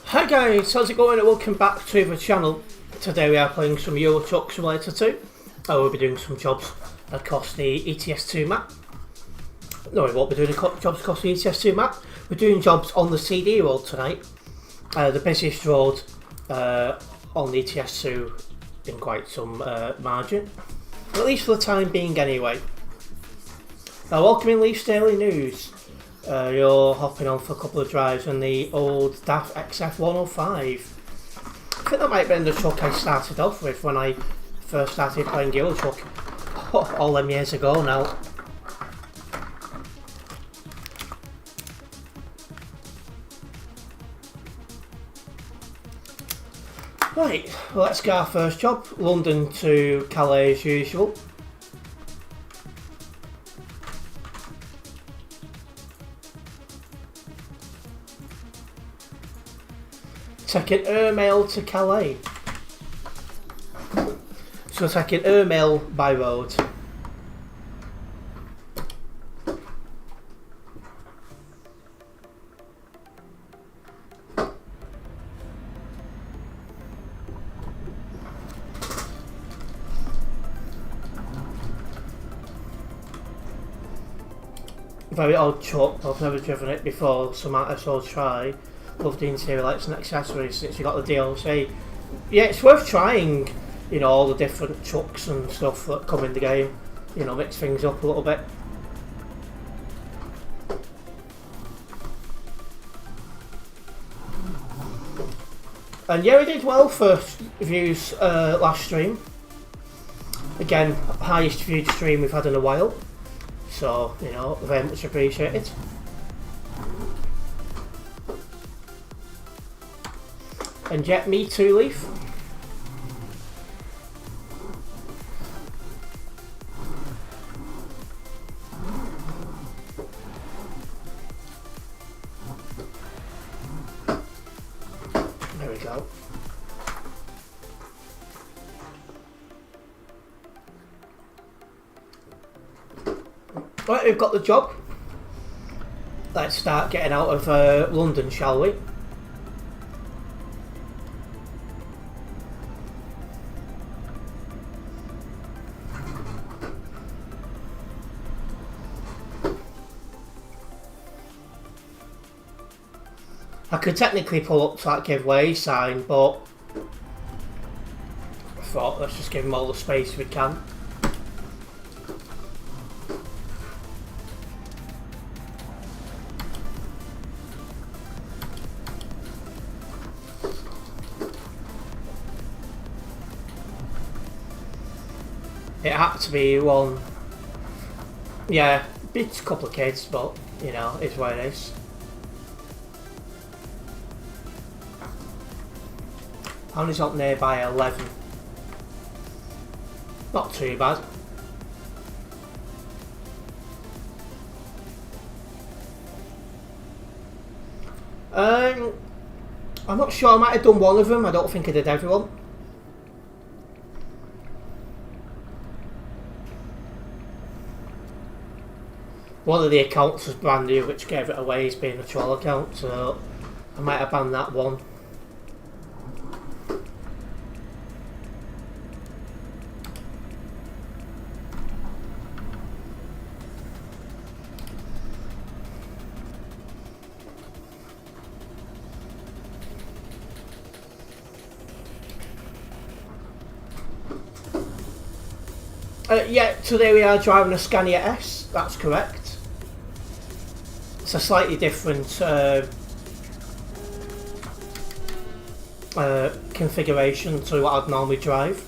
Hi guys, how's it going and welcome back to the channel. Today we are playing some Euro Truck Simulator 2. We'll be doing some jobs across the ETS2 map. No, we won't be doing jobs across the ETS2 map. We're doing jobs on the CD road tonight. The busiest road on the ETS2 in quite some margin. At least for the time being anyway. Welcome in Leaf's Daily News. You're hopping on for a couple of drives on the old DAF XF105. I think that might have been the truck I started off with when I first started playing Euro Truck all them years ago now. Right, well, let's get our first job. London to Calais as usual. Taking Mail to Calais. So taking Mail by road. Very odd truck, I've never driven it before, so might as well try. Love the interior lights and accessories since you got the DLC. Yeah, it's worth trying, you know, all the different trucks and stuff that come in the game. You know, mix things up a little bit. And yeah, we did well for views last stream. Again, highest viewed stream we've had in a while. So, you know, very much appreciated. And yet, me too, Leaf. There we go. Right, we've got the job. Let's start getting out of London, shall we? I could technically pull up to that giveaway sign, but I thought let's just give him all the space we can. It had to be one, yeah, it's a couple of kids, but you know, it's what it is. And he's up nearby 11. Not too bad. I'm not sure, I might have done one of them, I don't think I did everyone. One of the accounts was brand new, which gave it away as being a troll account, so I might have banned that one. Yeah, today we are driving a Scania S, that's correct. It's a slightly different configuration to what I'd normally drive.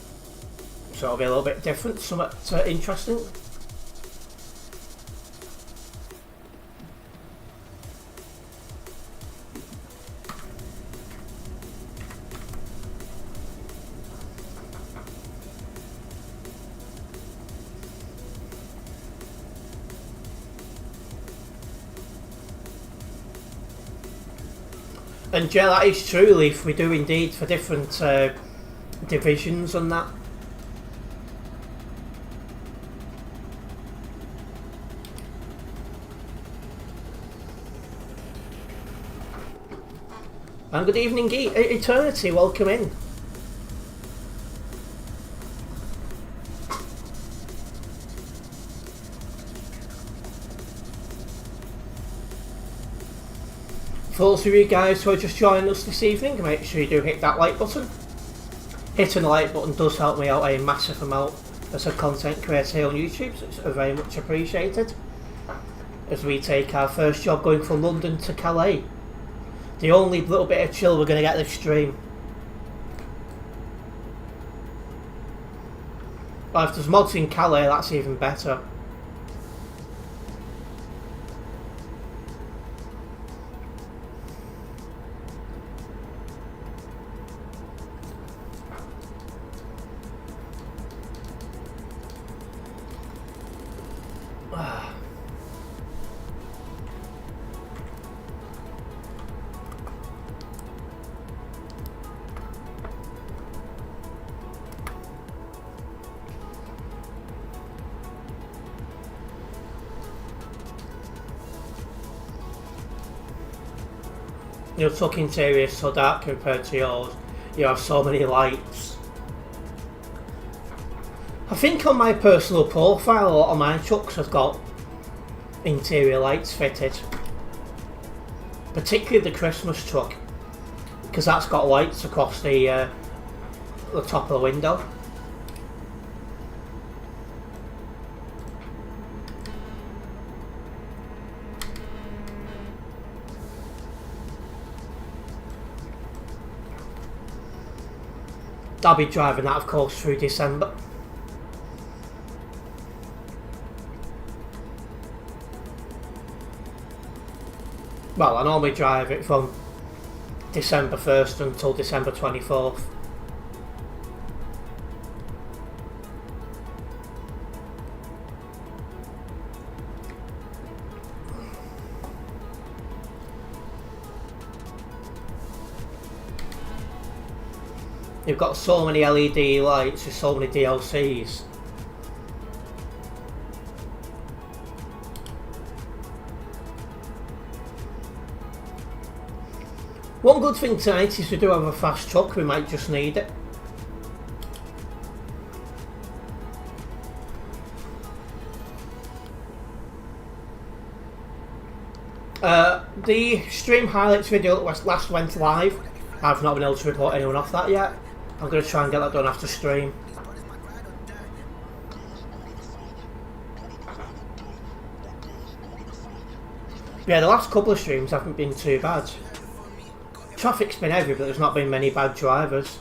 So it'll be a little bit different, somewhat interesting. And yeah, that is true, Leaf. We do indeed for different divisions and that. And good evening, Eternity. Welcome in. For those of you guys who are just joining us this evening, make sure you do hit that like button. Hitting the like button does help me out a massive amount as a content creator here on YouTube, so it's very much appreciated. As we take our first job going from London to Calais. The only little bit of chill we're going to get this stream. Well, if there's mods in Calais, that's even better. Your tuck interior is so dark compared to yours. You have so many lights. I think on my personal profile, a lot of my trucks have got interior lights fitted. Particularly the Christmas truck, because that's got lights across the top of the window. I'll be driving that, of course, through December. Well, I normally drive it from December 1st until December 24th. You've got so many LED lights with so many DLCs. One good thing tonight is we do have a fast truck, we might just need it. The stream highlights video that last went live, I've not been able to report anyone off that yet. I'm going to try and get that done after stream. Yeah, the last couple of streams haven't been too bad. Traffic's been heavy, but there's not been many bad drivers.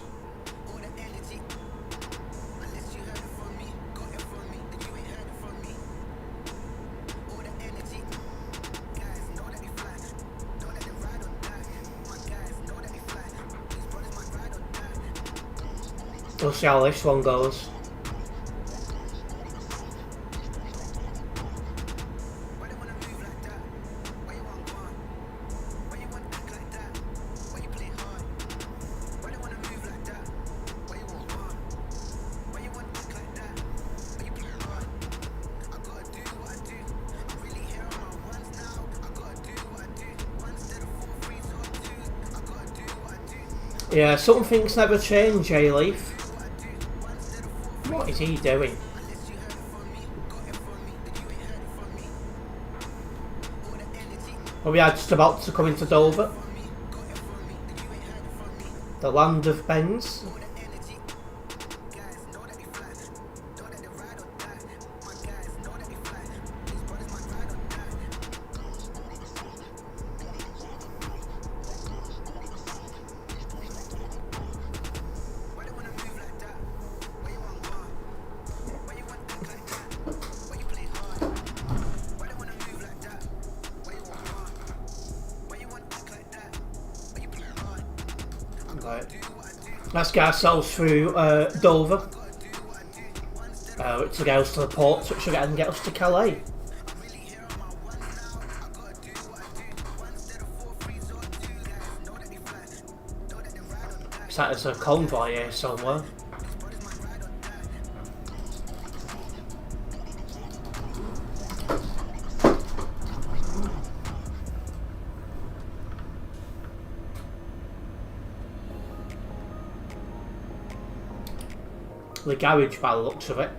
We'll see how this one goes. Yeah, some things never change, Leaf. What is he doing? Well, we are just about to come into Dover, the land of Benz. Right. Let's get ourselves through Dover, which will get us to the port, which will get us to Calais. It's like there's a convoy here somewhere. The garage by the looks of it.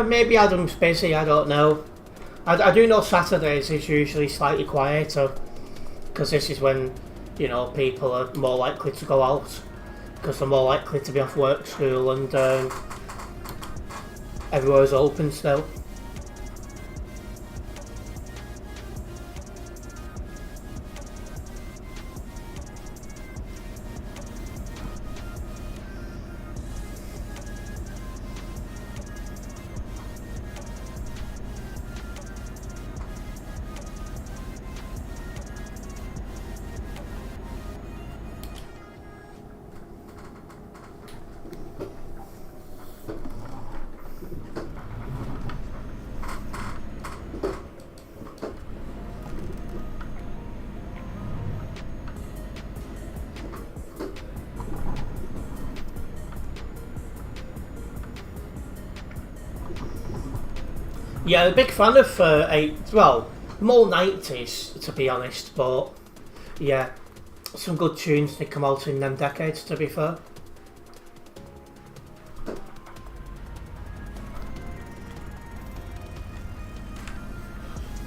Maybe Adam's busy, I don't know. I do know Saturdays is usually slightly quieter because this is when, you know, people are more likely to go out because they're more likely to be off work, school, and everywhere's open still. Yeah, I'm a big fan of more 90s to be honest, but yeah, some good tunes did come out in them decades to be fair.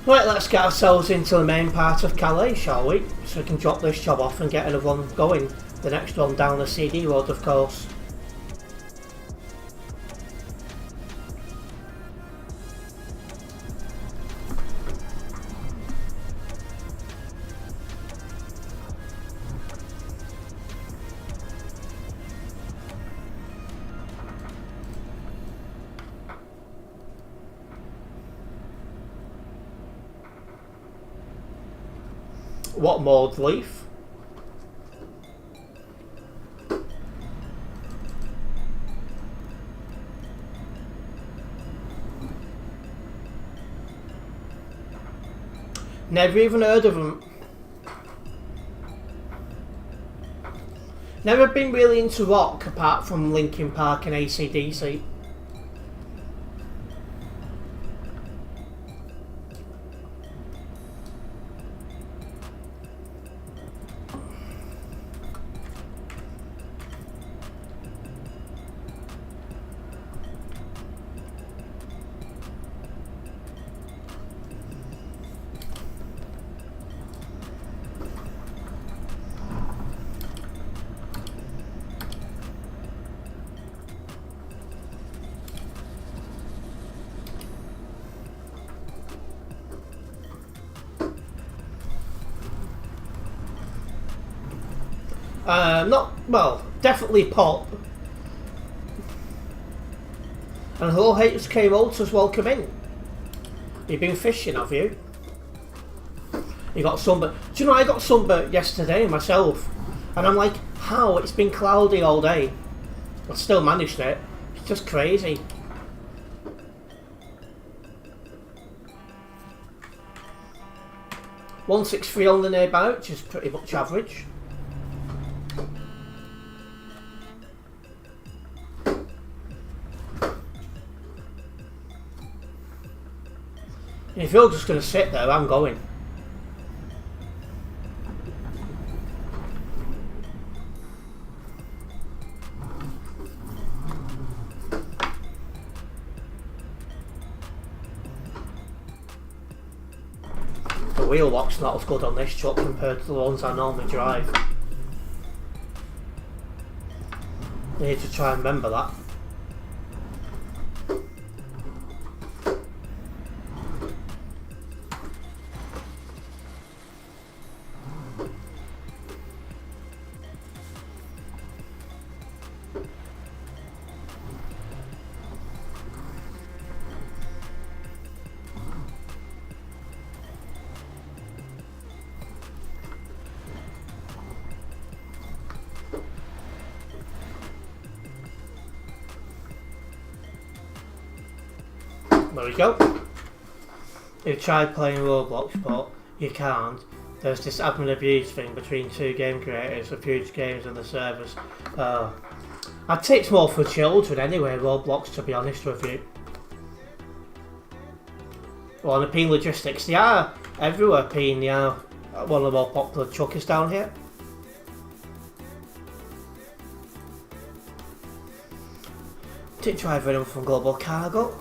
Right, let's get ourselves into the main part of Calais, shall we? So we can drop this job off and get another one going. The next one down the CD road, of course. What mode, Leaf? Never even heard of them. Never been really into rock apart from Linkin Park and AC/DC. Definitely pop. And hello HK Motors, welcome in. You've been fishing, have you? You got sunburnt. Do you know I got sunburnt yesterday myself? And I'm like, how? It's been cloudy all day. I still managed it. It's just crazy. .163 on the nearby, which is pretty much average. If you're just going to sit there, I'm going. The wheel lock's not as good on this truck compared to the ones I normally drive. I need to try and remember that. There we go. You tried playing Roblox, but you can't. There's this admin abuse thing between two game creators of huge games and the servers. I'd say it's more for children anyway, Roblox, to be honest with you. Well, on the Peen Logistics, they are everywhere. Peen, they are one of the more popular truckers down here. Did drive in from Global Cargo.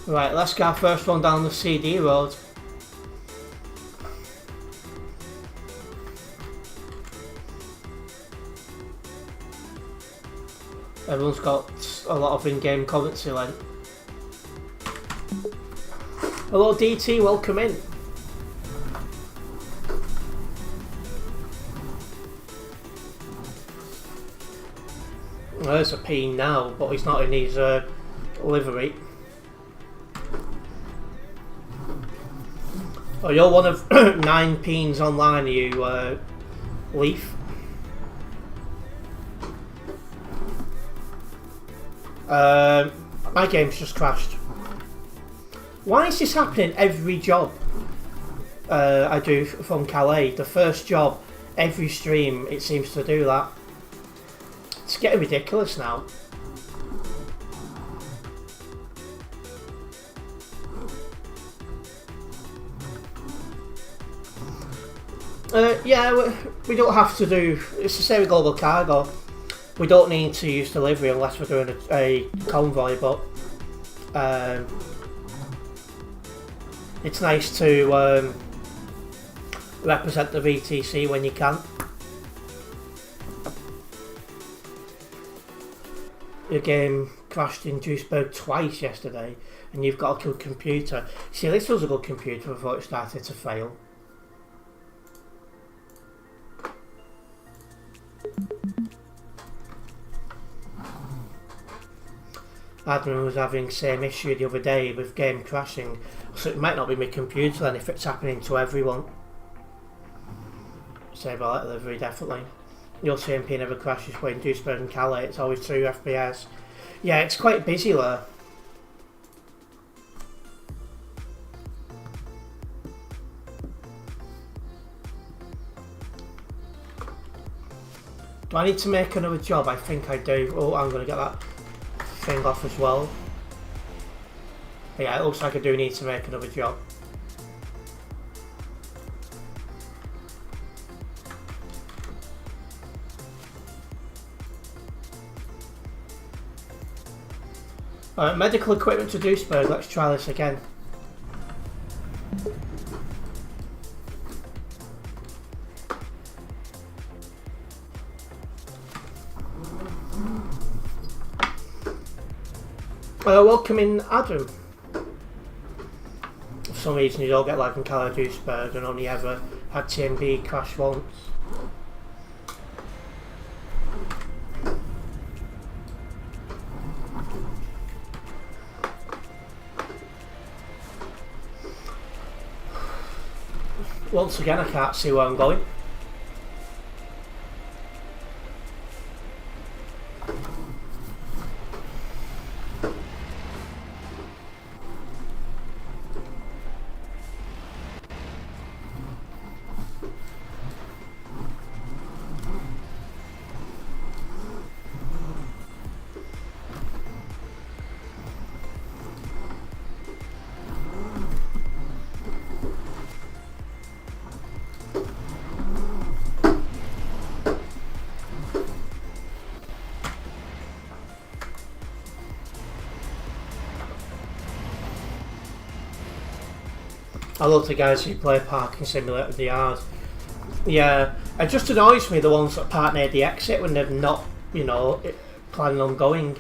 Right, let's get our first one down the CD road. Everyone's got a lot of in-game commentary then. Hello DT, welcome in. Well, there's a Peen now, but he's not in his livery. Oh, you're one of 9 Peens online, are you, Leaf? My game's just crashed. Why is this happening every job I do from Calais? The first job, every stream, it seems to do that. It's getting ridiculous now. Yeah, we don't have to do, it's the same with Global Cargo. We don't need to use delivery unless we're doing a convoy, but it's nice to represent the VTC when you can. Your game crashed in Duisburg twice yesterday and you've got a good computer. See, this was a good computer before it started to fail. Admin was having the same issue the other day with game crashing, so it might not be my computer then if it's happening to everyone. Save about delivery, definitely. Your TMP never crashes, but in Duisburg and Calais it's always 2 FPS. Yeah, it's quite busy there. Do I need to make another job? I think I do. Oh, I'm going to get that thing off as well. Yeah, it looks like I do need to make another job. Alright, medical equipment to Duisburg. Let's try this again. Welcome in, Adam. For some reason you don't get like in Calais Duisburg and only ever had TMP crash once. Once again I can't see where I'm going. I love the guys who play Parking Simulator the yard. Yeah, it just annoys me the ones that park near the exit when they've not, you know, planning on going.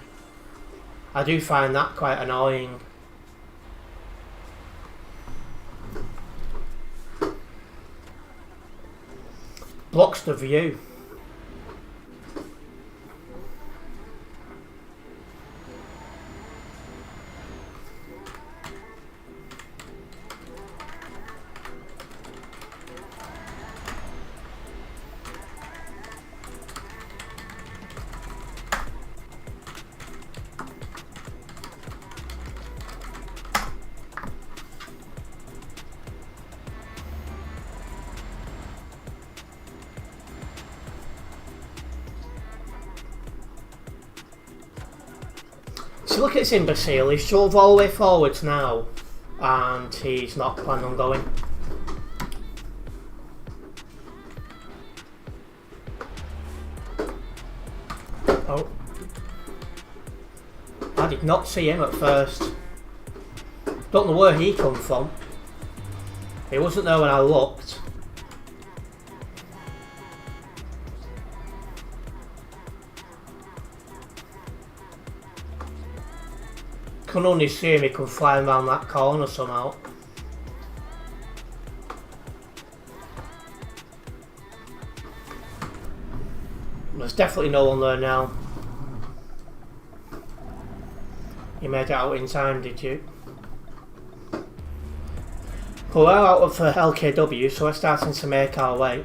I do find that quite annoying. Blocks the view. So look at this imbecile, he's drove all the way forwards now and he's not planning on going. Oh. I did not see him at first. Don't know where he come from. He wasn't there when I looked. Can only see him, he come flying around that corner somehow. There's definitely no one there now. You made it out in time, did you? Well, we're out of LKW, so we're starting to make our way.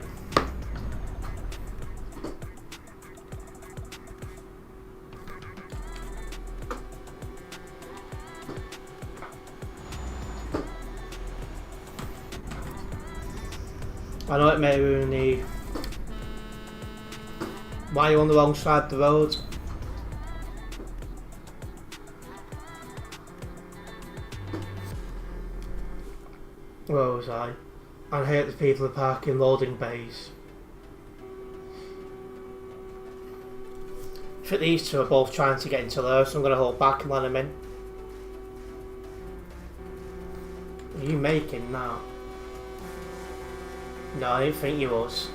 I know it may ruin the... Why are you on the wrong side of the road? Where was I? I hate the people who park in loading bays. I think these two are both trying to get into there, so I'm going to hold back and let them in. Are you making that? No, I didn't think you was.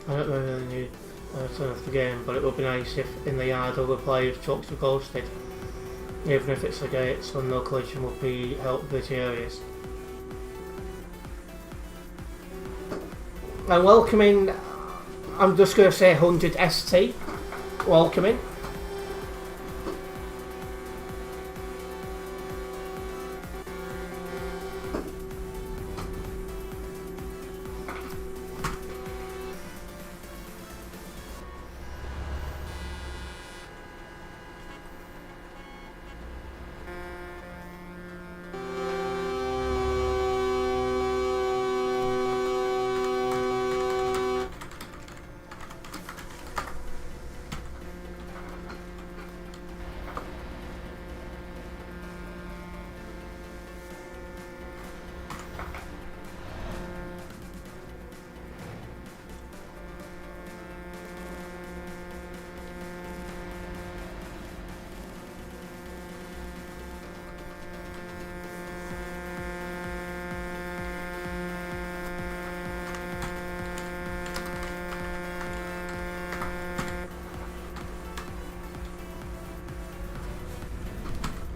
I don't really need to turn off the game, but it would be nice if in the yard other players' trucks were posted. Even if it's the gates, so no collision would be help with areas. And welcoming, I'm just going to say 100 ST, welcoming.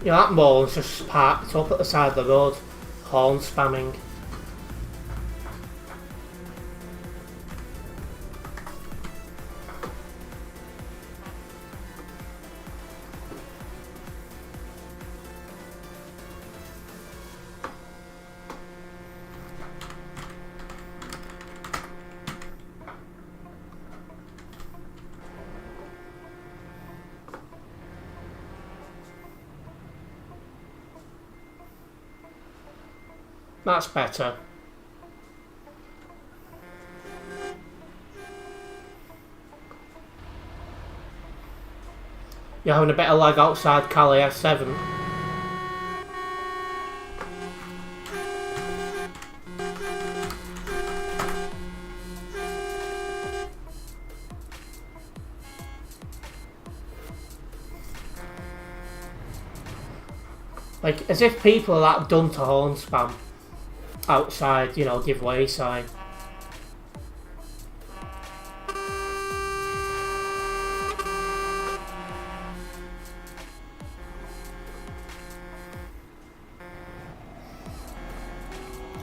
You know, that mole's just parked up at the side of the road, horn spamming. That's better. You're having a better lag outside Cali S7. Like, as if people are that done to horn spam outside, you know, give way sign.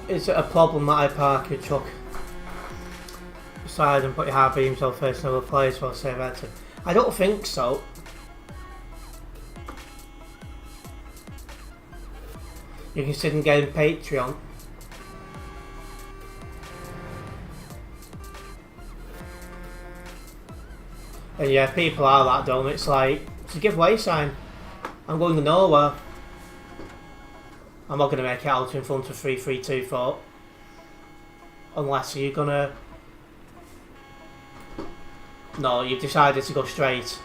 Is it a problem that I park your truck beside and put your high beams on facing another place while save editing? I don't think so. You can sit and get in Patreon. And yeah, people are that dumb. It's like, it's a giveaway sign. I'm going nowhere. I'm not going to make it out in front of 3324. Unless you're going to... No, you've decided to go straight.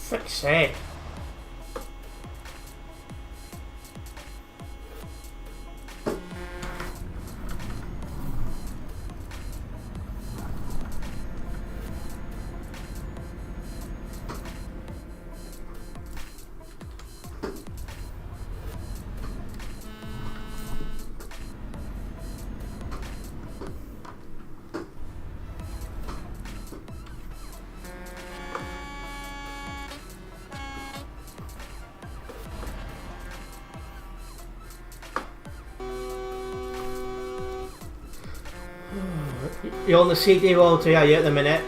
Frick's sake. You're on the CD roll, are you, at the minute?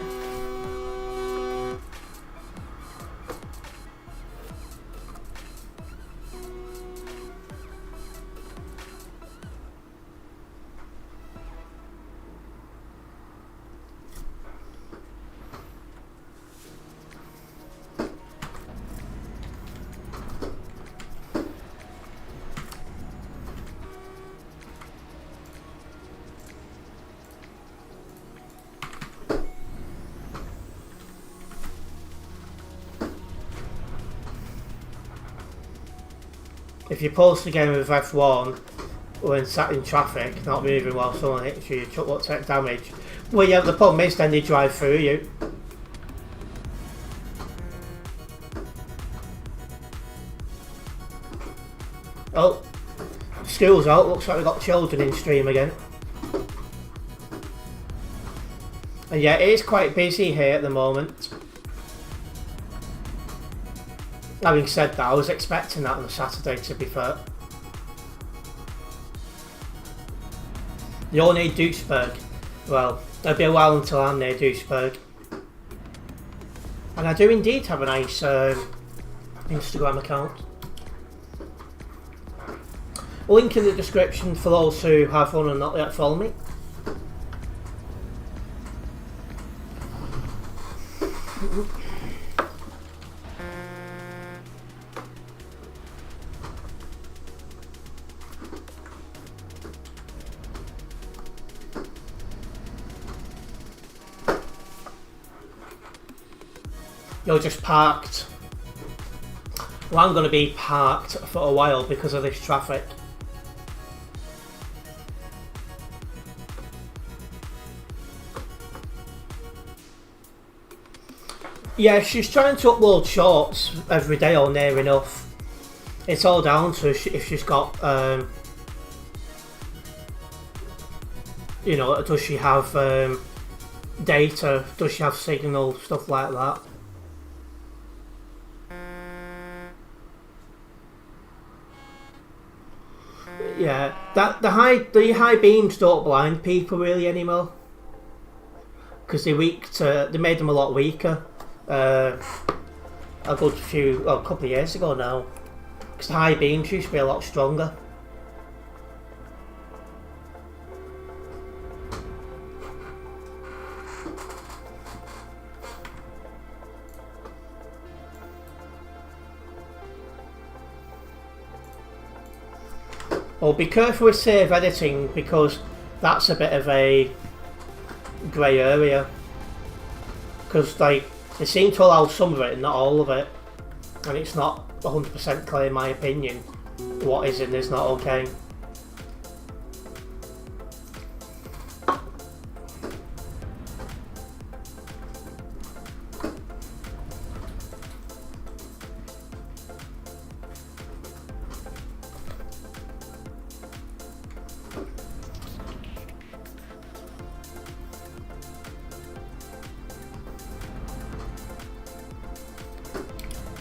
If you pulse the game with F1 when sat in traffic, not moving while someone hits you, you won't take damage. Well, yeah, the problem is then they drive through you. Oh, school's out. Looks like we've got children in stream again. And yeah, it is quite busy here at the moment. Having said that, I was expecting that on a Saturday, to be fair. You all need Duisburg. Well, it'll be a while until I'm near Duisburg. And I do indeed have a nice Instagram account. Link in the description for those who have one and not yet follow me. You're just parked. Well, I'm going to be parked for a while because of this traffic. Yeah, she's trying to upload shorts every day or near enough. It's all down to if she's got, you know, does she have data, does she have signal, stuff like that. Yeah, the high beams don't blind people really anymore, because they made them a lot weaker. A couple of years ago now, because the high beams used to be a lot stronger. Well, be careful with save editing, because that's a bit of a grey area. Because like, they seem to allow some of it and not all of it. And it's not 100% clear in my opinion what is and is not okay.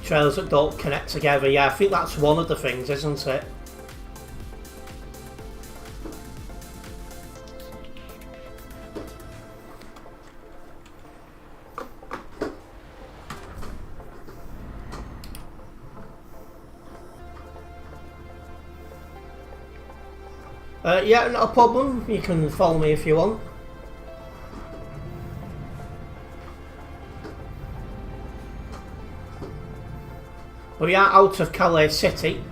Trails that don't connect together, yeah, I think that's one of the things, isn't it? Yeah, not a problem. You can follow me if you want. We are out of Calais City.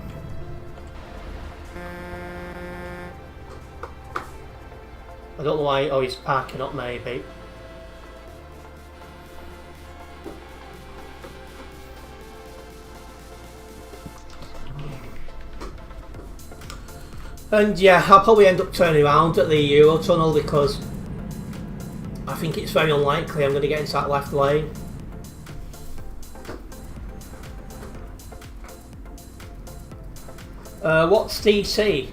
I don't know why. Oh, he's parking up maybe. And yeah, I'll probably end up turning around at the Eurotunnel because I think it's very unlikely I'm going to get into that left lane. What's DC?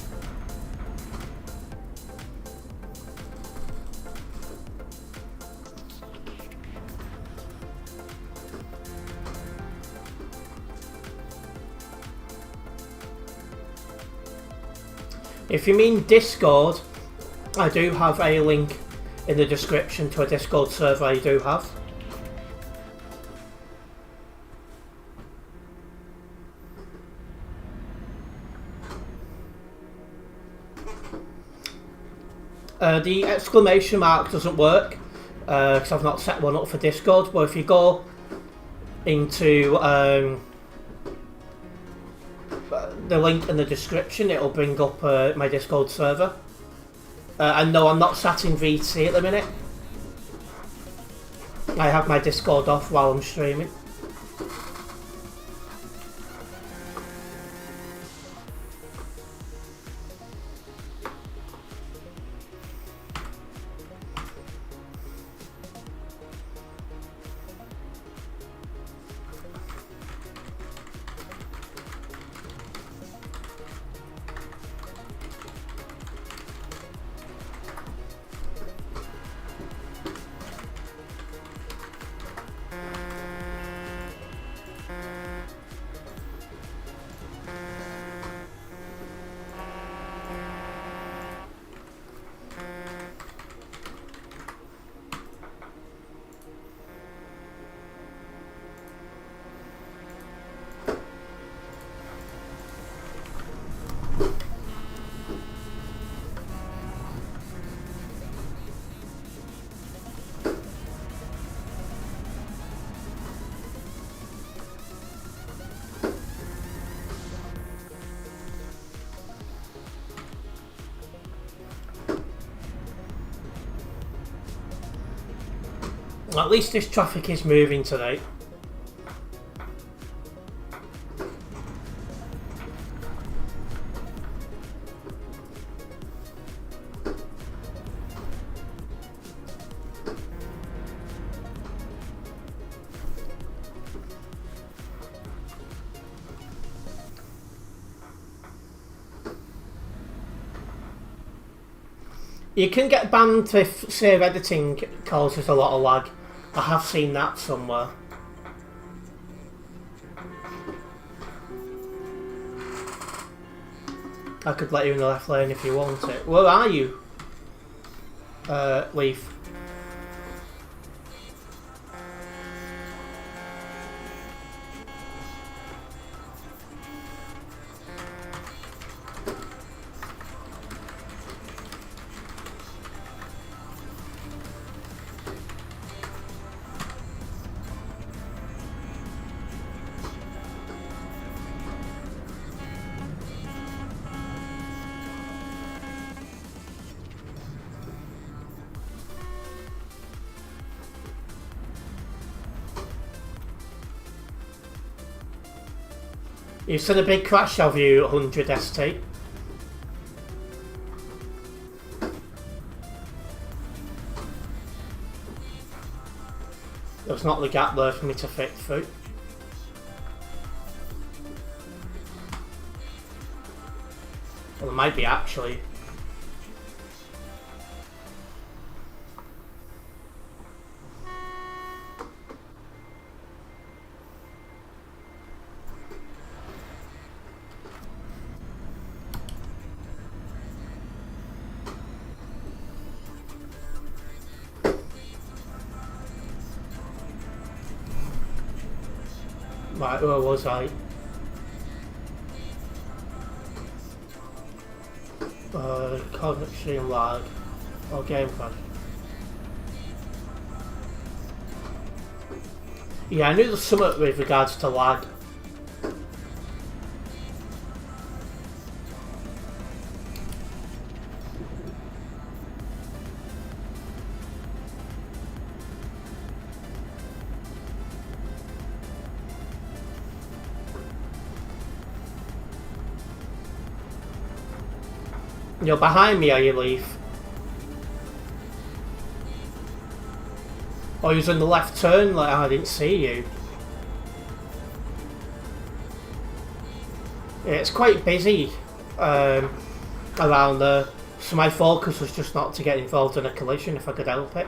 If you mean Discord, I do have a link in the description to a Discord server I do have. The exclamation mark doesn't work because I've not set one up for Discord, but if you go into the link in the description, it'll bring up my Discord server. And no, I'm not sat in VC at the minute. I have my Discord off while I'm streaming. At least this traffic is moving today. You can get banned if save editing causes a lot of lag. I have seen that somewhere. I could let you in the left lane if you want it. Where are you? Leaf. You've seen a big crash, have you, 100 ST? There's not the gap there for me to fit through. Well, there might be actually. Right, where was I? Connection lag or game crash. Yeah, I knew there's something with regards to lag. You're behind me, are you, Leaf? Oh, you was in the left turn, like I didn't see you. Yeah, it's quite busy around there, so my focus was just not to get involved in a collision if I could help it.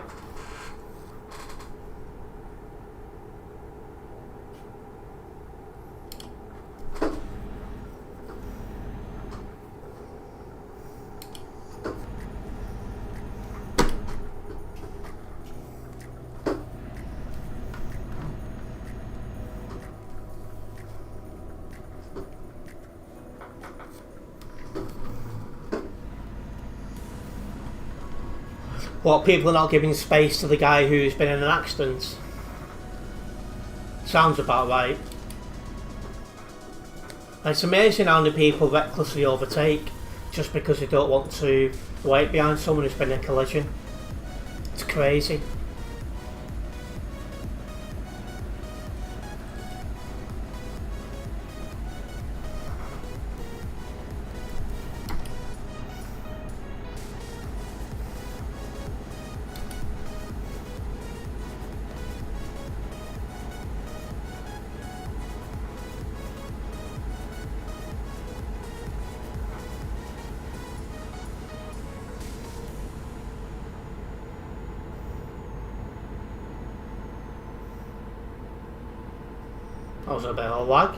What, people are not giving space to the guy who's been in an accident? Sounds about right. And it's amazing how many people recklessly overtake just because they don't want to wait behind someone who's been in a collision. It's crazy. That was a bit of a lag.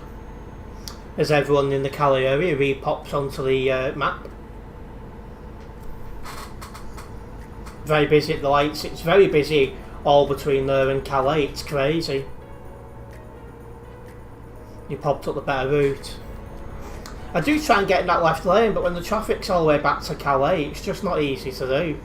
As everyone in the Cali area re-pops onto the map. Very busy at the lights. It's very busy all between there and Calais. It's crazy. You popped up the better route. I do try and get in that left lane, but when the traffic's all the way back to Calais, it's just not easy to do.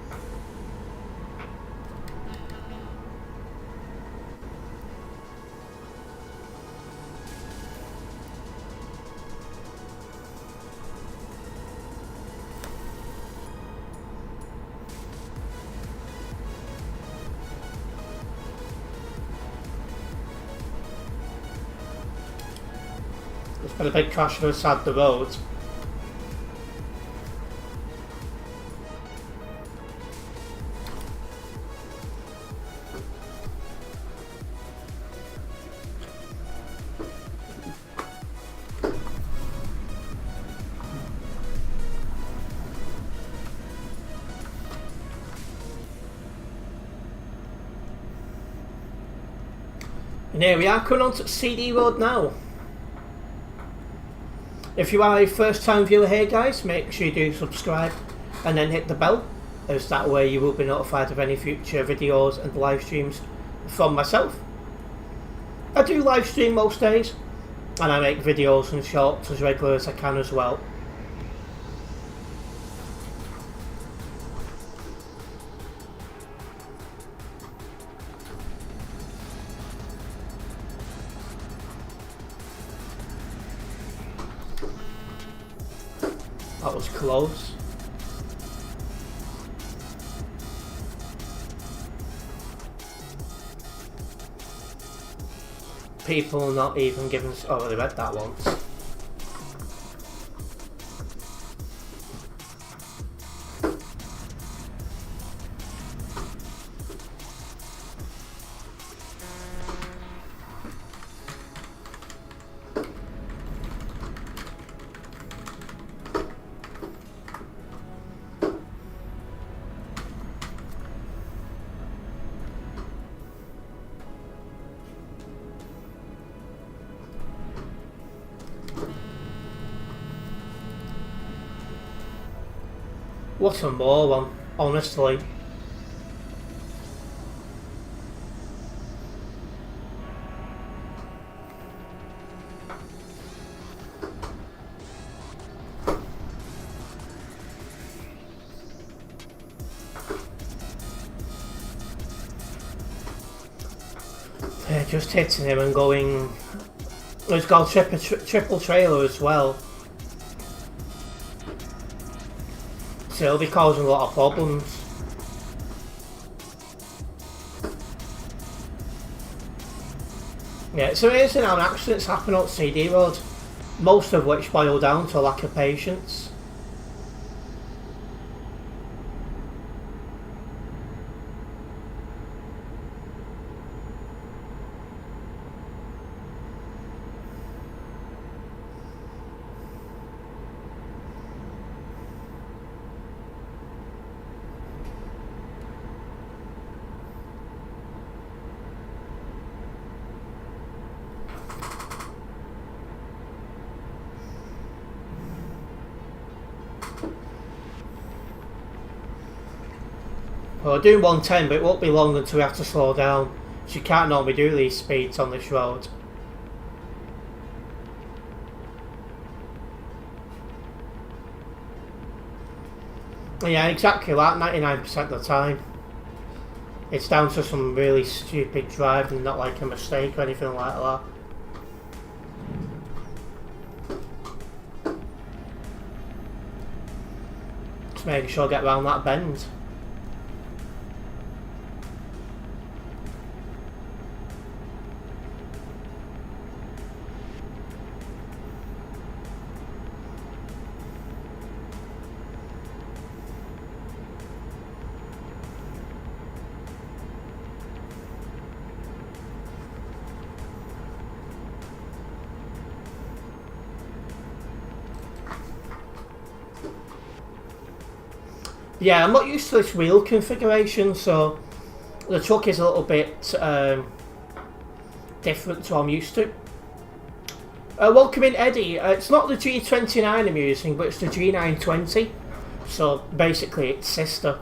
There's been a big crash on the side of the road. And here we are coming on to CD Road now. If you are a first time viewer here guys, make sure you do subscribe and then hit the bell, as that way you will be notified of any future videos and live streams from myself. I do live stream most days and I make videos and shorts as regular as I can as well. That was close. People not even giving... Oh, they read that once. What a moron, honestly. just hitting him and going. He's got a triple trailer as well. So he'll be causing a lot of problems. Yeah, so here's now accidents happen on CD Road, most of which boil down to a lack of patience. Well, we're doing 110, but it won't be long until we have to slow down. So you can't normally do these speeds on this road. Yeah, exactly that, 99% of the time. It's down to some really stupid driving, not like a mistake or anything like that. Just making sure I get around that bend. Yeah, I'm not used to this wheel configuration, so the truck is a little bit different to what I'm used to. Welcome in, Eddie. It's not the G29 I'm using, but it's the G920. So basically it's sister.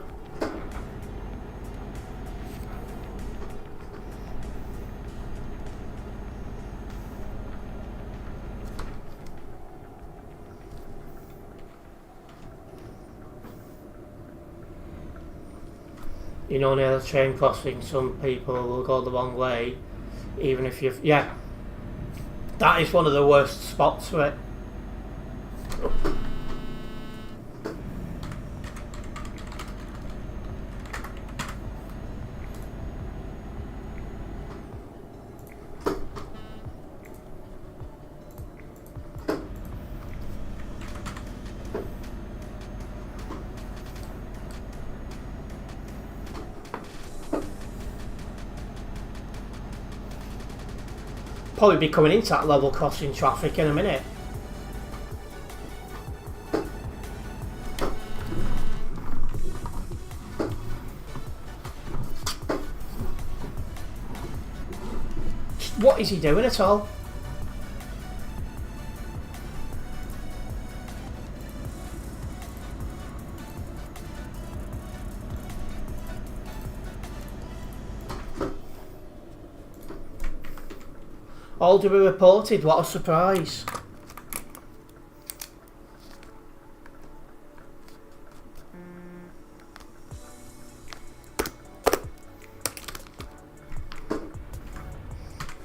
You know, near the train crossing, some people will go the wrong way, even if you've... Yeah, that is one of the worst spots for it. Probably be coming into that level crossing traffic in a minute. What is he doing at all? All to be reported, what a surprise.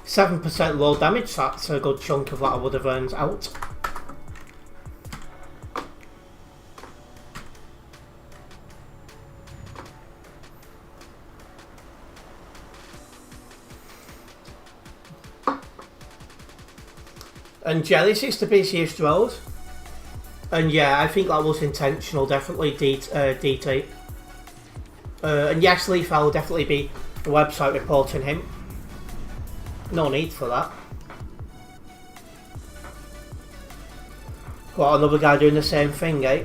%7 low damage, that's a good chunk of what I would have earned out. And yeah, this is the busiest road. And yeah, I think that was intentional, definitely DT. And yes, Leaf, I will definitely be the website reporting him. No need for that. What, another guy doing the same thing, eh?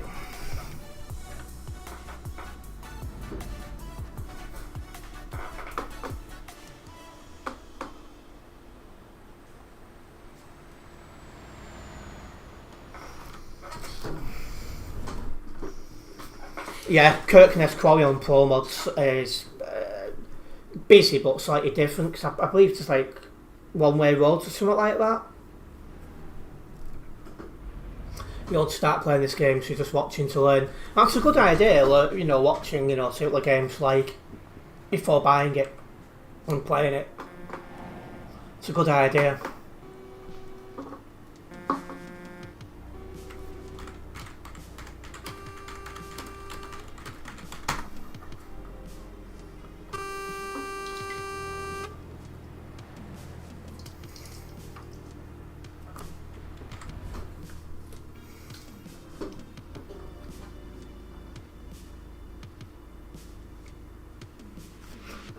Yeah, Kirkness Quarry on Pro Mods is busy but slightly different, because I believe it's like one-way roads or something like that. You don't start playing this game, so you're just watching to learn. That's a good idea, you know, watching, you know, see what the game's like before buying it and playing it. It's a good idea.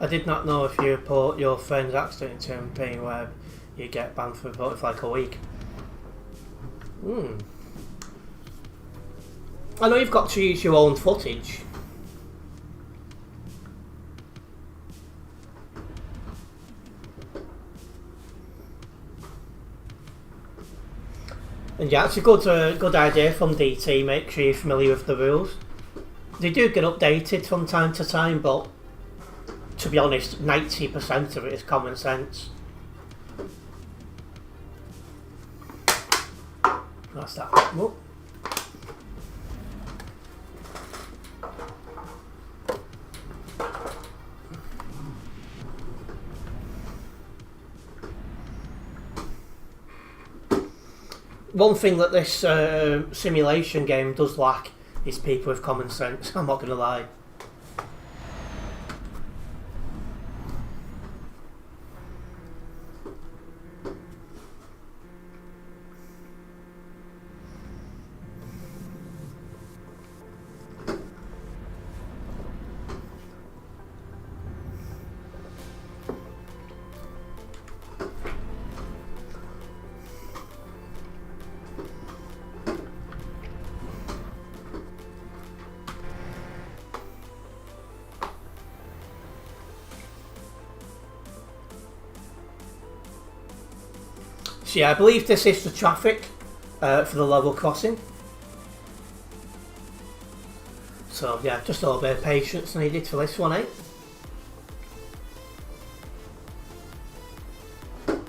I did not know if you report your friend's accident in TMP where you get banned for like a week. I know you've got to use your own footage. And yeah, it's a good idea from DT. Make sure you're familiar with the rules. They do get updated from time to time, but to be honest, 90% of it is common sense. That's that. Whoop. One thing that this simulation game does lack is people with common sense, I'm not going to lie. So yeah, I believe this is the traffic for the level crossing. So yeah, just a little bit of patience needed for this one, eh? But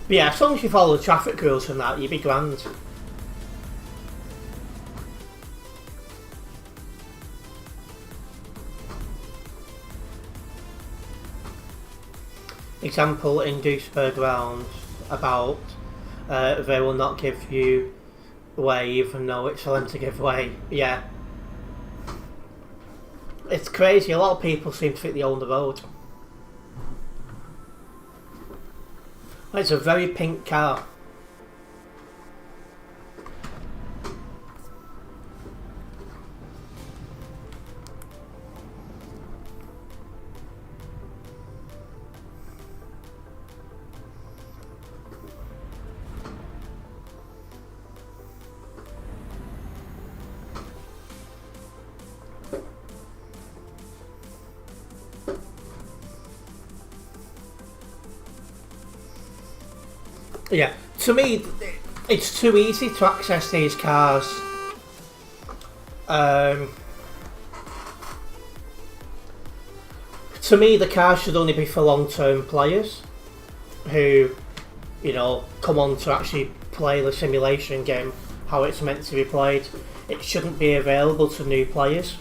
yeah, as long as you follow the traffic rules and that, you'll be grand. Example in Duisburg rounds about they will not give you way even though it's for them to give way. Yeah. It's crazy, a lot of people seem to think they own the road. It's a very pink car. Yeah, to me, it's too easy to access these cars. To me, the cars should only be for long-term players who, you know, come on to actually play the simulation game how it's meant to be played. It shouldn't be available to new players.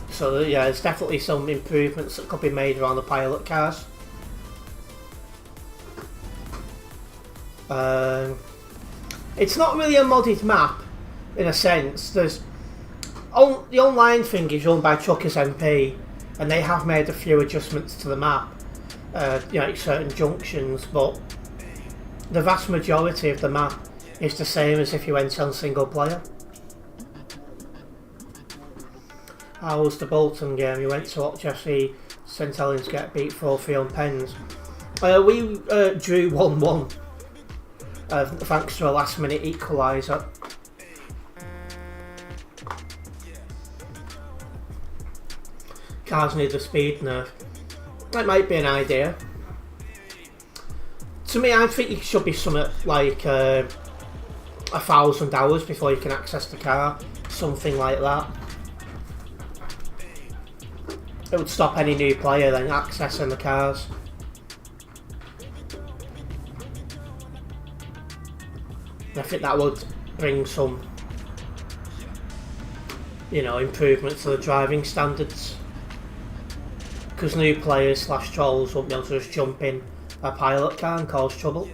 So yeah, there's definitely some improvements that could be made around the pilot cars. It's not really a modded map in a sense. There's the online thing is owned by Truckers MP, and they have made a few adjustments to the map, you know, certain junctions, but the vast majority of the map is the same as if you went on single player. How was the Bolton game? You went to watch FC St Helens get beat 4-3 on pens. We drew 1-1. Thanks to a last minute equaliser. Cars need a speed nerf. That might be an idea. To me, I think it should be something like 1,000 hours before you can access the car. Something like that. It would stop any new player then accessing the cars. I think that would bring some you know, improvements to the driving standards. Because new players / trolls won't be able to just jump in a pilot car and cause trouble.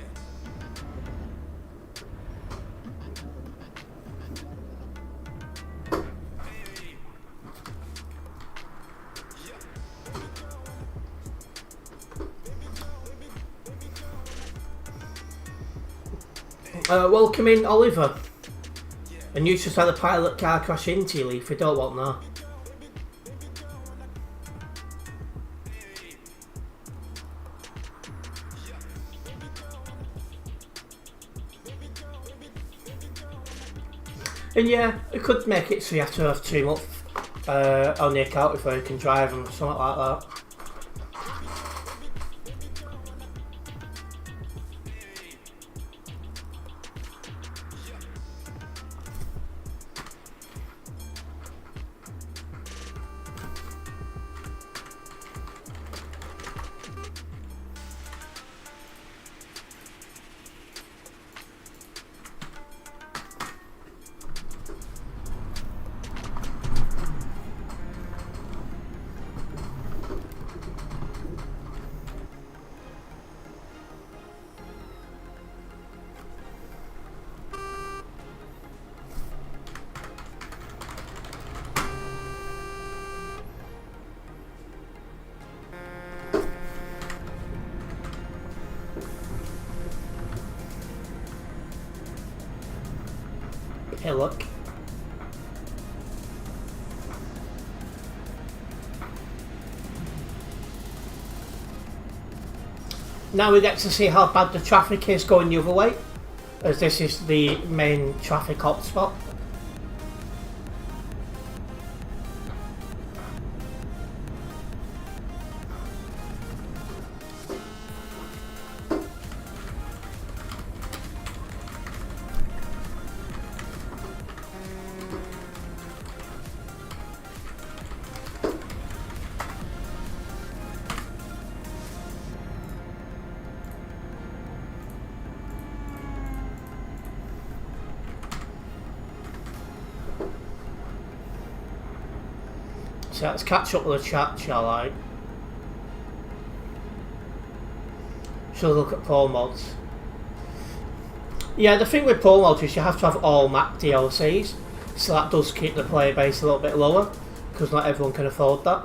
Welcome in, Oliver. And you just had a pilot car crash into you, Leaf. We don't want that. And yeah, it could make it so you have to have 2 months on the account before you can drive them, something like that. Hey, look. Now we get to see how bad the traffic is going the other way, as this is the main traffic hotspot. So let's catch up with the chat, shall I? Shall we look at Pro mods? Yeah, the thing with Pro mods is you have to have all map DLCs, so that does keep the player base a little bit lower, because not everyone can afford that.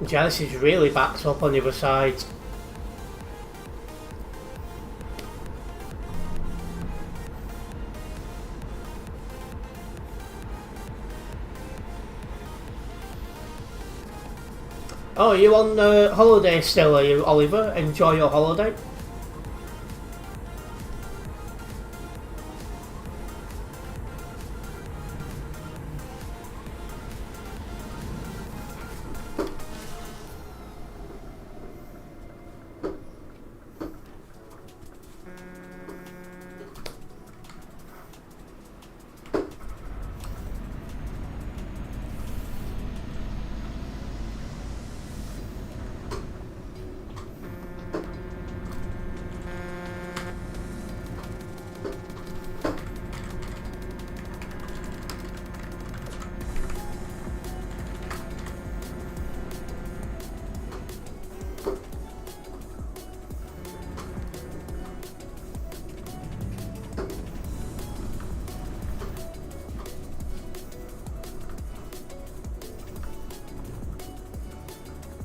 Yeah, this is really backed up on the other side. Oh, are you on holiday still, are you, Oliver? Enjoy your holiday.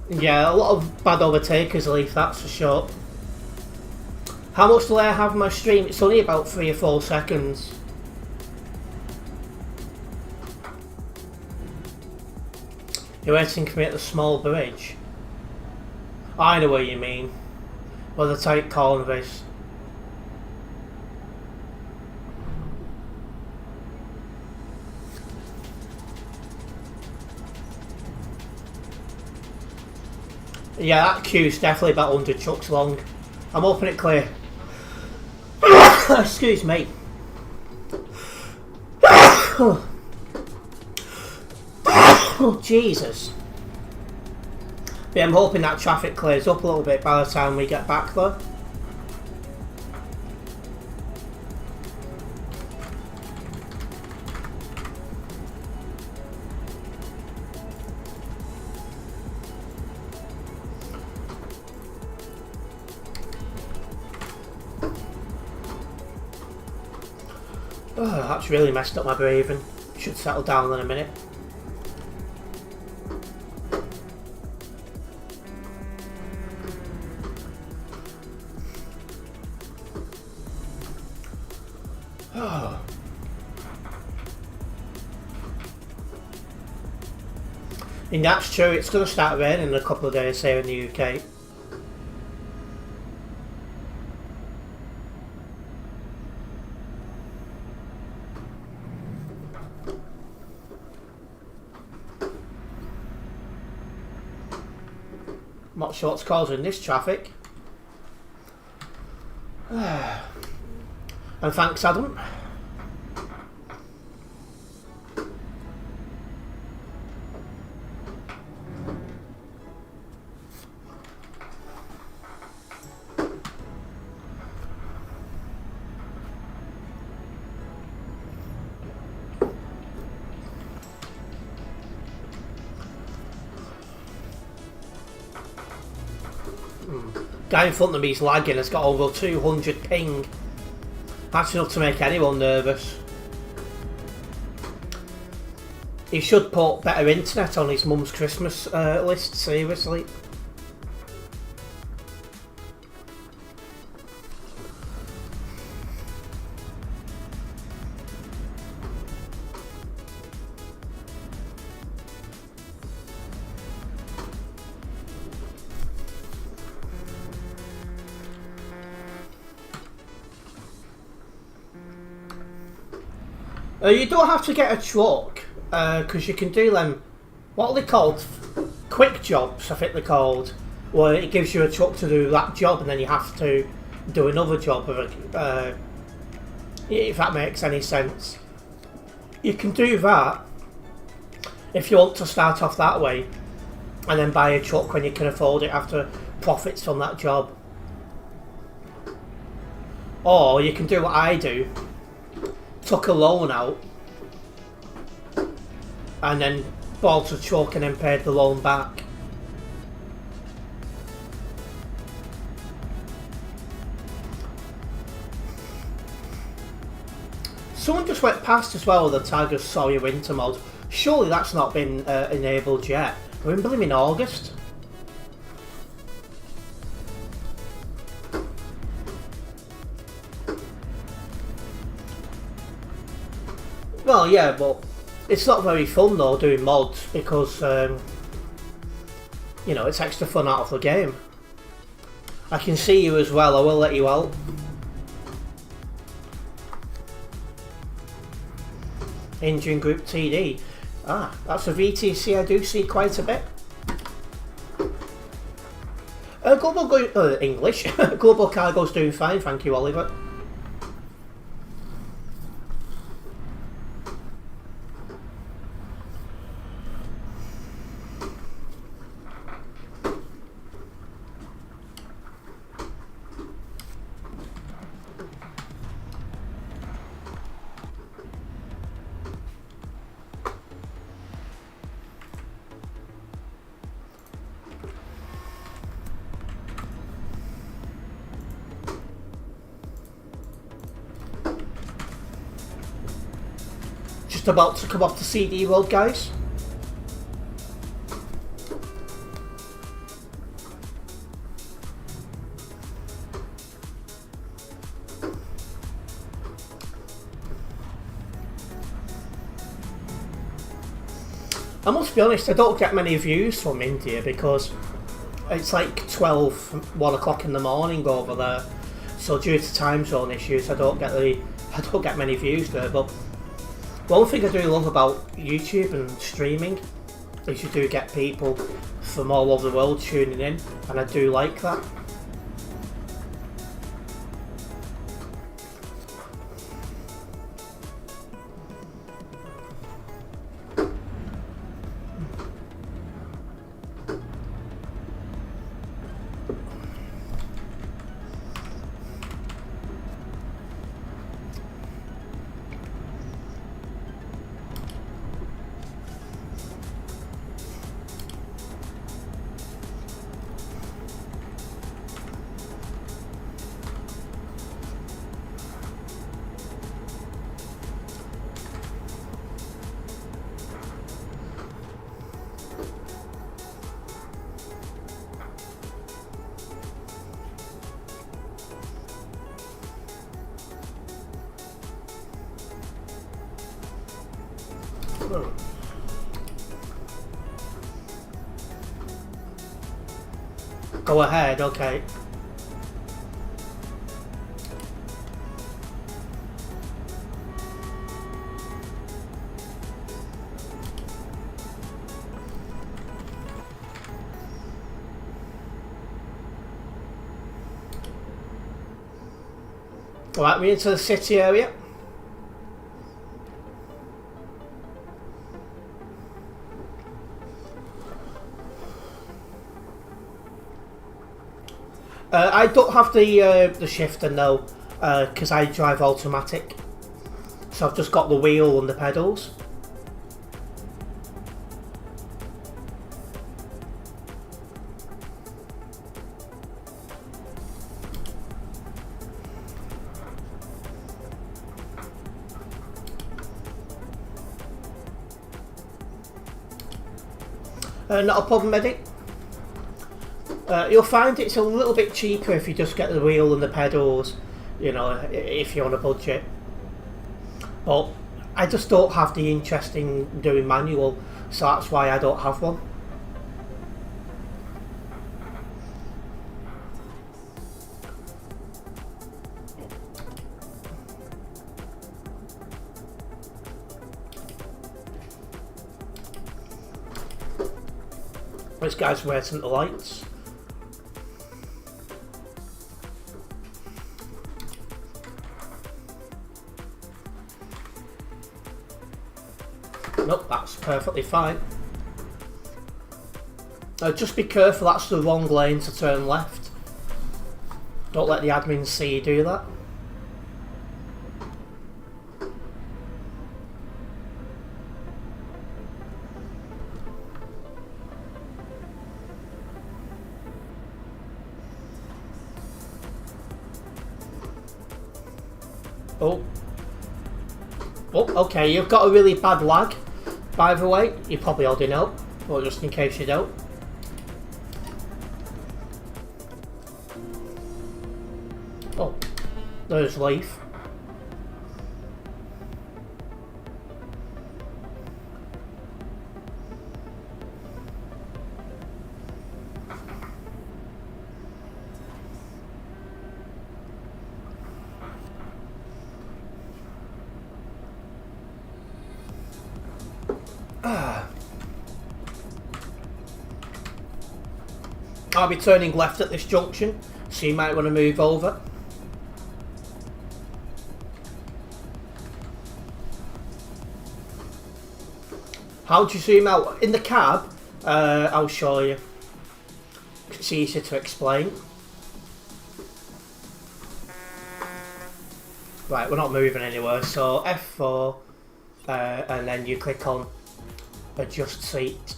Yeah, a lot of bad overtakers, Leaf, that's for sure. How much delay I have on my stream? It's only about 3 or 4 seconds. You're waiting for me at the small bridge? I know what you mean. Well, the tight corner is. Yeah, that queue's definitely about 100 trucks long. I'm hoping it clear. Excuse me. Oh, Jesus. But I'm hoping that traffic clears up a little bit by the time we get back there. Oh, that's really messed up my breathing. Should settle down in a minute. Oh. And that's true, it's going to start raining in a couple of days here in the UK. Not sure what's causing this traffic. And thanks, Adam. Guy in front of me is lagging, has got over 200 ping. That's enough to make anyone nervous. He should put better internet on his mum's Christmas list, seriously. You don't have to get a truck, because you can do them, what are they called? Quick jobs, I think they're called, where it gives you a truck to do that job and then you have to do another job, if that makes any sense. You can do that if you want to start off that way and then buy a truck when you can afford it after profits from that job. Or you can do what I do. Took a loan out and then bought a truck and then paid the loan back. Someone just went past as well with the tag of sorry winter mod. Surely that's not been enabled yet. We're in blooming August. Well, yeah, but it's not very fun though doing mods because, you know, it's extra fun out of the game. I can see you as well, I will let you out. Engine Group TD. Ah, that's a VTC I do see quite a bit. English. Global Cargo's doing fine, thank you, Oliver. Just about to come off the CD road, guys. I must be honest, I don't get many views from India because it's like 1 o'clock in the morning over there. So due to time zone issues, I don't get many views there. But one thing I do love about YouTube and streaming is you do get people from all over the world tuning in, and I do like that. Oh. Go ahead, okay. Alright, we're into the city area. I don't have the shifter, no, because I drive automatic. So I've just got the wheel and the pedals. Not a problem, Eddie. You'll find it's a little bit cheaper if you just get the wheel and the pedals, you know, if you're on a budget. But I just don't have the interest in doing manual, so that's why I don't have one. This guy's waiting the lights. Nope, that's perfectly fine. Just be careful, that's the wrong lane to turn left. Don't let the admins see you do that. Oh. Oh, okay, you've got a really bad lag, by the way. You probably already know, but just in case you don't. Oh, there's Leaf. I'll be turning left at this junction, so you might want to move over. How do you zoom out? In the cab, I'll show you. It's easier to explain. Right, we're not moving anywhere, so F4, and then you click on adjust seat.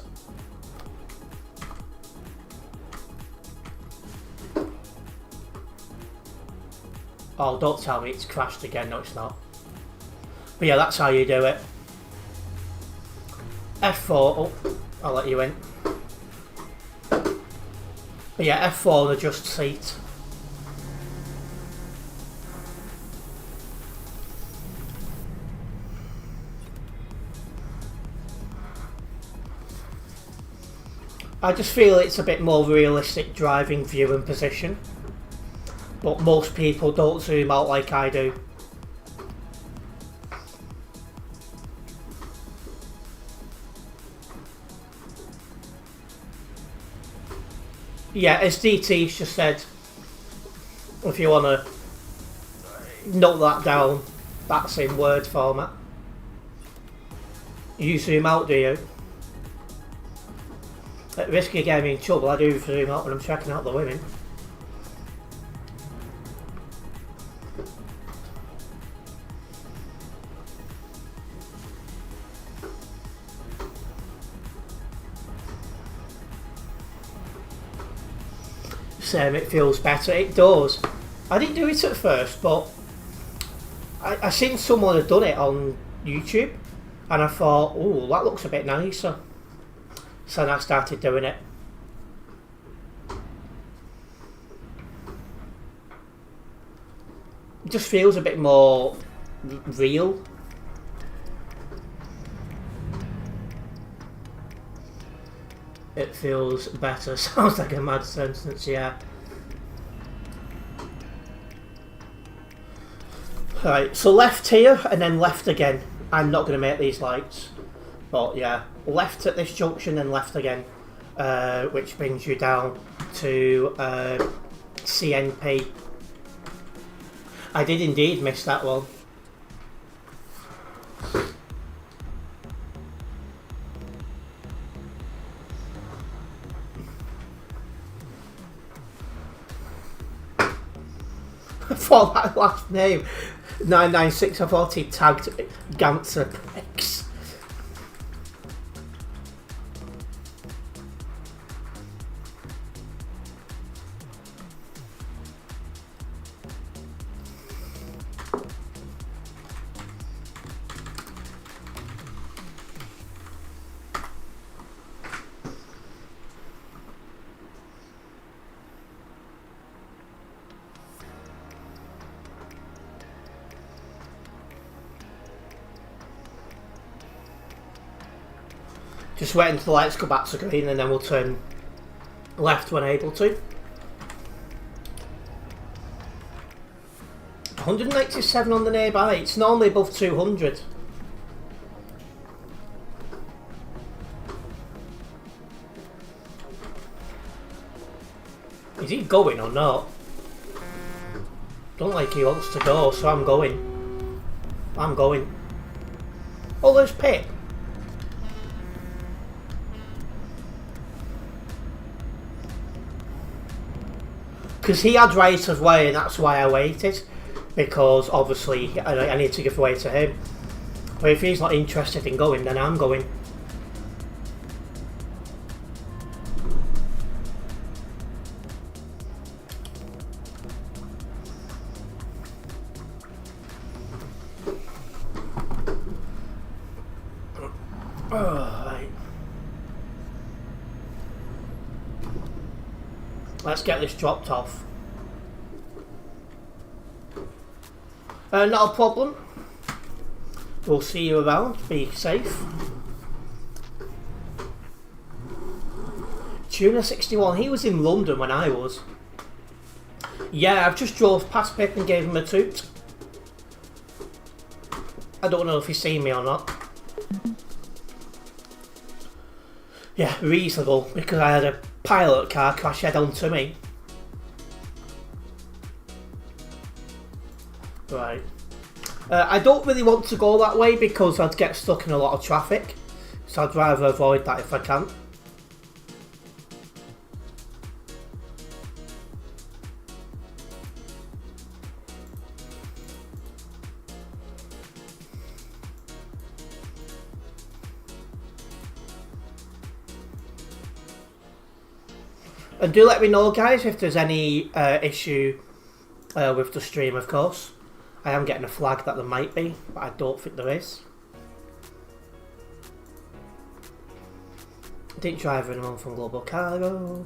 Oh, don't tell me it's crashed again. No, it's not. But yeah, that's how you do it. F4. Oh, I'll let you in. But yeah, F4 and adjust seat. I just feel it's a bit more realistic driving view and position. But most people don't zoom out like I do. Yeah, as DT's just said, if you want to note that down, that's in Word format. You zoom out, do you? At risk of getting me in trouble, I do zoom out when I'm checking out the women. Same, it feels better. It does. I didn't do it at first, but I seen someone had done it on YouTube, and I thought, oh, that looks a bit nicer. So then I started doing it. It just feels a bit more real. It feels better. Sounds like a mad sentence, yeah. Right, so left here and then left again. I'm not going to make these lights. But yeah, left at this junction and left again. Which brings you down to CNP. I did indeed miss that one. For that last name, 996, I thought he tagged Ganser X. Just wait until the lights go back to green and then we'll turn left when able to. 197 on the nearby, it's normally above 200. Is he going or not? Don't like he wants to go, so I'm going. I'm going. Oh, there's Pip. Because he had right of way and that's why I waited. Because obviously I need to give way to him. But if he's not interested in going, then I'm going. Right. Let's get this dropped off. Not a problem. We'll see you around. Be safe. Tuna 61. He was in London when I was. Yeah, I've just drove past Pip and gave him a toot. I don't know if he's seen me or not. Yeah, reasonable, because I had a pilot car crash head on to me. Right. I don't really want to go that way because I'd get stuck in a lot of traffic. So I'd rather avoid that if I can. And do let me know, guys, if there's any issue with the stream, of course. I am getting a flag that there might be, but I don't think there is. Didn't drive anyone from Global Cargo.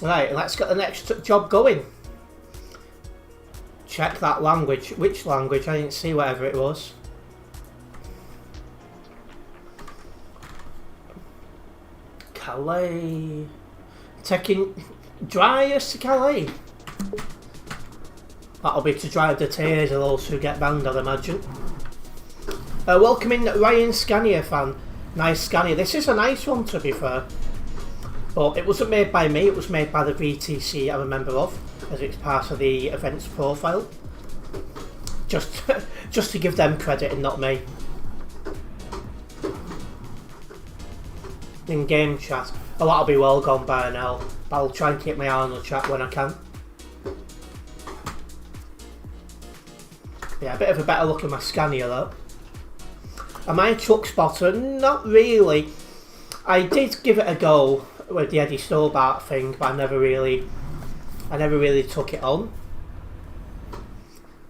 Right, let's get the next job going. Check that language. Which language? I didn't see whatever it was. Calais. Taking dryers to Calais. That'll be to drive the tears of those who get banned, I'd imagine. Welcoming Ryan Scania fan. Nice Scania. This is a nice one, to be fair. But it wasn't made by me, it was made by the VTC I'm a member of, as it's part of the events profile. Just to give them credit and not me. In game chat, a lot will be well gone by now, but I'll try and keep my eye on the chat when I can. Yeah, a bit of a better look at my Scania though. Am I a truck spotter? Not really. I did give it a go with the Eddie Stobart thing, but I never really took it on.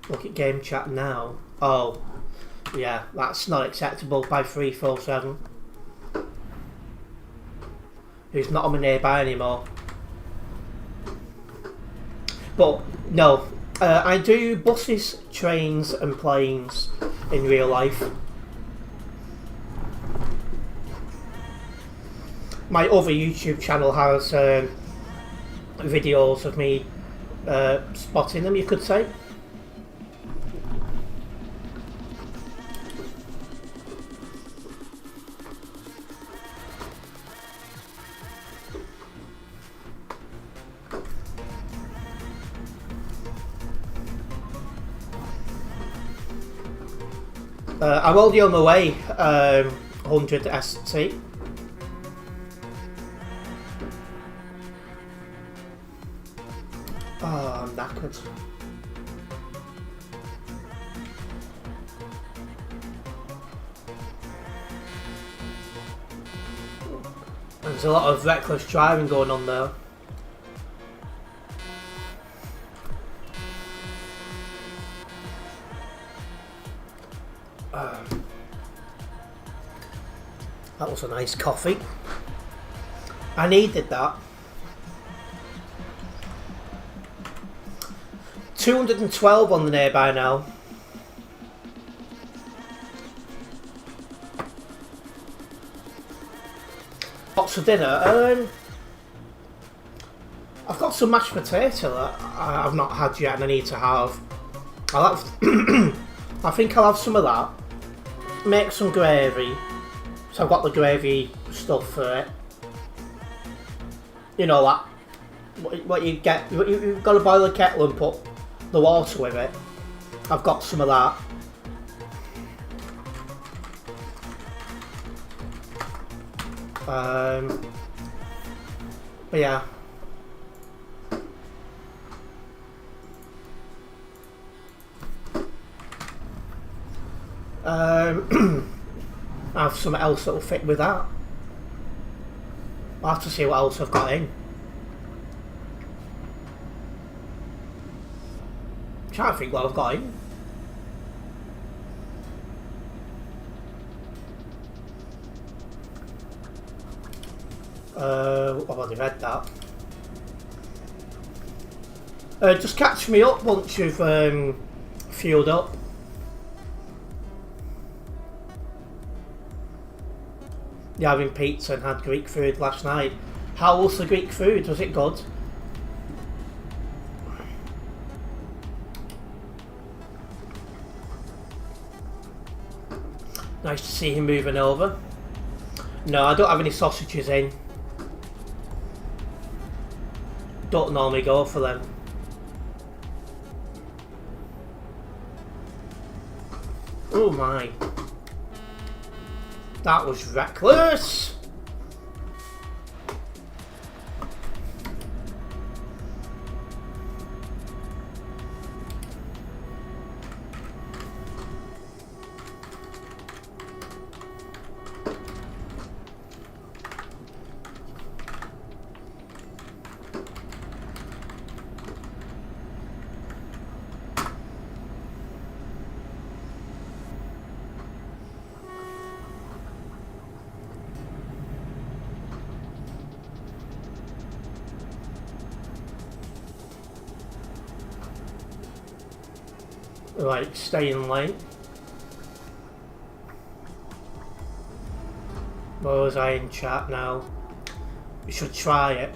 Look at game chat now. Oh, yeah, that's not acceptable by 347. who's not on my nearby anymore. But no, I do buses, trains and planes in real life. My other YouTube channel has videos of me spotting them, you could say. I'm already on my way, 100 ST. Oh, I'm knackered. There's a lot of reckless driving going on there. That was a nice coffee. I needed that. 212 on the nearby now. What's for dinner? I've got some mashed potato that I've not had yet and I need to have. I'll have I think I'll have some of that. Make some gravy. So I've got the gravy stuff for it. You know that. What you get, you've got to boil a kettle and put the water with it. I've got some of that. But yeah. I have something else that'll fit with that. I'll have to see what else I've got in. I'm trying to think what I've got in. I've already read that. Just catch me up once you've fueled up. Yeah, having pizza and had Greek food last night. How was the Greek food? Was it good? Nice to see him moving over. No, I don't have any sausages in. Don't normally go for them. Oh my. That was reckless! Right, stay in lane. Where was I in chat now? We should try it.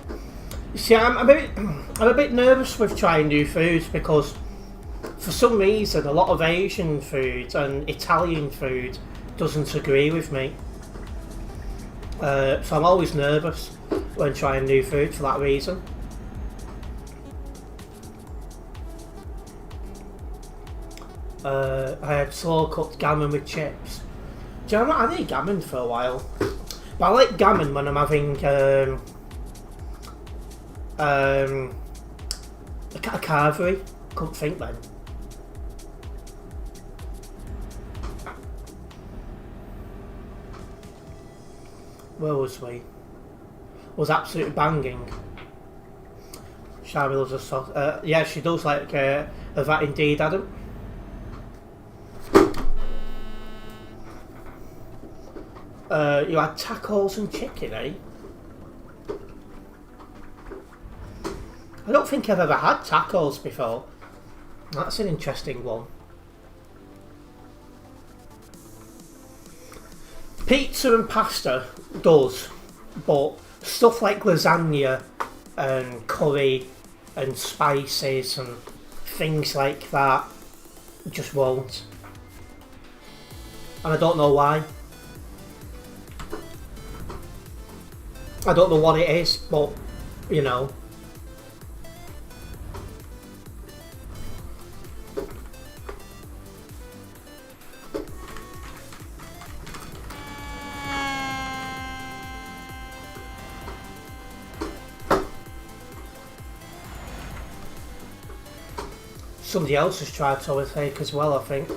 You see, I'm a bit nervous with trying new foods because for some reason a lot of Asian food and Italian food doesn't agree with me. So I'm always nervous when trying new food for that reason. I had slow cooked gammon with chips. Do you know, I've not had any gammon for a while. But I like gammon when I'm having a carvery. Couldn't think then. Where was we? Was absolutely banging. Shami loves a sauce. Yeah, she does like that indeed, Adam. You had tacos and chicken, eh? don't think I've ever had tacos before. That's an interesting one. Pizza and pasta does, but stuff like lasagna and curry and spices and things like that just won't. And I don't know why. I don't know what it is, but you know. Somebody else has tried to overtake as well, I think.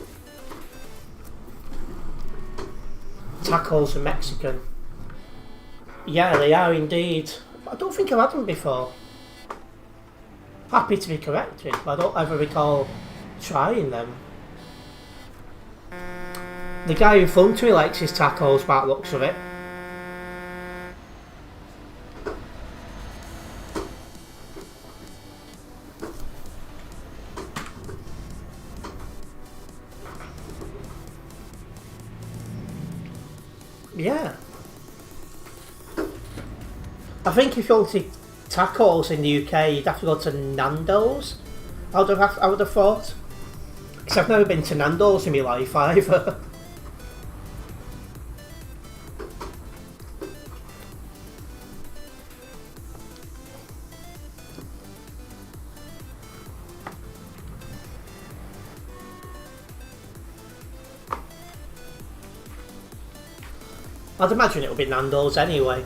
Tacos are Mexican. Yeah, they are indeed. I don't think I've had them before. Happy to be corrected, but I don't ever recall trying them. The guy in front of me likes his tacos by the looks of it. Yeah. I think if you wanted tacos in the UK, you'd have to go to Nando's. I would have thought. Because I've never been to Nando's in my life either. I'd imagine it'll be Nando's anyway.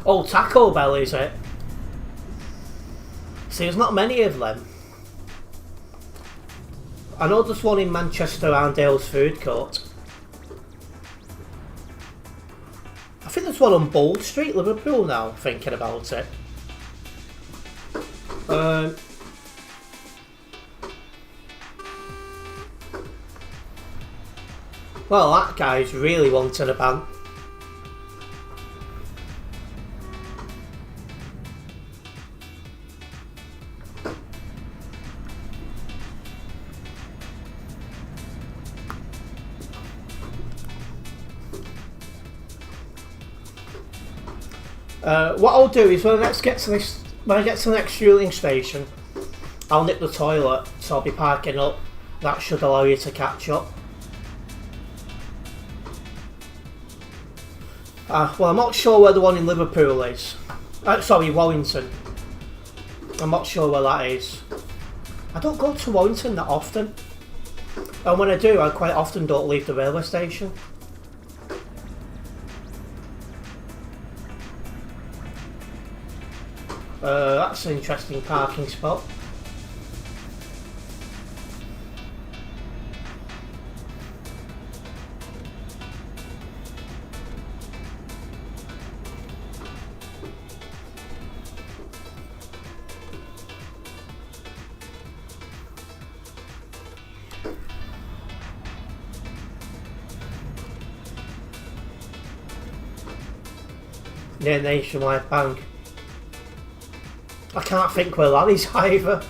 Oh, Taco Bell, is it? See, there's not many of them. I know there's one in Manchester Arndale's food court. I think there's one on Bold Street, Liverpool now, thinking about it. Well, that guy's really wanting a ban. What I'll do is when I get to the next fueling station, I'll nip the toilet, so I'll be parking up. That should allow you to catch up. Well, I'm not sure where the one in Liverpool is. Sorry, Warrington. I'm not sure where that is. I don't go to Warrington that often, and when I do, I quite often don't leave the railway station. That's an interesting parking spot. Near Nationwide Bank. I can't think where that is either.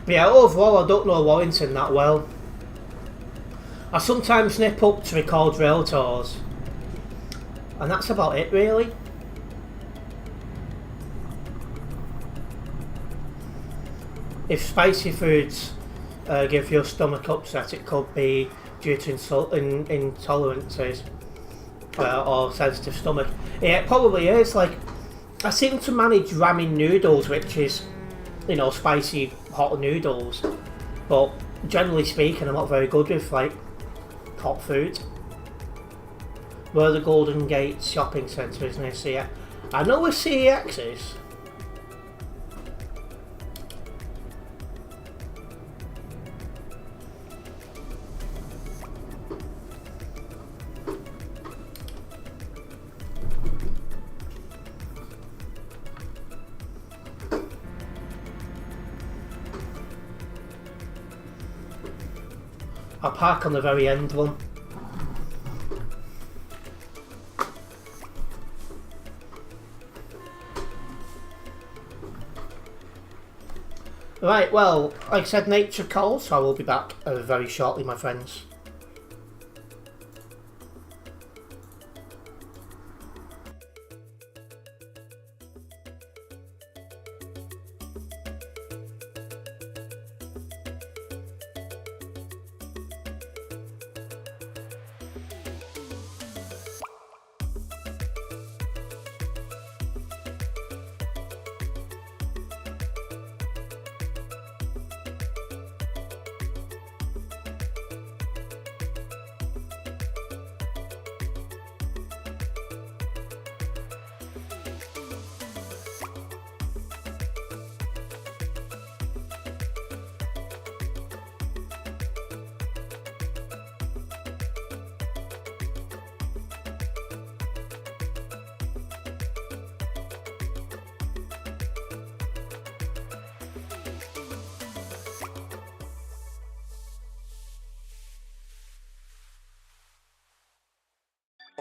Yeah, overall I don't know Warrington that well. I sometimes nip up to record rail tours, and that's about it really. If spicy foods give your stomach upset, it could be due to intolerances or sensitive stomach. Yeah, it probably is. Like, I seem to manage ramen noodles, which is, you know, spicy hot noodles, but generally speaking, I'm not very good with like hot food. Where the Golden Gate shopping centre is near, so yeah, I know where CEX is. I'll park on the very end one. Right, well, like I said, nature calls, so I will be back very shortly, my friends.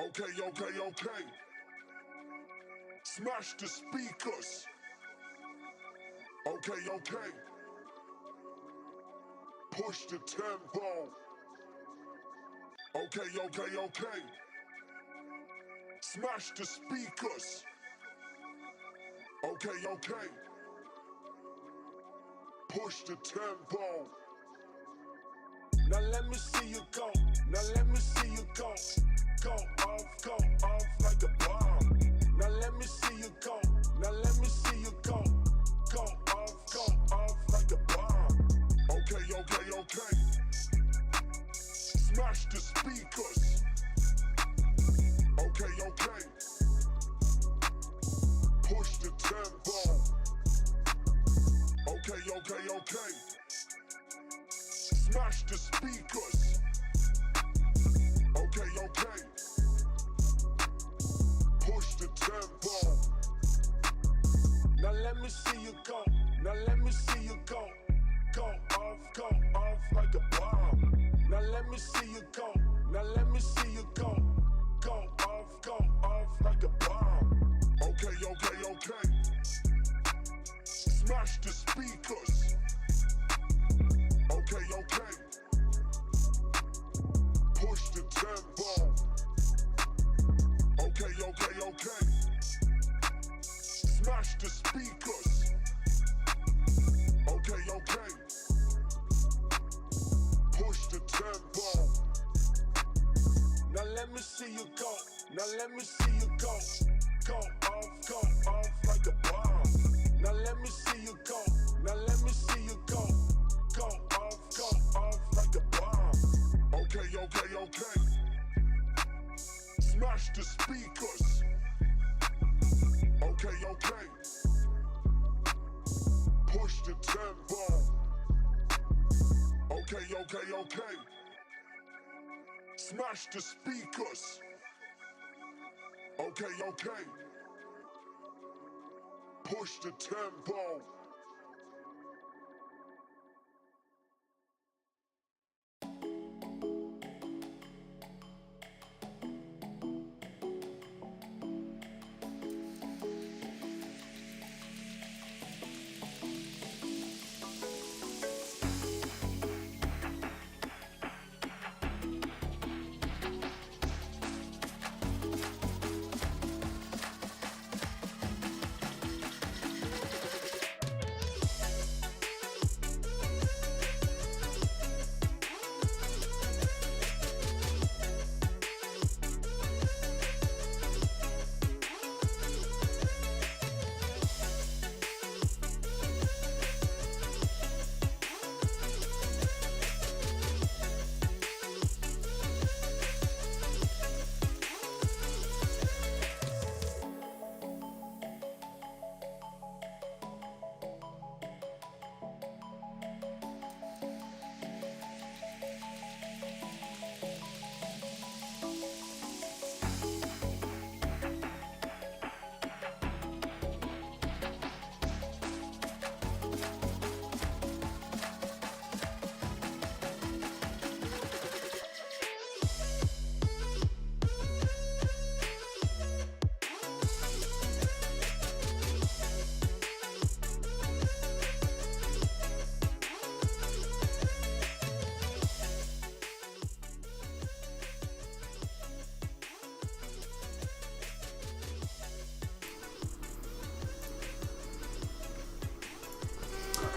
Okay. Smash the speakers. Okay. Push the tempo. Okay. Smash the speakers. Okay. Push the tempo. Now let me see you go. Now let me see you go. Go off like a bomb. Now let me see you go. Now let me see you go. Go off like a bomb. Okay. Smash the speakers. Okay. Push the tempo. Okay. Smash the speakers. Okay. Push the tempo. Now let me see you go. Now let me see you go. Go off like a bomb. Now let me see you go. Now let me see you go. Go off like a bomb. Okay. Smash the speakers. Okay. Push the tempo. Okay. Smash the speakers. Okay. Push the tempo. Now let me see you go. Now let me see you go. Go off like a bomb. Now let me see you go. Now let me see you go. Go off like a bomb. Okay. Smash the speakers. Okay. Push the tempo. Okay. Smash the speakers. Okay. Push the tempo.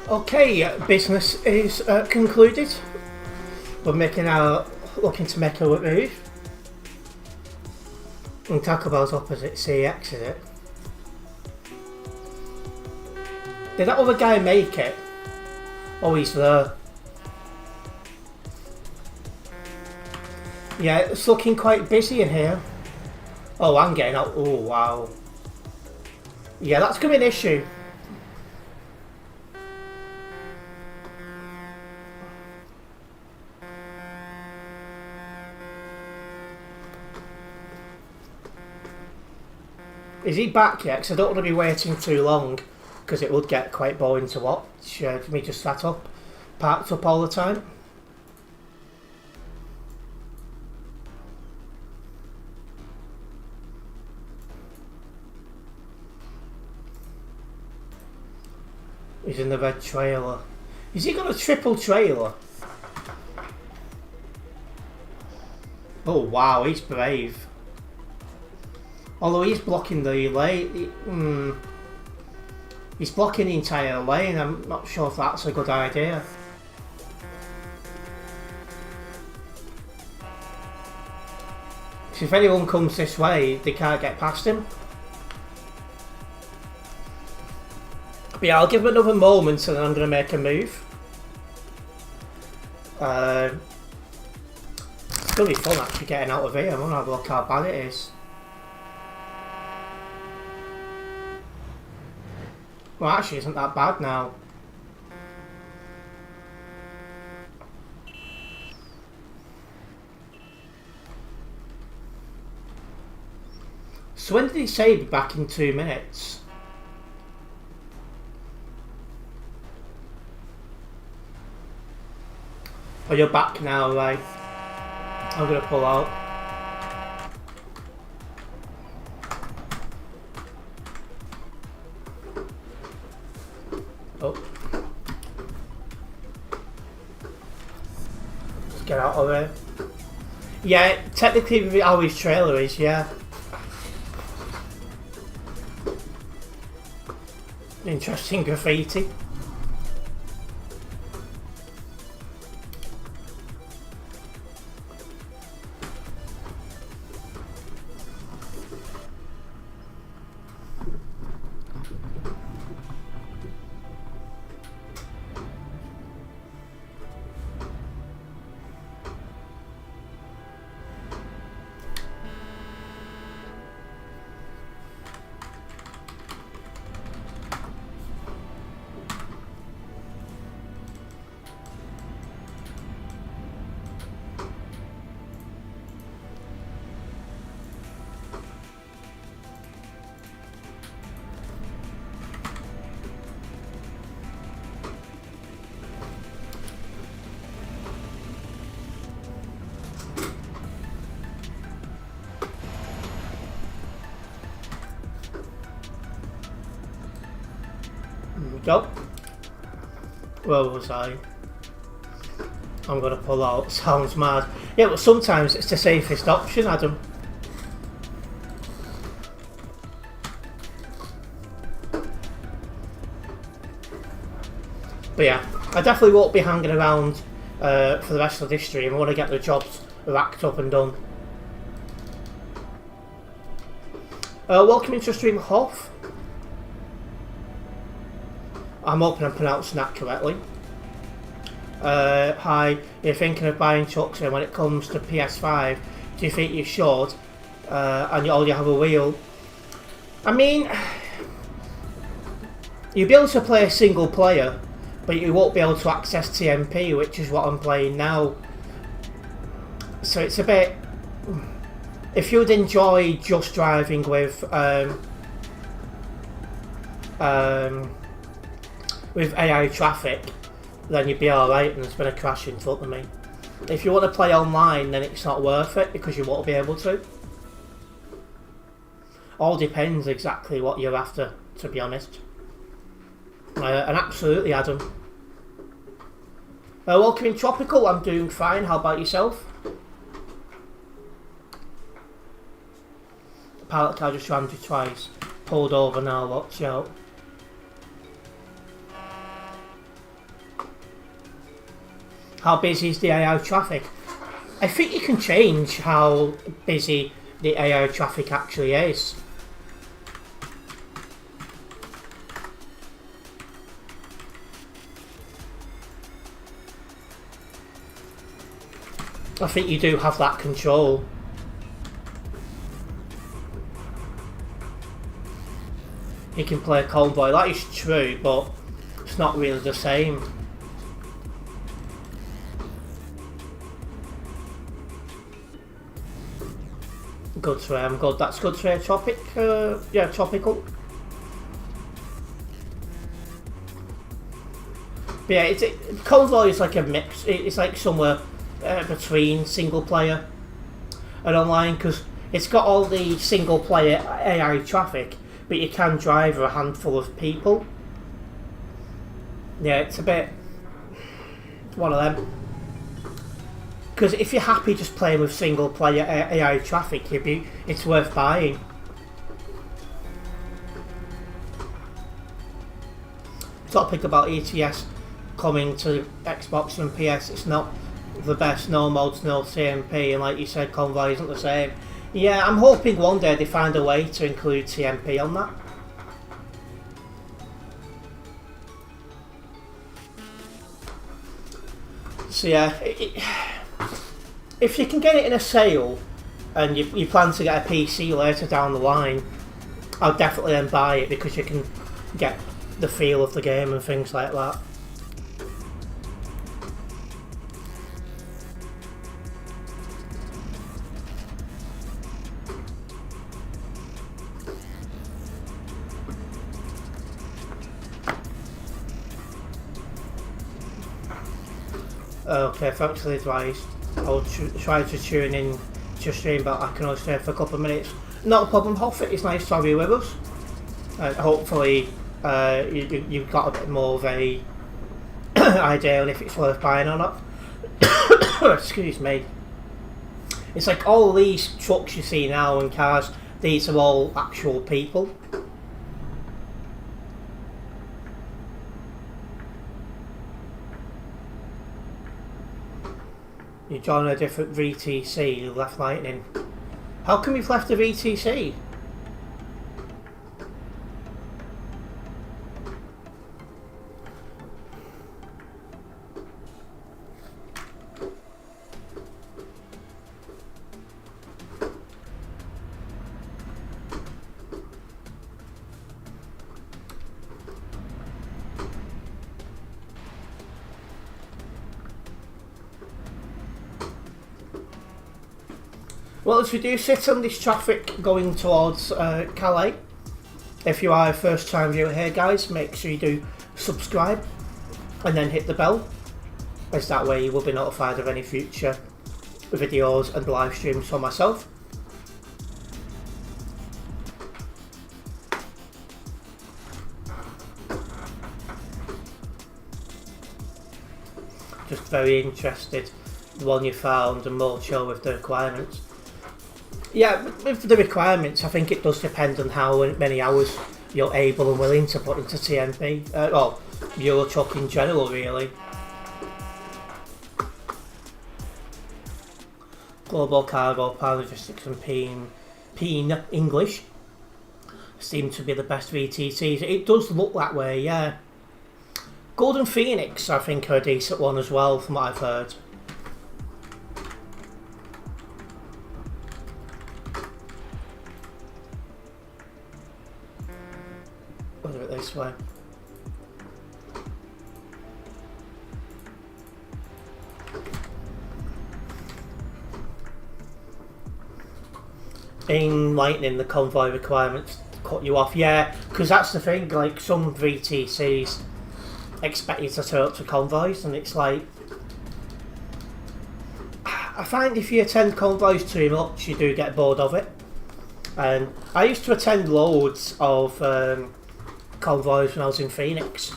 Okay, business is concluded. We're looking to make a move. And Taco Bell's opposite CX, is it? Did that other guy make it? Oh, he's there. Yeah, it's looking quite busy in here. Oh, I'm getting out. Oh, wow. Yeah, that's going to be an issue. Is he back yet? Because I don't want to be waiting too long, because it would get quite boring to watch. Me just sat up, parked up all the time. He's in the red trailer. Has he got a triple trailer? Oh wow, he's brave. Although he's blocking the lane. He's blocking the entire lane. I'm not sure if that's a good idea. So if anyone comes this way, they can't get past him. But yeah, I'll give him another moment and then I'm going to make a move. It's going to be fun actually getting out of here. I'm going to have a look how bad it is. Well, actually, isn't that bad now. So when did he say he'd be back in 2 minutes? Oh, you're back now, right? I'm gonna pull out. Oh. Just get out of there. Yeah, technically how his trailer is, yeah. Interesting graffiti. Go. Where was I? I'm gonna pull out. Sounds mad. Yeah, but sometimes it's the safest option, Adam. But yeah, I definitely won't be hanging around for the rest of this stream. I want to get the jobs racked up and done. Welcome into stream, Hoff. I'm hoping I'm pronouncing that correctly. Hi, you're thinking of buying trucks, and when it comes to PS5, do you think you should? And you already have a wheel. I mean, you'll be able to play single player, but you won't be able to access TMP, which is what I'm playing now. So it's a bit... If you'd enjoy just driving with AI traffic, then you'd be alright, and there's been a crash in front of me. If you want to play online, then it's not worth it because you won't be able to. All depends exactly what you're after, to be honest. And absolutely, Adam. Welcome in Tropical, I'm doing fine, how about yourself? Pilot car just rammed you twice. Pulled over now, watch out. How busy is the AI traffic? I think you can change how busy the AI traffic actually is. I think you do have that control. You can play Convoy, that is true, but it's not really the same. Good trade, good. That's good trade topic. Yeah, topical. But yeah, Convoy is like a mix. It's like somewhere between single player and online, because it's got all the single player AI traffic, but you can drive a handful of people. Yeah, it's a bit one of them. Because if you're happy just playing with single player AI traffic, it's worth buying. Topic about ETS coming to Xbox and PS. It's not the best. No mods, no TMP, and like you said, Convoy isn't the same. Yeah, I'm hoping one day they find a way to include TMP on that. So yeah, if you can get it in a sale and you plan to get a PC later down the line, I'll definitely then buy it, because you can get the feel of the game and things like that. Okay, thanks for the advice. I'll try to tune in to stream, but I can only stay for a couple of minutes. Not a problem, Hoffit. It's nice to have you with us. Hopefully, you've got a bit more of a idea on if it's worth buying or not. Excuse me. It's like all these trucks you see now and cars, these are all actual people. You join a different VTC, you left Lightning. How come you've left the VTC? Well, as we do sit on this traffic going towards Calais, if you are a first time viewer here, guys, make sure you do subscribe and then hit the bell, as that way you will be notified of any future videos and live streams from myself. Just very interested, the one you found and more chill with the requirements. Yeah, with the requirements, I think it does depend on how many hours you're able and willing to put into TMP. Well, Euro Truck in general, really. Global Cargo, Power Logistics and Peen English seem to be the best VTCs. It does look that way, yeah. Golden Phoenix, I think, are a decent one as well, from what I've heard. We'll do it this way. In Lightning, the convoy requirements cut you off, yeah, because that's the thing, like some VTCs expect you to turn up to convoys, and it's like, I find if you attend convoys too much, you do get bored of it. And I used to attend loads of convoys when I was in Phoenix,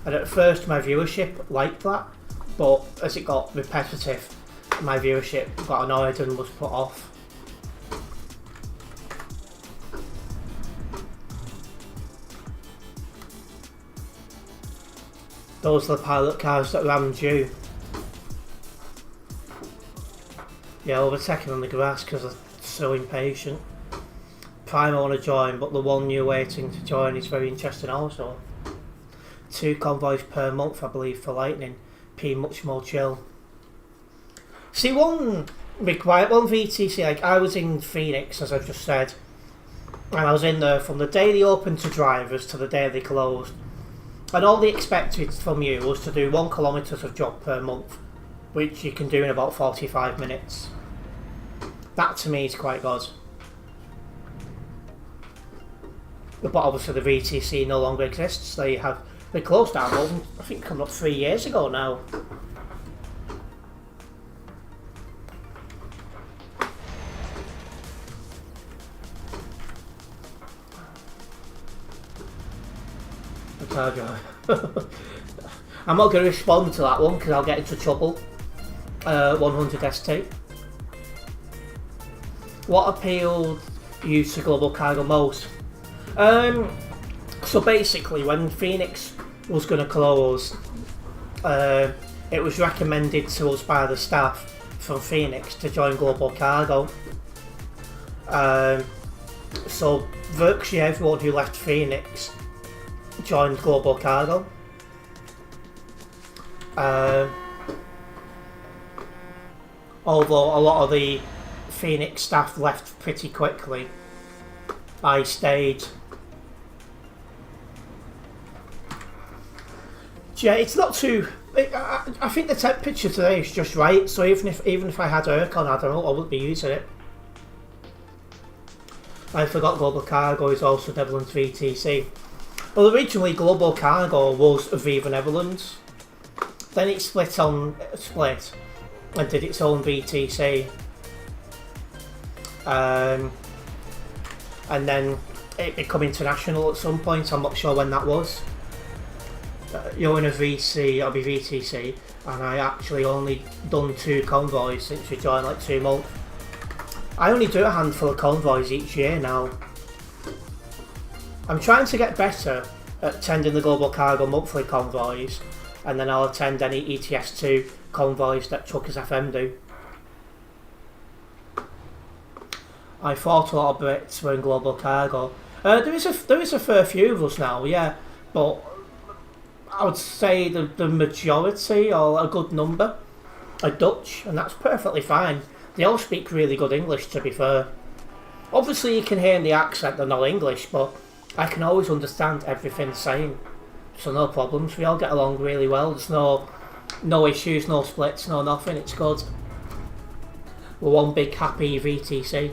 and at first my viewership liked that, but as it got repetitive, my viewership got annoyed and was put off. Those are the pilot cars that rammed you. Yeah, overtaking on the grass because I'm so impatient. Prime I want to join, but the one you're waiting to join is very interesting also. 2 convoys per month, I believe, for Lightning. P much more chill. See, one VTC, like I was in Phoenix, as I've just said, and I was in there from the day they opened to drivers to the day they closed. And all they expected from you was to do 1 kilometre of job per month, which you can do in about 45 minutes. That to me is quite good. But obviously the VTC no longer exists. They closed down, I think, coming up 3 years ago now. I'm not going to respond to that one because I'll get into trouble. 100 ST. What appealed you to Global Cargo most? So basically, when Phoenix was going to close, it was recommended to us by the staff from Phoenix to join Global Cargo. So virtually everyone who left Phoenix joined Global Cargo. Although a lot of the Phoenix staff left pretty quickly, I stayed. Yeah, it's not too. I think the temperature today is just right. So even if I had aircon, I wouldn't be using it. I forgot Global Cargo is also Netherlands VTC. Well, originally Global Cargo was Aviva Netherlands. Then it split and did its own VTC. And then it became international at some point. I'm not sure when that was. You're in a VC, I'll be VTC, and I actually only done 2 convoys since we joined, like 2 months. I only do a handful of convoys each year now. I'm trying to get better at attending the Global Cargo monthly convoys, and then I'll attend any ETS2 convoys that Truckers FM do. I thought a lot of Brits were in Global Cargo. There is a fair few of us now, yeah, but I would say the majority, or a good number, are Dutch, and that's perfectly fine. They all speak really good English, to be fair. Obviously you can hear in the accent they're not English, but I can always understand everything they're saying. So no problems, we all get along really well. There's no issues, no splits, no nothing, it's good. We're one big happy VTC.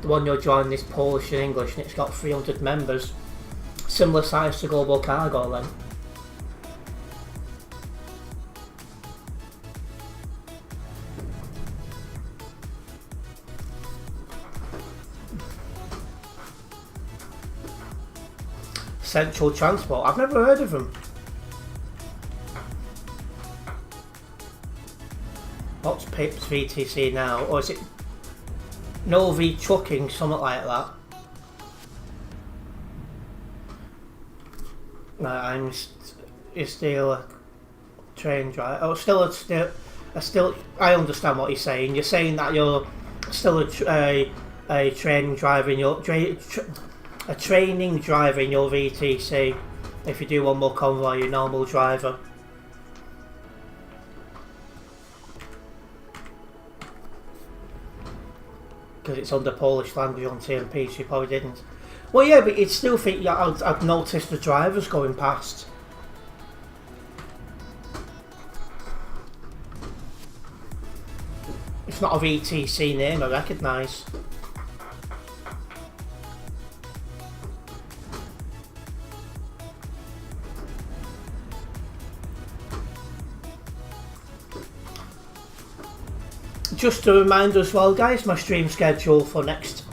The one you're joining is Polish and English, and it's got 300 members. Similar size to Global Cargo then. Central Transport, I've never heard of them. What's Pip's VTC now? Or is it Novi Trucking, something like that? No, you're still a train driver. Oh, I understand what you're saying. You're saying that you're still a training driver in your a training driver in your VTC. If you do one more convoy, you're a normal driver. Because it's under Polish language on TMP, so you probably didn't. Well, yeah, but you'd still think I'd noticed the drivers going past. It's not a VTC name I recognise. Just a reminder as well, guys, my stream schedule for next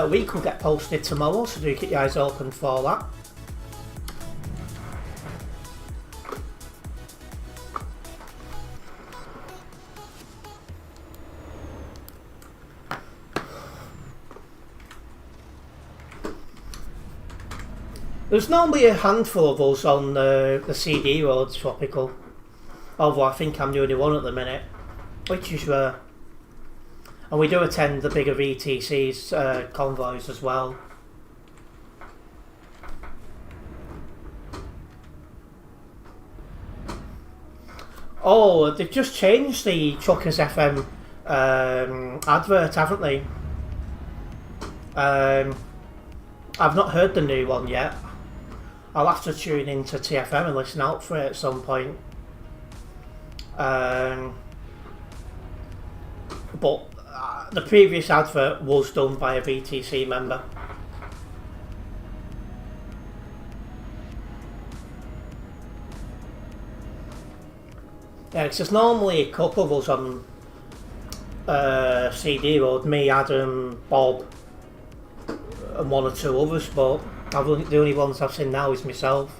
week will get posted tomorrow, so do keep your eyes open for that. There's normally a handful of us on the CD roads, Tropical. Although I think I'm the only one at the minute. which is rare. And we do attend the bigger VTC's convoys as well. Oh, they've just changed the Truckers FM advert, haven't they? I've not heard the new one yet. I'll have to tune into TFM and listen out for it at some point. But the previous advert was done by a VTC member. Yeah, because there's normally a couple of us on CD Road, me, Adam, Bob, and one or two others, but the only ones I've seen now is myself.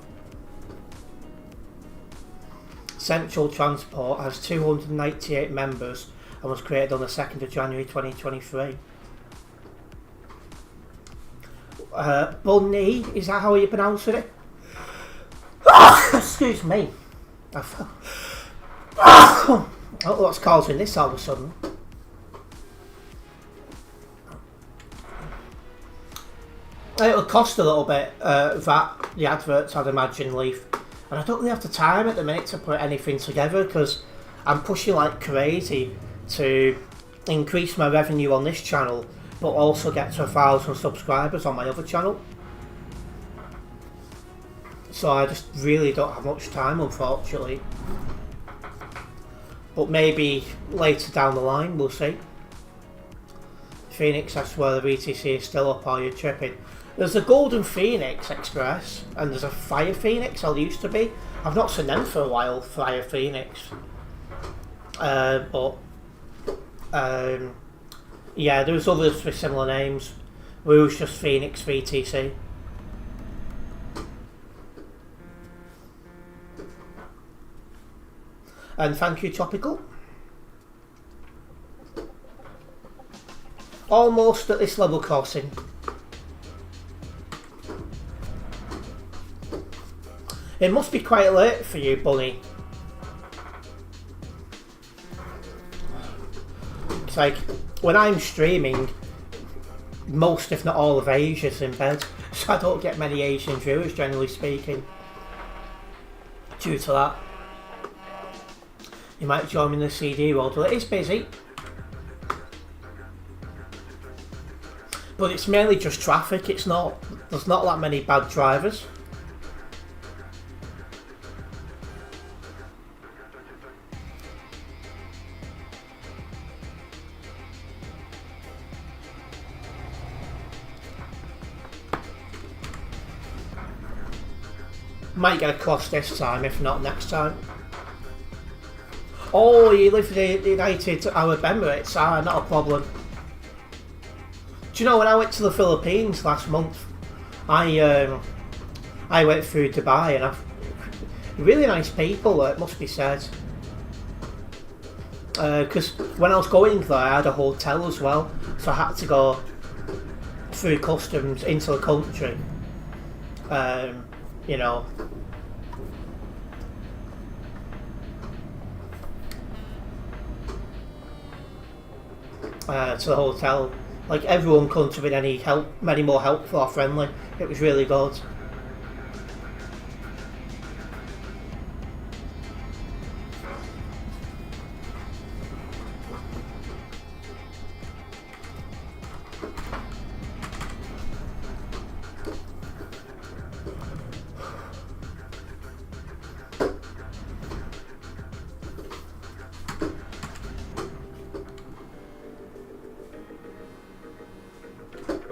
Central Transport has 298 members and was created on the 2nd of January 2023. Bunny, is that how you pronounce it? Excuse me. Oh, what's causing this all of a sudden? It'll cost a little bit, the adverts, I'd imagine, Leaf. And I don't really have the time at the minute to put anything together because I'm pushing like crazy to increase my revenue on this channel, but also get to 1,000 subscribers on my other channel. So I just really don't have much time, unfortunately. But maybe later down the line, we'll see. Phoenix, that's where the VTC is still up, or you're tripping. There's a Golden Phoenix Express, and there's a Fire Phoenix, or used to be. I've not seen them for a while, Fire Phoenix. Yeah, there's others with similar names. We was just Phoenix VTC. And thank you, Topical. Almost at this level crossing. It must be quite late for you, Bunny. It's like, when I'm streaming, most if not all of Asia's in bed, so I don't get many Asian viewers, generally speaking, due to that. You might join me in the CD world. Well, it is busy, but it's mainly just traffic. There's not that many bad drivers. Might get across this time, if not next time. Oh, you live in the United Arab Emirates? Not a problem. Do you know, when I went to the Philippines last month, I went through Dubai, and really nice people, it must be said. Because when I was going there, I had a hotel as well, so I had to go through customs into the country. You know. To the hotel. Like, everyone couldn't have been any more helpful or friendly. It was really good.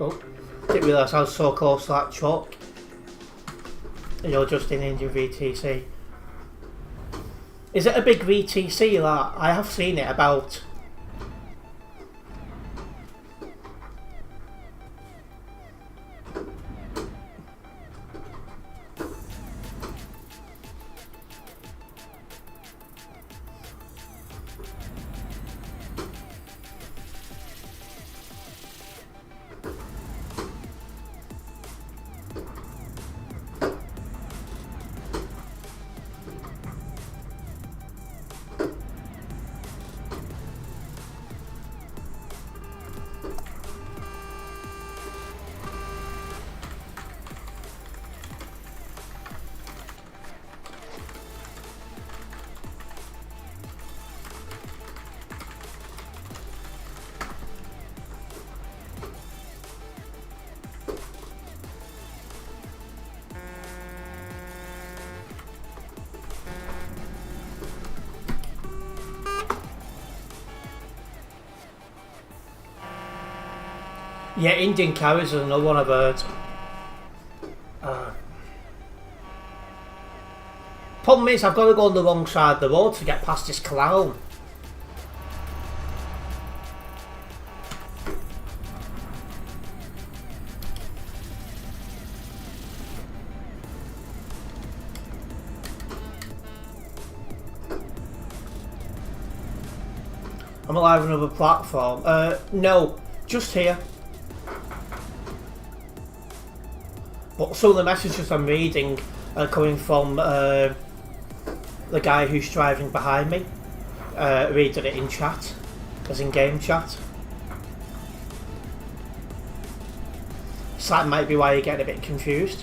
Oh, didn't realise I was so close to that truck. You're just in Indian VTC. Is it a big VTC, that? I have seen it about. Yeah, Indian cows is another one I've heard. Problem is, I've got to go on the wrong side of the road to get past this clown. I'm alive on another platform. No, just here. But some of the messages I'm reading are coming from the guy who's driving behind me, reading it in chat, as in game chat. So that might be why you're getting a bit confused.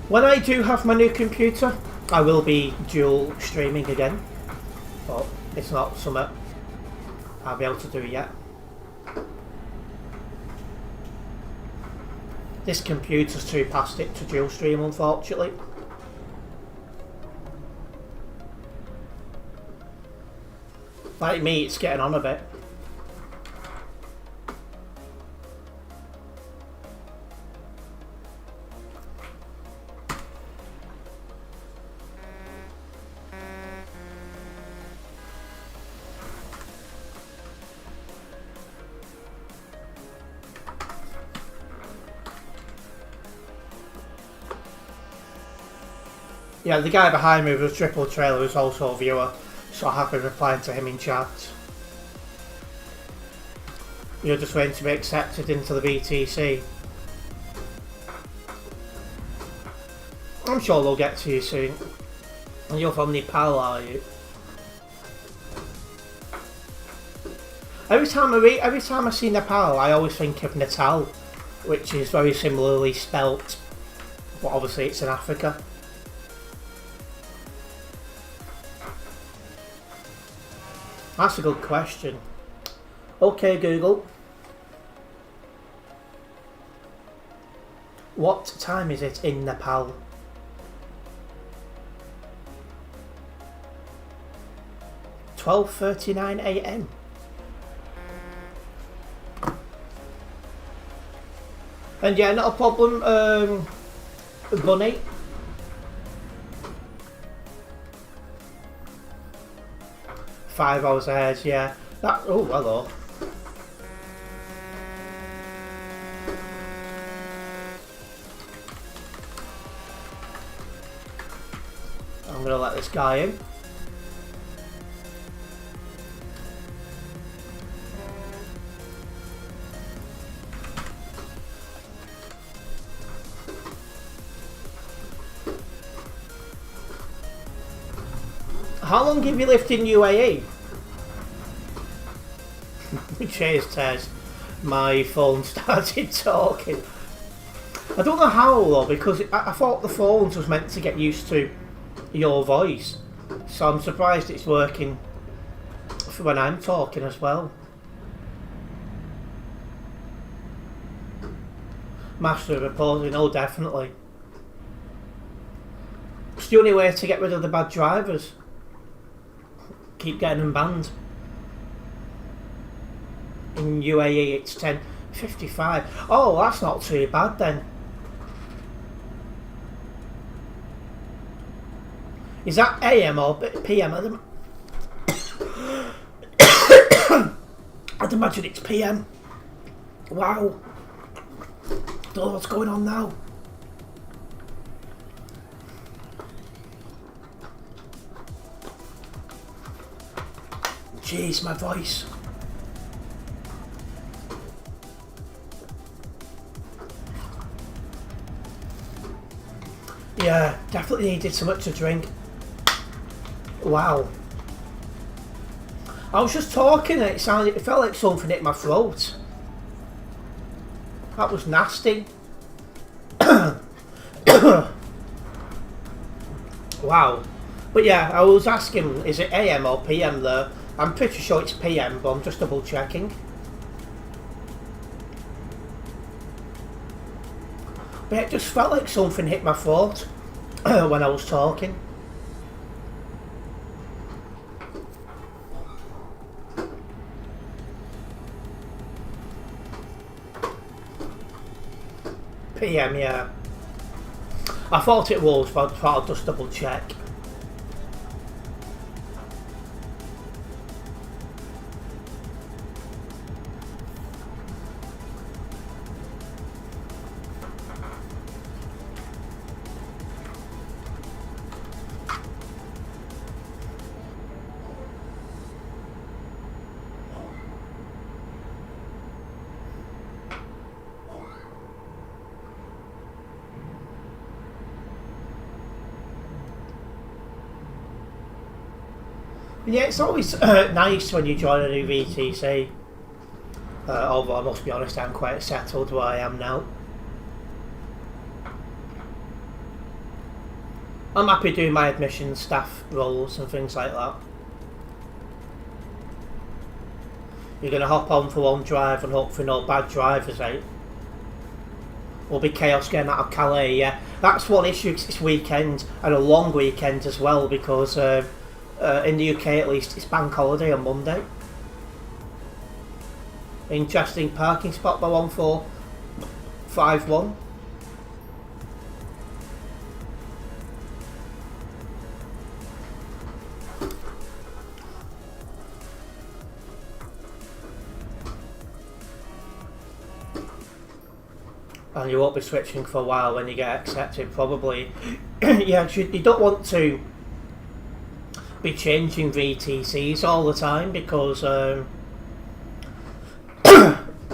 When I do have my new computer, I will be dual streaming again, but it's not something I'll be able to do yet. This computer's too past it to dual stream, unfortunately. Like me, it's getting on a bit. Yeah, the guy behind me with a triple trailer is also a viewer, so I have been replying to him in chat. You're just waiting to be accepted into the VTC. I'm sure they'll get to you soon. And you're from Nepal, are you? Every time I see Nepal, I always think of Natal, which is very similarly spelt, but obviously it's in Africa. That's a good question. Okay, Google. What time is it in Nepal? (12:39 AM). And yeah, not a problem, Bunny. 5 hours ahead, yeah. That. Oh, hello. I'm gonna let this guy in. How long have you lived in UAE? Cheers, Tez. My phone started talking. I don't know how though, because I thought the phones was meant to get used to your voice. So I'm surprised it's working for when I'm talking as well. Master of reporting, oh definitely. It's the only way to get rid of the bad drivers. Keep getting them banned. In UAE it's 10:55. Oh, that's not too bad then. Is that AM or PM? I'd imagine it's PM. Wow. Don't know what's going on now. Jeez, my voice. Yeah, definitely needed so much to drink. Wow. I was just talking and it felt like something hit my throat. That was nasty. Wow. But yeah, I was asking, is it AM or PM there? I'm pretty sure it's PM, but I'm just double checking. But it just felt like something hit my throat when I was talking. PM, yeah. I thought it was, but I thought I'd just double check. Yeah, it's always nice when you join a new VTC. Although I must be honest, I'm quite settled where I am now. I'm happy doing my admission staff roles and things like that. You're going to hop on for one drive and hope for no bad drivers, eh? Will be chaos getting out of Calais, yeah. That's one issue, it's weekend, and a long weekend as well, because in the UK at least, it's bank holiday on Monday. Interesting parking spot by 1451. And you won't be switching for a while when you get accepted, probably. Yeah, you don't want to be changing VTCs all the time, because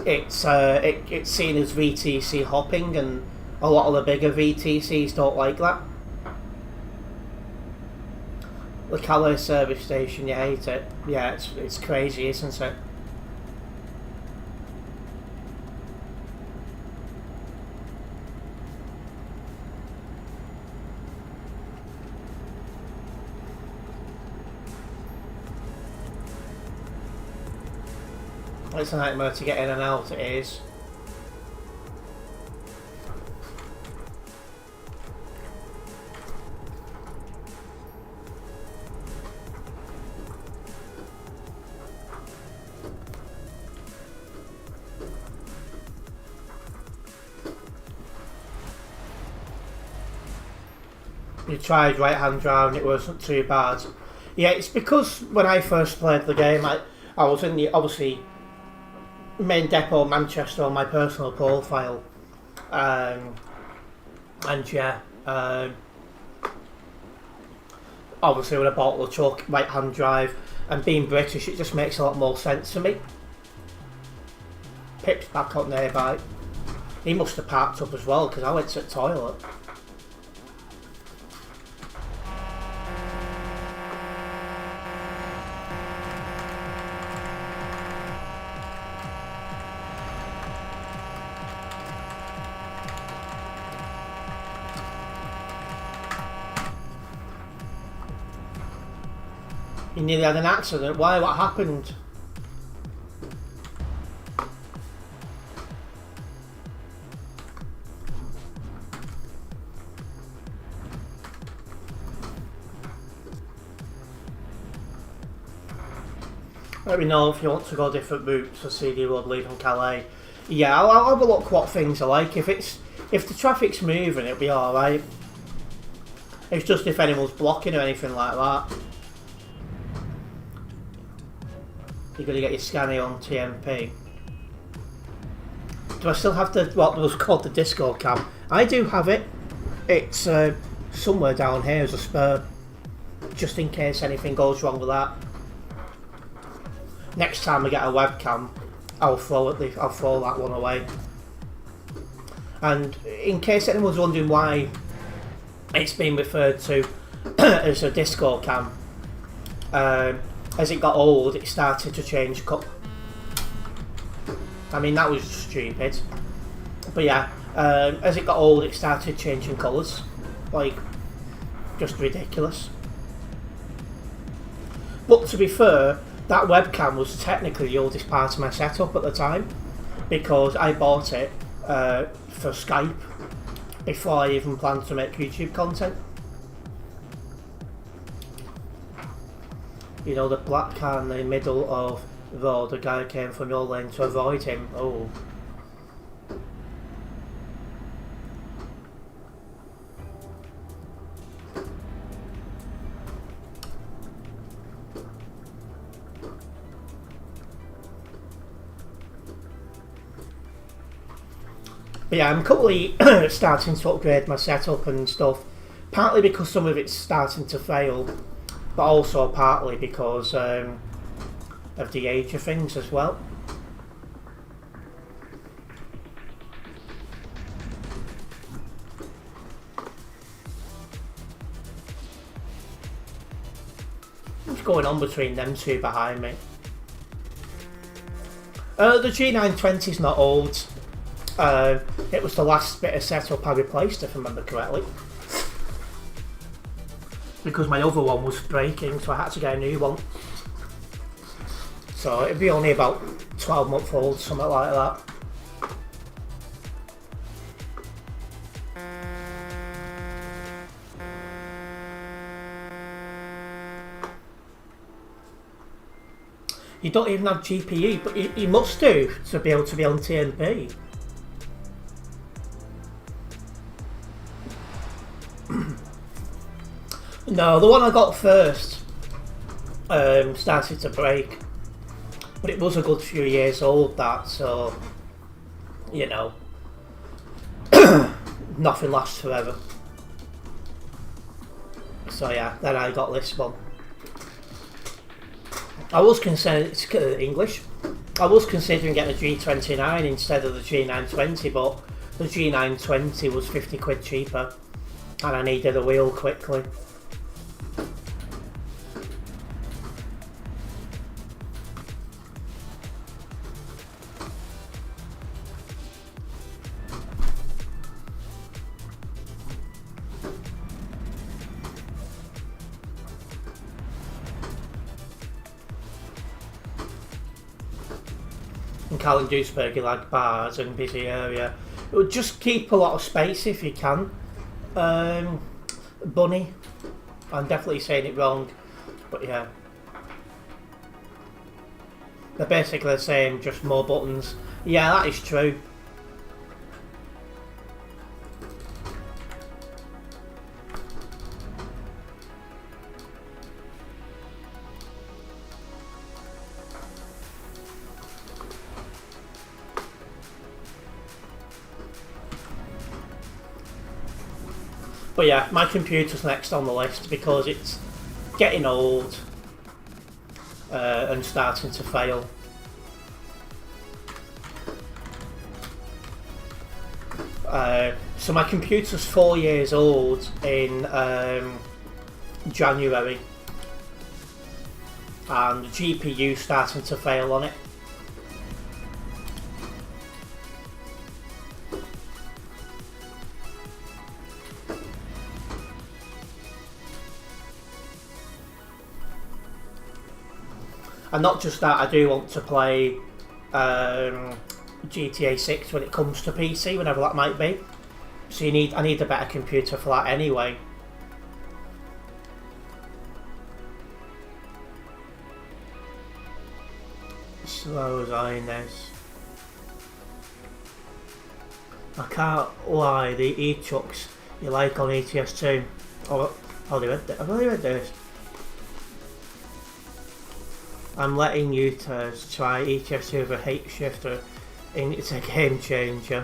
it's seen as VTC hopping, and a lot of the bigger VTCs don't like that. The Calais service station, you hate it. Yeah, it's crazy, isn't it? It's a nightmare to get in and out, it is. You tried right hand drive and it wasn't too bad. Yeah, it's because when I first played the game, I was in the, obviously, main depot Manchester on my personal profile, and yeah, obviously with a bottle of truck, right hand drive, and being British, it just makes a lot more sense to me. Pip's back up nearby. He must have parked up as well, because I went to the toilet. You nearly had an accident. Why? What happened? Let me know if you want to go different routes for CD Road leaving Calais. Yeah, I'll have a look what things are like. If the traffic's moving, it'll be alright. It's just if anyone's blocking or anything like that. You're going to get your scanner on TMP. Do I still have what was called the disco cam? I do have it. It's somewhere down here as a spare, just in case anything goes wrong with that. Next time I get a webcam, I'll throw that one away. And in case anyone's wondering why it's been referred to as a disco cam, as it got old, it started to change colour. I mean, that was stupid. But yeah, as it got old, it started changing colours. Like, just ridiculous. But to be fair, that webcam was technically the oldest part of my setup at the time, because I bought it for Skype before I even planned to make YouTube content. You know, the black car in the middle of the road, the guy came from your lane to avoid him. Oh. But yeah, I'm currently starting to upgrade my setup and stuff, partly because some of it's starting to fail, but also partly because of the age of things as well. What's going on between them two behind me? The G920 is not old. It was the last bit of setup I replaced, if I remember correctly. Because my other one was breaking, so I had to get a new one. So it'd be only about 12 months old, something like that. You don't even have GPU, but you must do to be able to be on TMP. No, the one I got first started to break, but it was a good few years old, that, so, you know, nothing lasts forever. So yeah, then I got this one. I was considering, it's English, I was considering getting a G29 instead of the G920, but the G920 was 50 quid cheaper, and I needed a wheel quickly. In Carlin Duisburg, you like bars and busy area. It would just keep a lot of space if you can. Bunny, I'm definitely saying it wrong, but yeah. They're basically the same, just more buttons. Yeah, that is true. But yeah, my computer's next on the list because it's getting old and starting to fail. So my computer's 4 years old in January, and the GPU's starting to fail on it. And not just that, I do want to play GTA 6 when it comes to PC, whenever that might be. So I need a better computer for that anyway. Slow as this. I can't lie, the e-chucks you like on ETS2. Oh, I've already read this. I'm letting you try ETS2 with a hate shifter, and it's a game changer.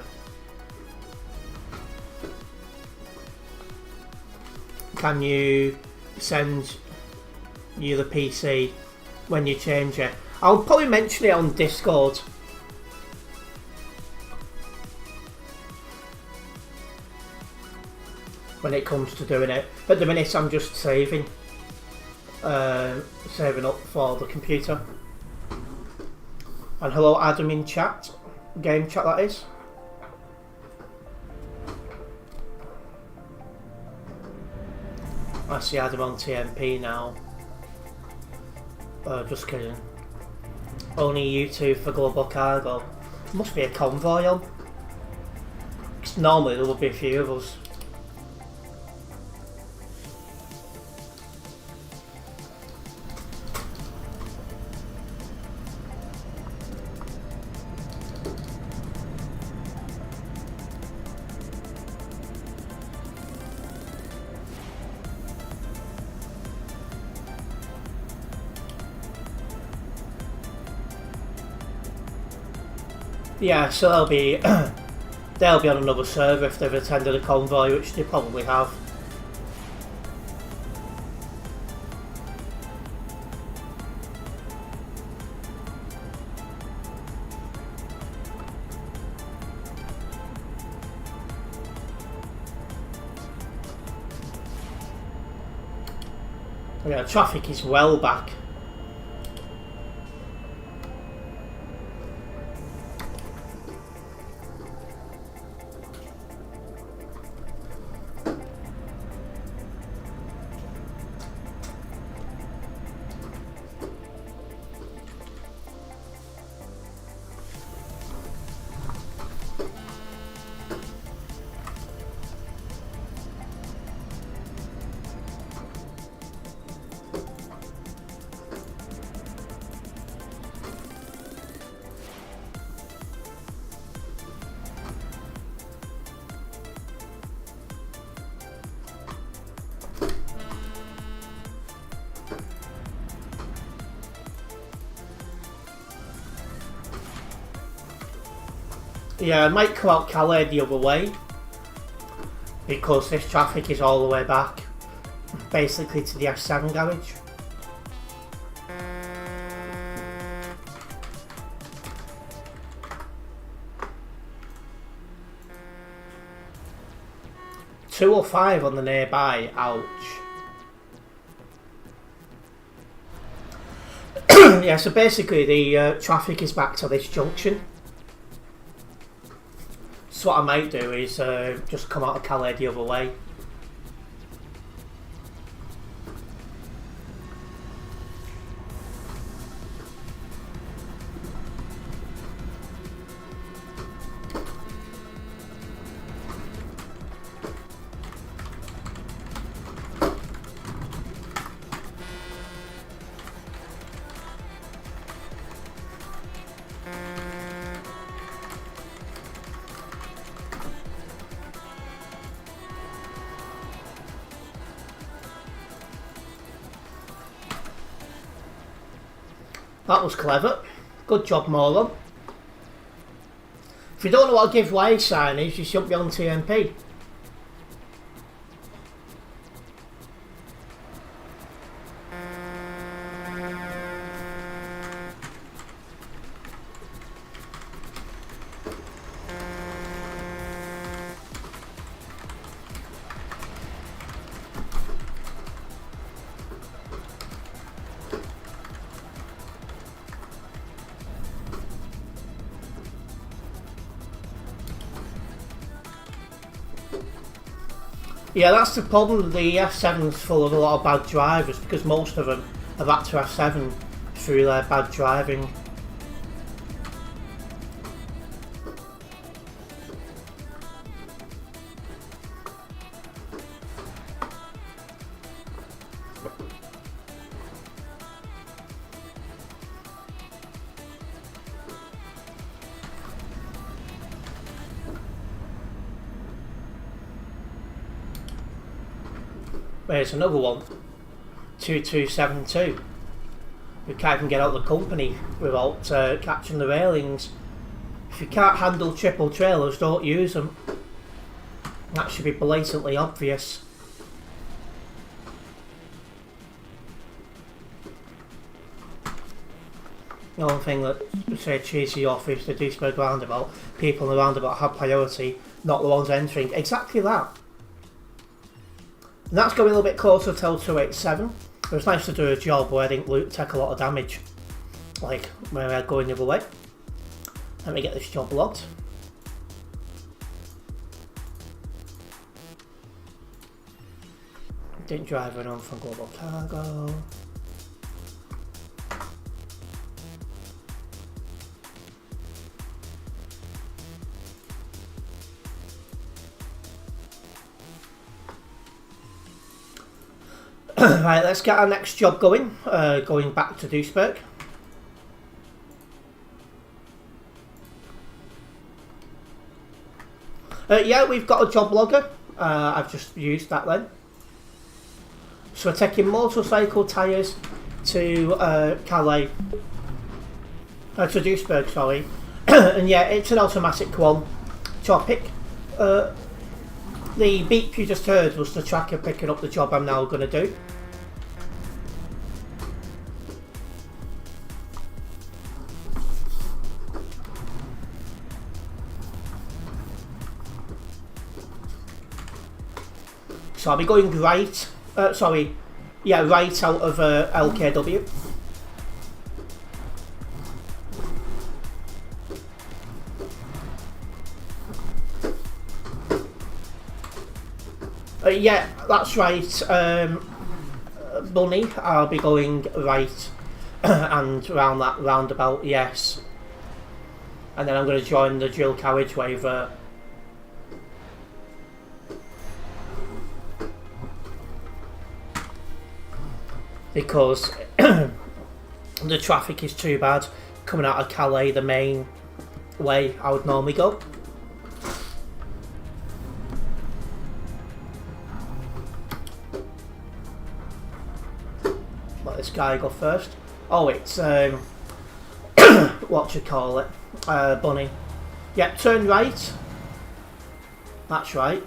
Can you send you the PC when you change it? I'll probably mention it on Discord. When it comes to doing it. At the minute I'm just saving up for the computer. And hello Adam in chat, game chat that is. I see Adam on TMP now. Just kidding. Only you two for global cargo. Must be a convoy on. 'Cause normally there would be a few of us. Yeah, so there'll be They'll be on another server if they've attended a convoy, which they probably have. Yeah, traffic is well back. Yeah, I might come out Calais the other way because this traffic is all the way back, basically to the S7 garage. Two or five on the nearby, ouch. Yeah, so basically the traffic is back to this junction. So what I might do is just come out of Calais the other way. That was clever. Good job, Moron. If you don't know what a giveaway sign is, you shouldn't be on TMP. Yeah, that's the problem. The F7's full of a lot of bad drivers because most of them have had to F7 through their bad driving. There's another one, 2272. You can't even get out of the company without catching the railings. If you can't handle triple trailers, don't use them. That should be blatantly obvious. The only thing that say cheese you off is the Duisburg roundabout. People in the roundabout have priority, not the ones entering. Exactly that. And that's going a little bit closer to L287. It was nice to do a job where I didn't take a lot of damage, like where I going the other way. Let me get this job logged. Didn't drive anyone from Global Cargo. Right, let's get our next job going. Going back to Duisburg. Yeah, we've got a job logger. I've just used that then. So we're taking motorcycle tyres to Calais. To Duisburg, sorry. And yeah, it's an automatic one. topic. The beep you just heard was the tracker picking up the job I'm now going to do. So I'll be going right, right out of LKW. Yeah, that's right, Bunny. I'll be going right and round that roundabout, yes. And then I'm going to join the dual carriageway there. Because the traffic is too bad coming out of Calais, the main way I would normally go. Let this guy go first. Oh, it's what you call it, Bunny. Yep, turn right. That's right.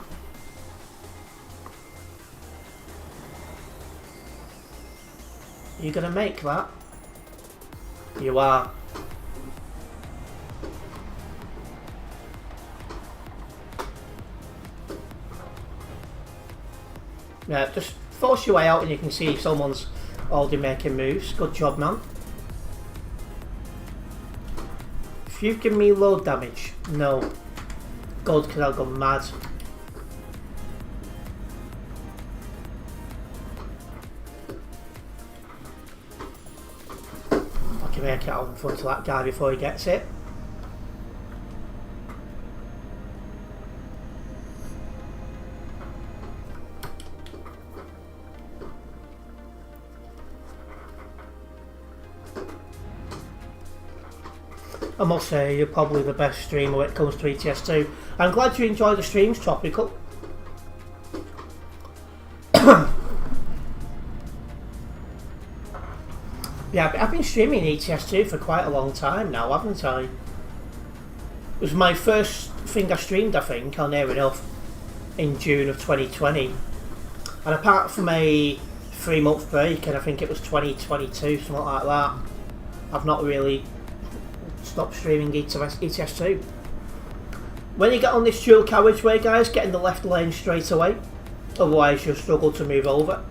You gonna make that? You are. Yeah, just force your way out and you can see if someone's already making moves. Good job, man. If you give me load damage, no. Good, because I'll go mad. I can make it out in front of that guy before he gets it. I must say, you're probably the best streamer when it comes to ETS2. I'm glad you enjoy the streams, Tropical. Yeah, I've been streaming ETS2 for quite a long time now, haven't I? It was my first thing I streamed, I think, or near enough, in June of 2020. And apart from a 3-month break, and I think it was 2022, something like that, I've not really stopped streaming ETS2. When you get on this dual carriageway, guys, get in the left lane straight away, otherwise you'll struggle to move over.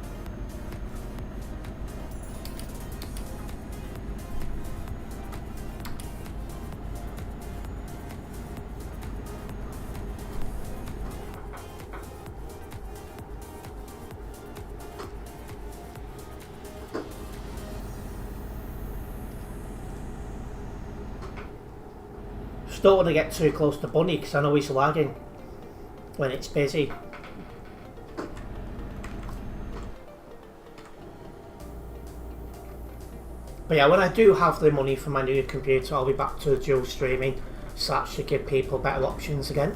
Don't want to get too close to Bunny because I know he's lagging when it's busy. But yeah, when I do have the money for my new computer, I'll be back to dual streaming, so that should give people better options again.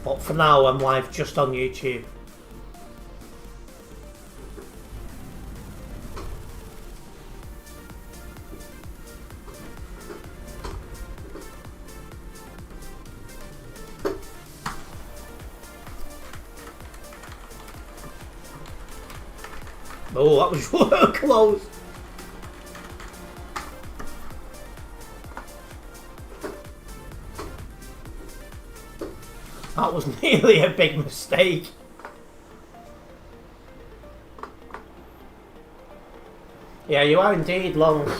But for now, I'm live just on YouTube. Oh, that was real close. That was nearly a big mistake. Yeah, you are indeed long.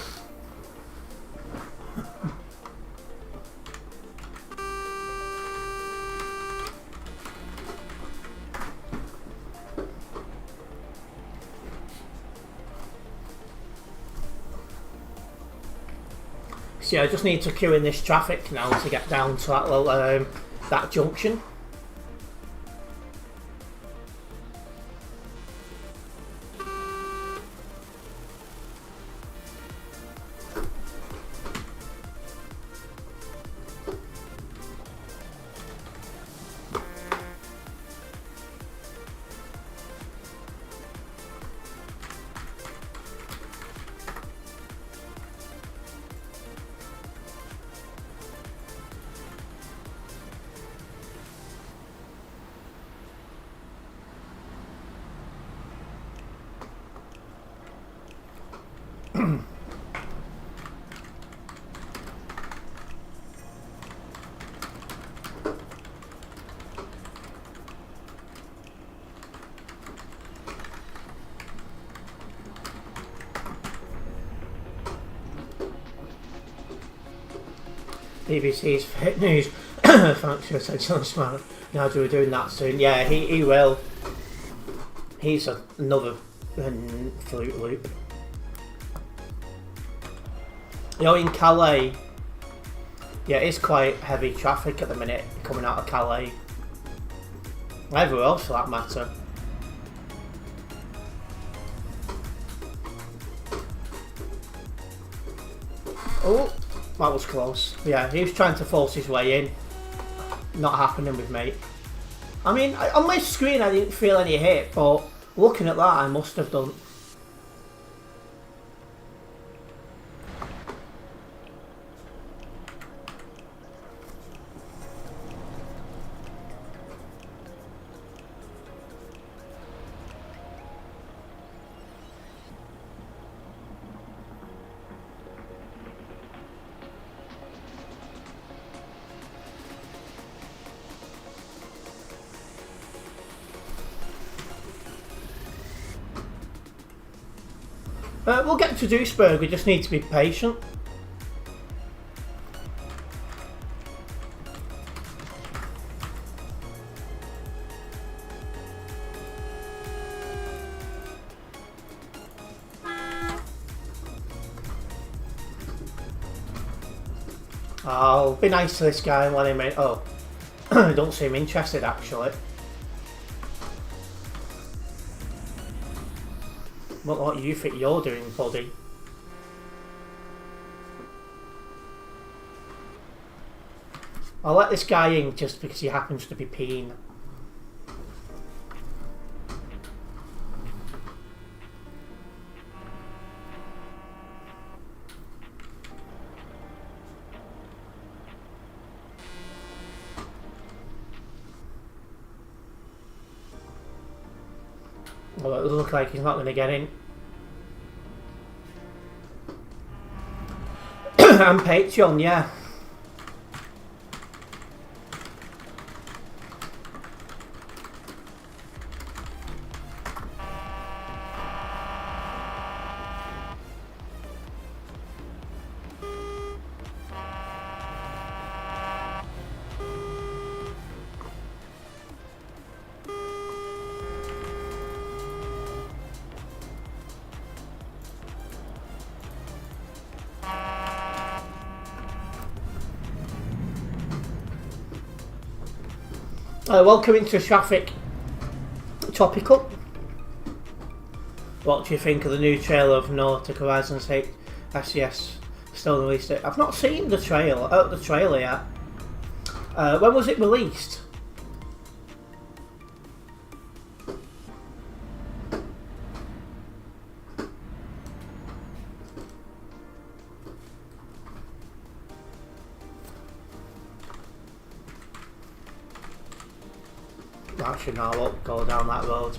So yeah, I just need to queue in this traffic now to get down to that little, that junction. BBC's fake news. Thanks for attention, smart. Now we're doing that soon. Yeah, he will. He's another Fruit Loop. You know, in Calais, yeah, it's quite heavy traffic at the minute coming out of Calais. Everywhere else for that matter. Oh, that was close. Yeah, he was trying to force his way in. Not happening with me. I mean, on my screen I didn't feel any hit, but looking at that I must have done. We'll get to Duisburg, we just need to be patient. I'll be nice to this guy and let him in. Oh, I don't seem interested actually. What you think you're doing, buddy? I'll let this guy in just because he happens to be peeing. Well, it doesn't look like he's not going to get in. And Patreon, yeah. Welcome into Traffic Topical. What do you think of the new trailer of Nordic Horizons 8 SES still released it? I've not seen the trailer yet. When was it released? Actually, no, I won't go down that road.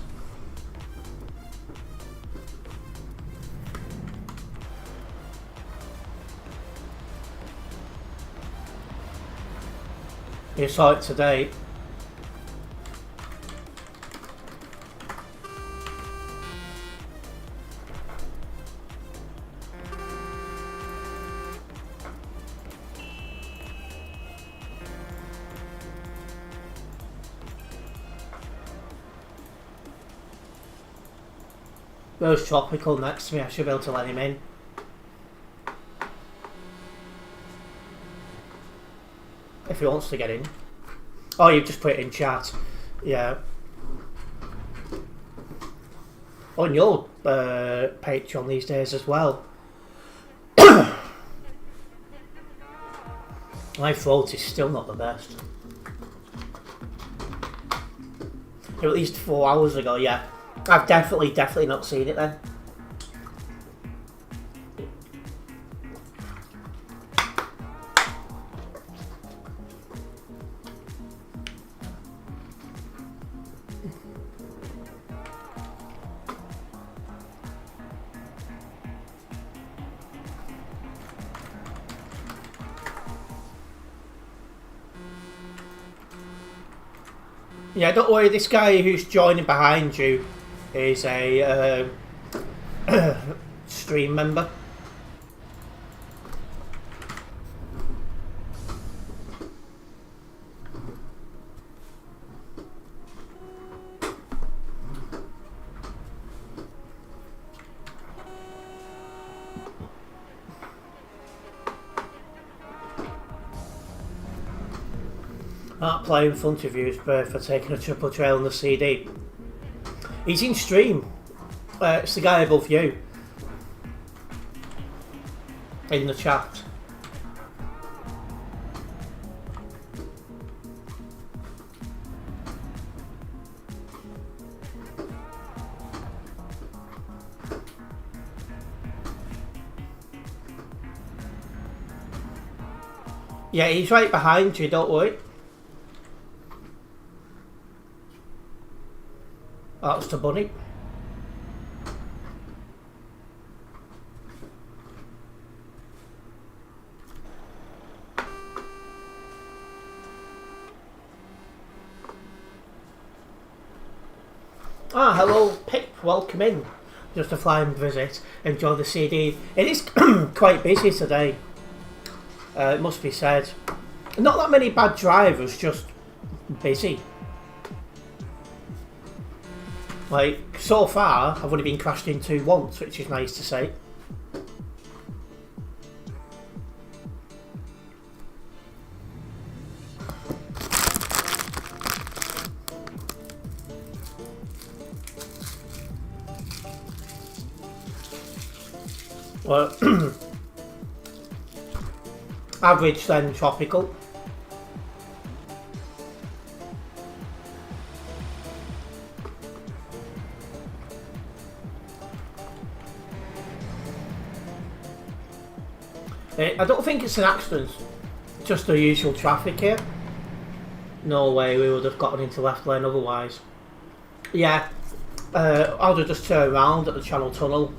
You saw it today. There's Tropical next to me, I should be able to let him in. If he wants to get in. Oh, you've just put it in chat. Yeah. On your Patreon these days as well. My throat is still not the best. At least 4 hours ago, yeah. I've definitely not seen it then. Yeah, don't worry, this guy who's joining behind you is a stream member. That player in front of you is Bird for taking a triple trail on the CD. He's in stream. It's the guy above you. In the chat. Yeah, he's right behind you, don't worry. That's the bunny. Ah, hello, Pip. Welcome in. Just a flying visit. Enjoy the CD. It is quite busy today. It must be said. Not that many bad drivers, just busy. Like, so far, I've only been crashed into once, which is nice to say. Well, average then tropical. I don't think it's an accident, just the usual traffic here. No way we would have gotten into left lane otherwise. Yeah, I would have just turned around at the Channel Tunnel.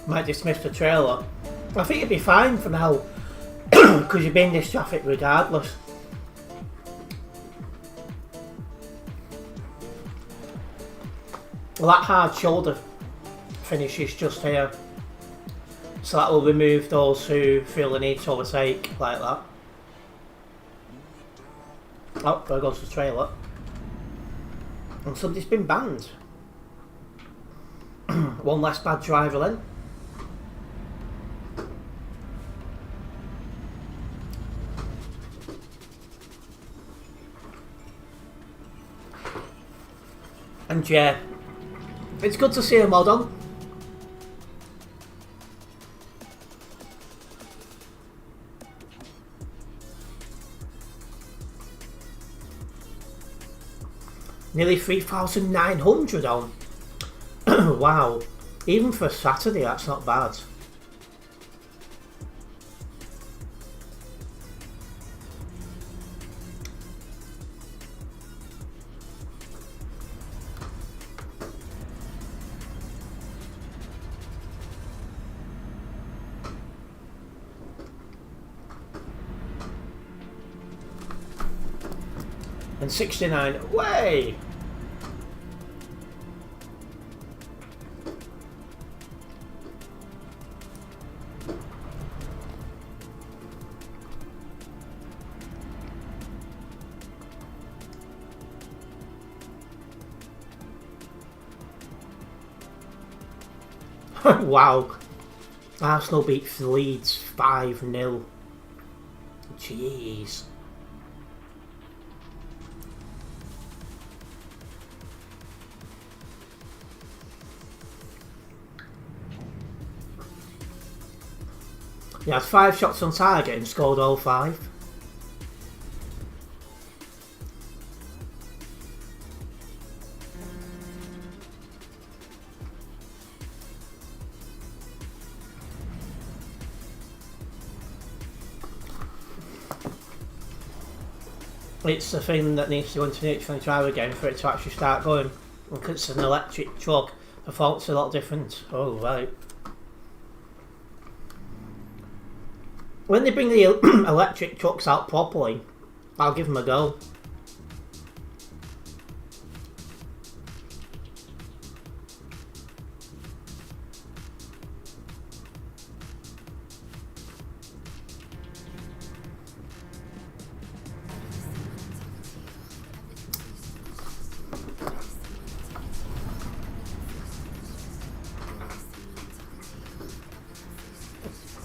Might dismiss the trailer. I think it'd be fine for now, because you've been in this traffic regardless. Well, that hard shoulder finish is just here, so that will remove those who feel the need to overtake like that. Oh, there goes the trailer. And somebody's been banned. One less bad driver then. And yeah, it's good to see a mod on. Nearly 3,900 on. Wow, even for Saturday that's not bad. And 69, way! Wow. Arsenal beat Leeds 5-0. Jeez. He had 5 shots on target and scored all 5. It's the thing that needs to go into an H25 again for it to actually start going. Because it's an electric truck, performance is a lot different. Oh, right. When they bring the electric trucks out properly, I'll give them a go.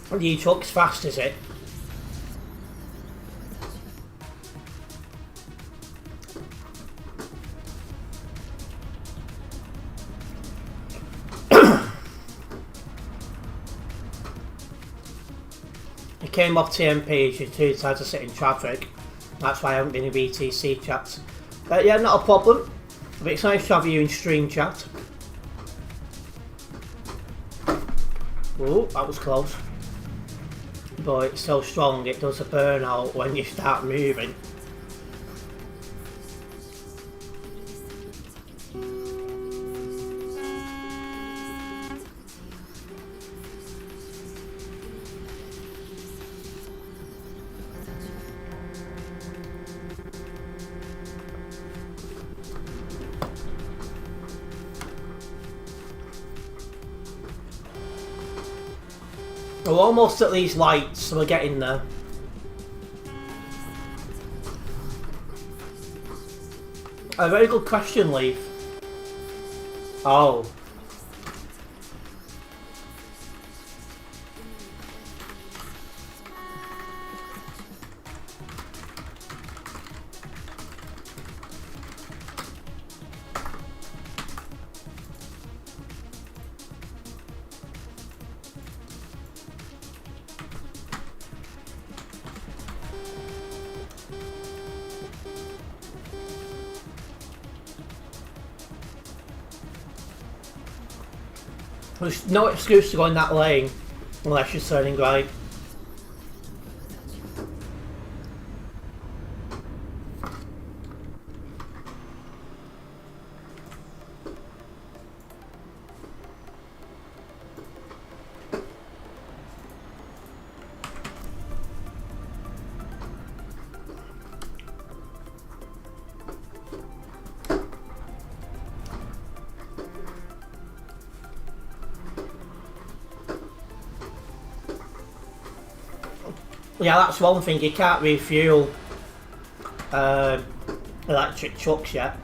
The truck's fast, is it? It came off TMP as you two tried to sit in traffic. That's why I haven't been in VTC chat. Yeah, not a problem. But it's nice to have you in stream chat. Oh, that was close. But it's so strong it does a burnout when you start moving. We're almost at these lights, so we're getting there. A very good question, Leaf. Oh. There's no excuse to go in that lane unless you're turning right. Yeah, that's one thing, you can't refuel electric trucks yet.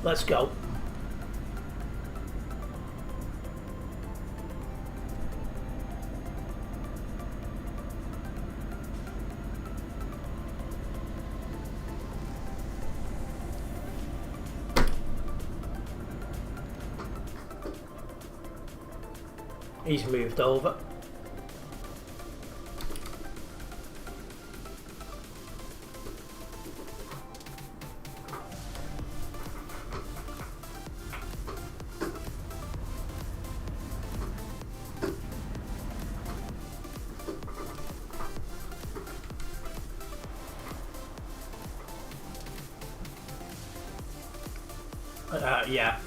Let's go. He's moved over. Yeah.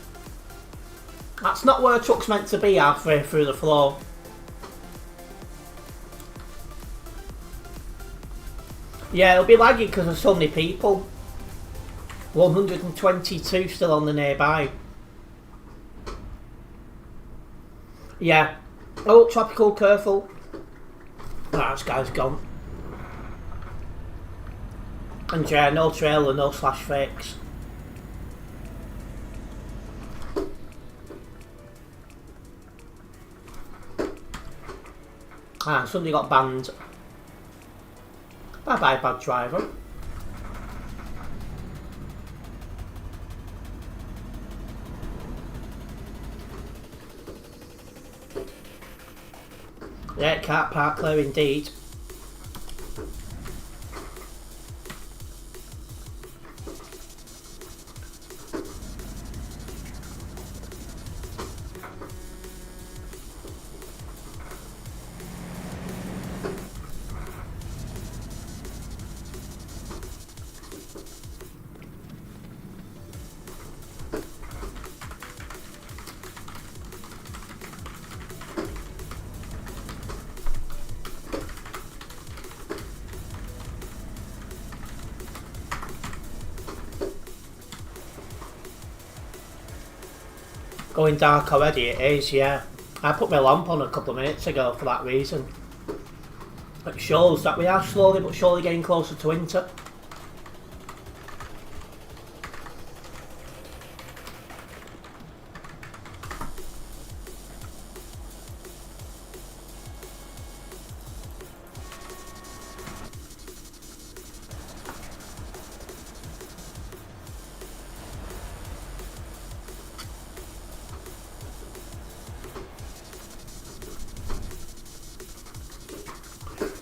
That's not where a truck's meant to be halfway through the floor. Yeah, it'll be laggy because there's so many people. 122 still on the nearby. Yeah. Oh, tropical, careful. Ah, this guy's gone. And yeah, no trailer, no slash fakes. Ah, somebody got banned. Bye bye, bad driver. Yeah, car park there indeed. Going dark already, it is, yeah. I put my lamp on a couple of minutes ago for that reason. It shows that we are slowly but surely getting closer to winter.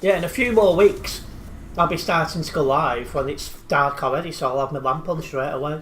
Yeah, in a few more weeks I'll be starting to go live when it's dark already, so I'll have my lamp on straight away.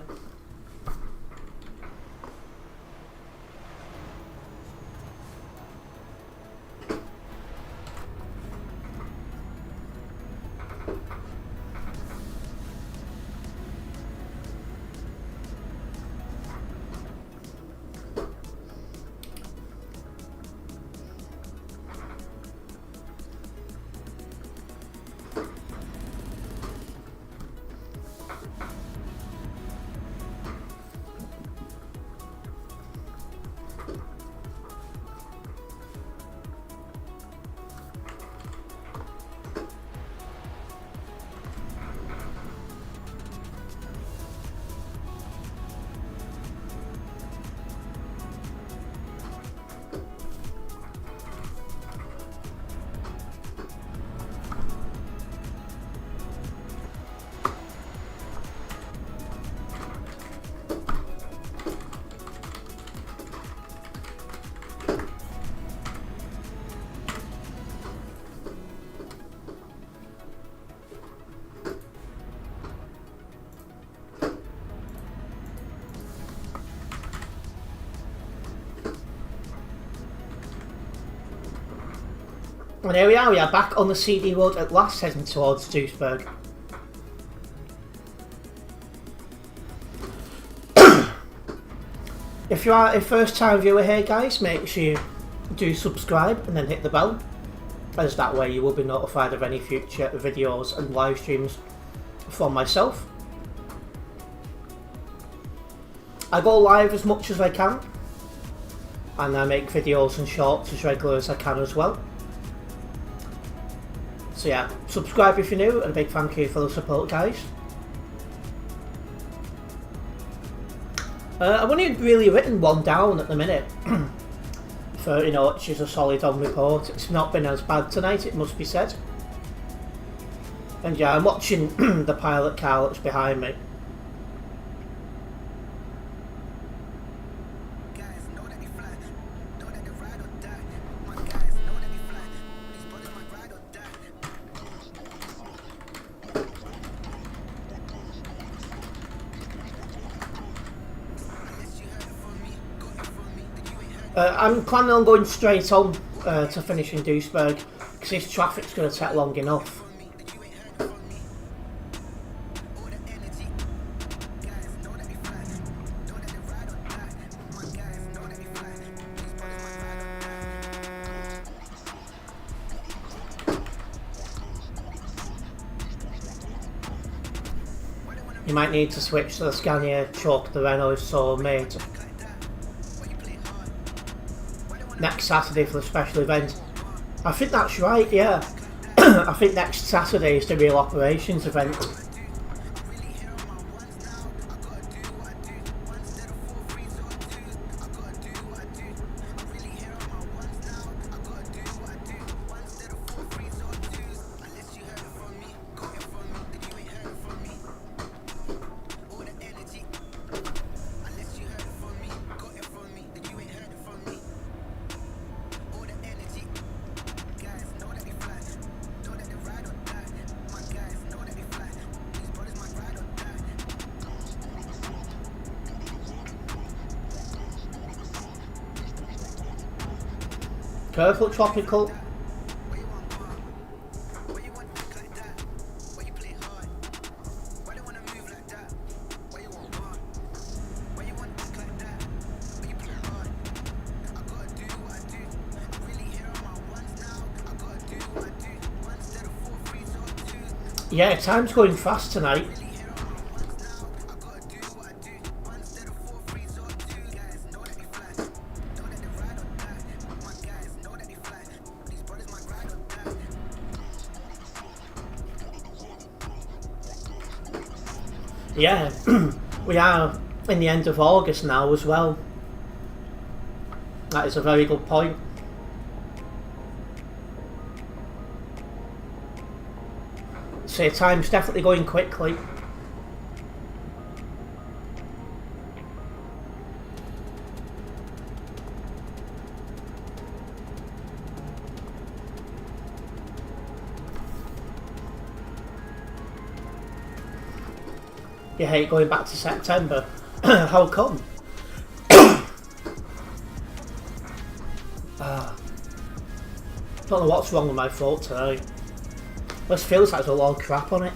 And here we are back on the CD road at last, heading towards Duisburg. If you are a first time viewer here guys, make sure you do subscribe and then hit the bell, as that way you will be notified of any future videos and live streams from myself. I go live as much as I can, and I make videos and shorts as regular as I can as well. So yeah, subscribe if you're new, and a big thank you for the support guys. I've only really written one down at the minute for, you know, which is a solid on report. It's not been as bad tonight, it must be said. And yeah, I'm watching the pilot car that's behind me. I'm planning on going straight on to finish in Duisburg, because this traffic's going to take long enough. You might need to switch to the Scania truck the Renault is so made. Next Saturday for the special event. I think that's right, yeah. I think next Saturday is the real operations event. Careful, Tropical. Yeah, time's going fast tonight. Yeah, we are in the end of August now as well. That is a very good point. So time's definitely going quickly. You hate going back to September. How come? Don't know what's wrong with my throat today. This feels like there's a lot of crap on it.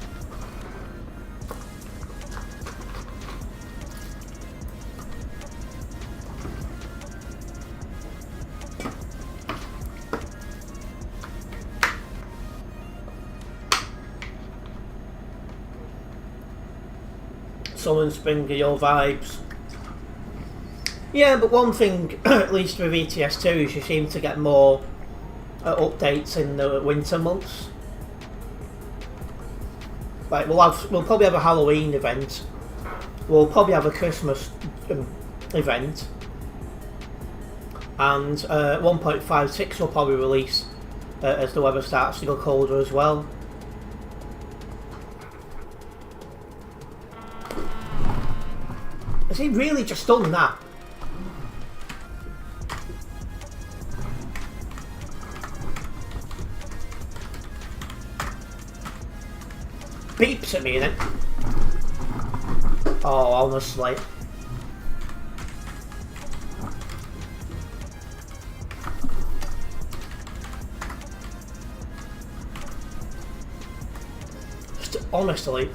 Summer and spring are your vibes. Yeah, but one thing, at least with ETS2, is you seem to get more updates in the winter months. Like we'll probably have a Halloween event. We'll probably have a Christmas event, and 1.56 will probably release as the weather starts to go colder as well. Has he really just done that? Beeps at me then. Oh, honestly. Just honestly.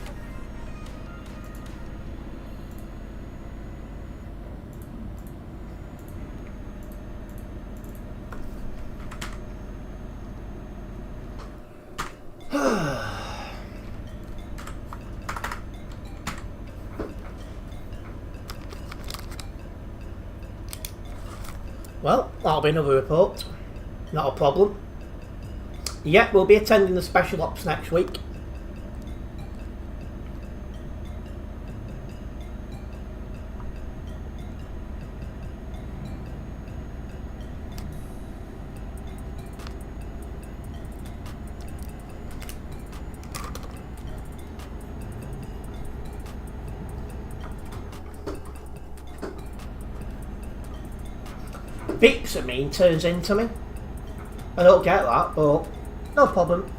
Well, that'll be another report. Not a problem. Yeah, we'll be attending the special ops next week. Beeps at me and turns into me. I don't get that, but no problem.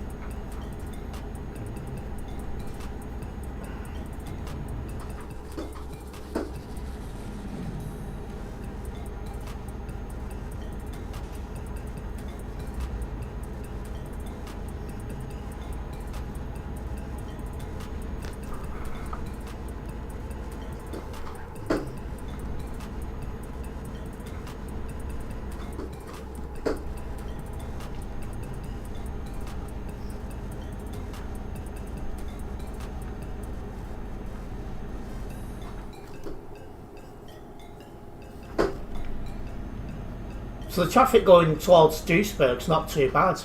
So the traffic going towards Duisburg's not too bad.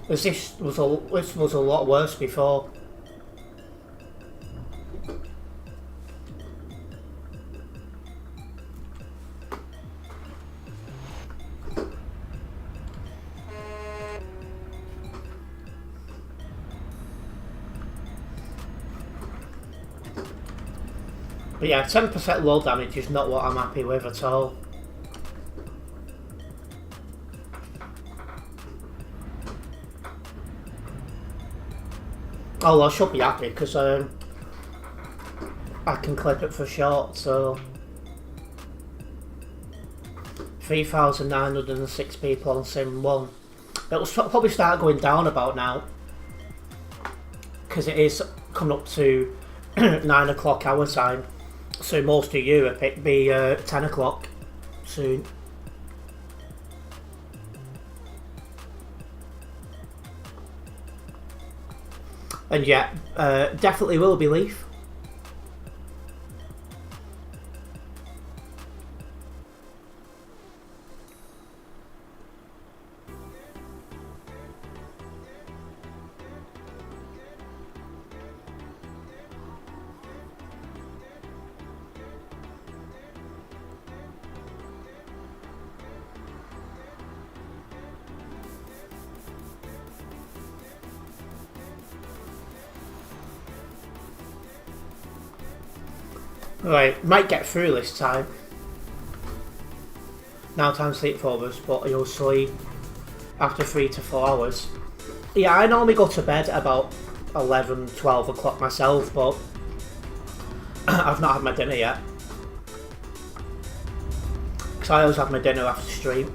This was a lot worse before. But yeah, 10% low damage is not what I'm happy with at all. Oh, I should be happy because I can clip it for short, so 3,906 people on Sim 1. It'll probably start going down about now because it is coming up to 9 o'clock our time. So most of Europe it'd be 10 o'clock soon. And yeah, definitely will be Leaf. Right, might get through this time. Now time sleepovers, but you'll sleep after 3 to 4 hours. Yeah, I normally go to bed about 11, 12 o'clock myself, but I've not had my dinner yet. Because I always have my dinner after stream.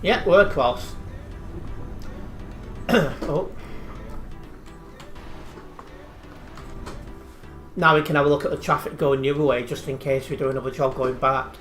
Yeah, we're across. Oh. Now we can have a look at the traffic going the other way, just in case we do another job going back.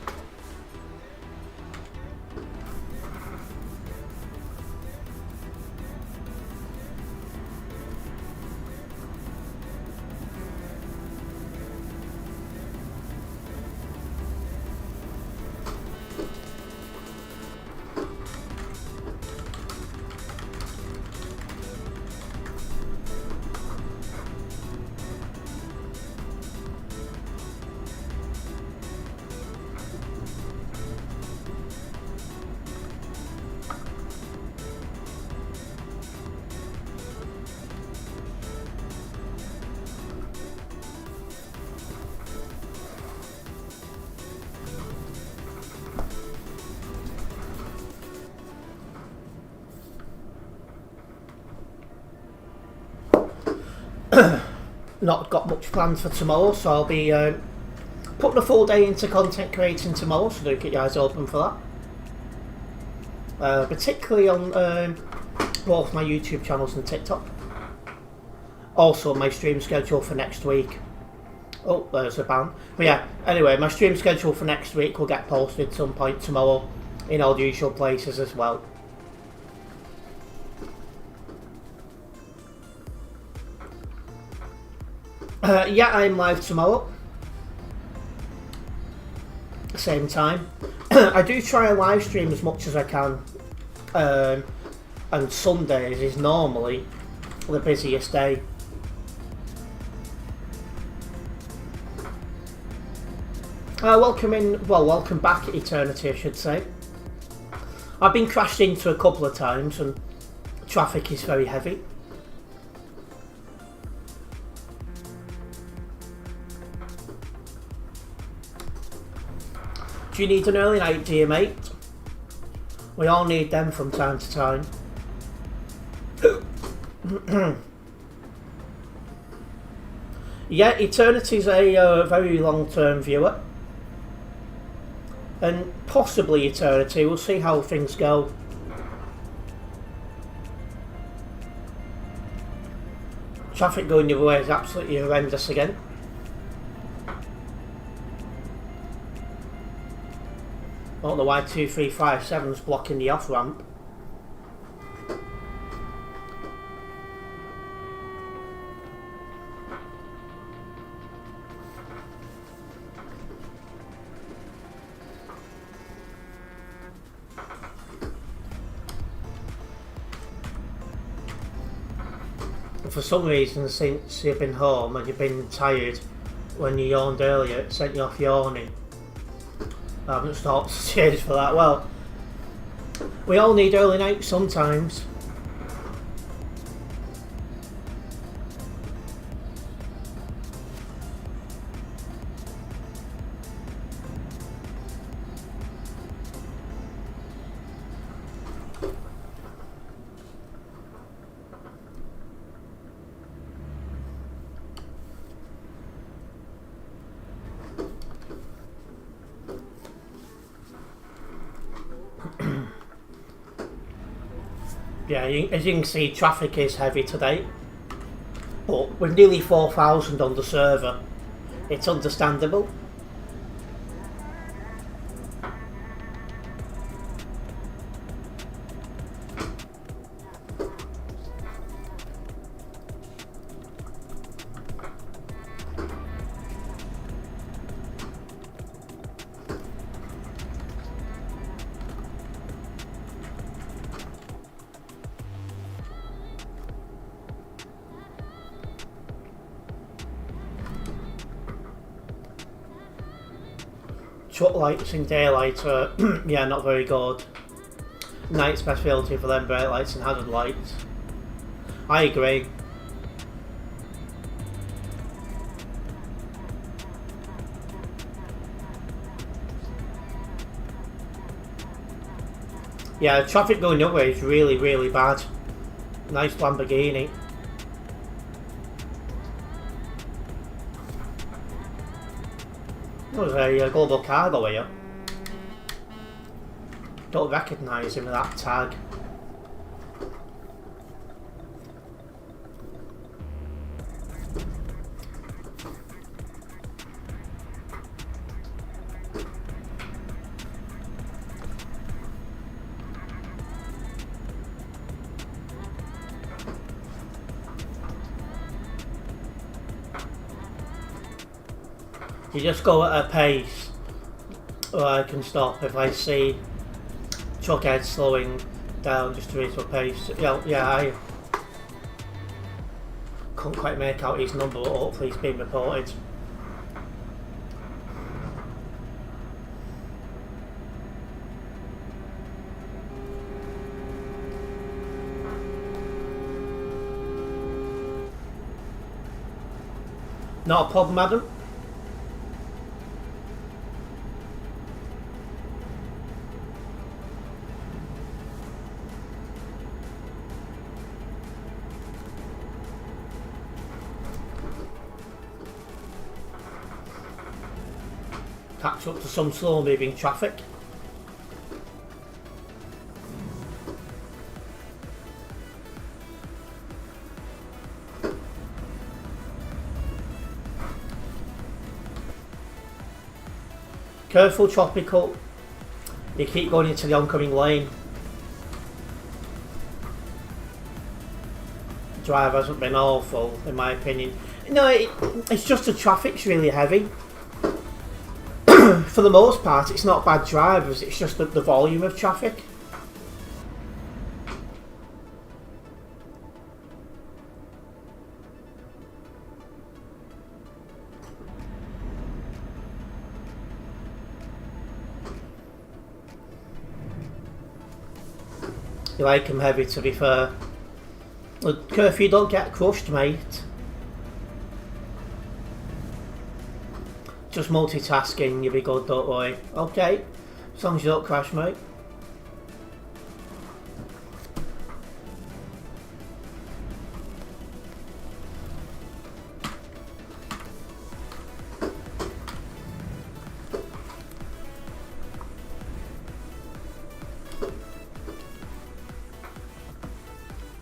Not got much planned for tomorrow, so I'll be putting a full day into content creating tomorrow, so do keep your eyes open for that. Particularly on both my YouTube channels and TikTok. Also my stream schedule for next week. Oh, there's a ban. But yeah, anyway, my stream schedule for next week will get posted some point tomorrow in all the usual places as well. Yeah, I'm live tomorrow. Same time. I do try and live stream as much as I can. And Sundays is normally the busiest day. Welcome back, Eternity, I should say. I've been crashed into a couple of times and traffic is very heavy. Do you need an early night, dear mate? We all need them from time to time. Yeah, Eternity's a very long-term viewer. And possibly Eternity, we'll see how things go. Traffic going the other way is absolutely horrendous again. I don't know why 2357's blocking the off ramp. For some reason, since you've been home and you've been tired when you yawned earlier, it sent you off yawning. I haven't stopped to change for that. Well, we all need early nights sometimes. Yeah, as you can see, traffic is heavy today, but with nearly 4,000 on the server, it's understandable. Truck lights in daylight are, yeah, not very good. Night speciality for them, brake lights and hazard lights. I agree. Yeah, traffic going your way is really, really bad. Nice Lamborghini. There's a global cargo here. Don't recognise him with that tag. You just go at a pace, or I can stop if I see truck head slowing down just to reach a pace. Yeah, I couldn't quite make out his number, but hopefully he's been reported. Not a problem, madam. Catch up to some slow moving traffic. Careful, tropical. You keep going into the oncoming lane. The driver hasn't been awful, in my opinion. No, it's just the traffic's really heavy. For the most part, it's not bad drivers, it's just the volume of traffic. You like them heavy, to be fair. Look, curfew, don't get crushed, mate. Just multitasking, you'll be good, don't worry. Okay, as long as you don't crash, mate.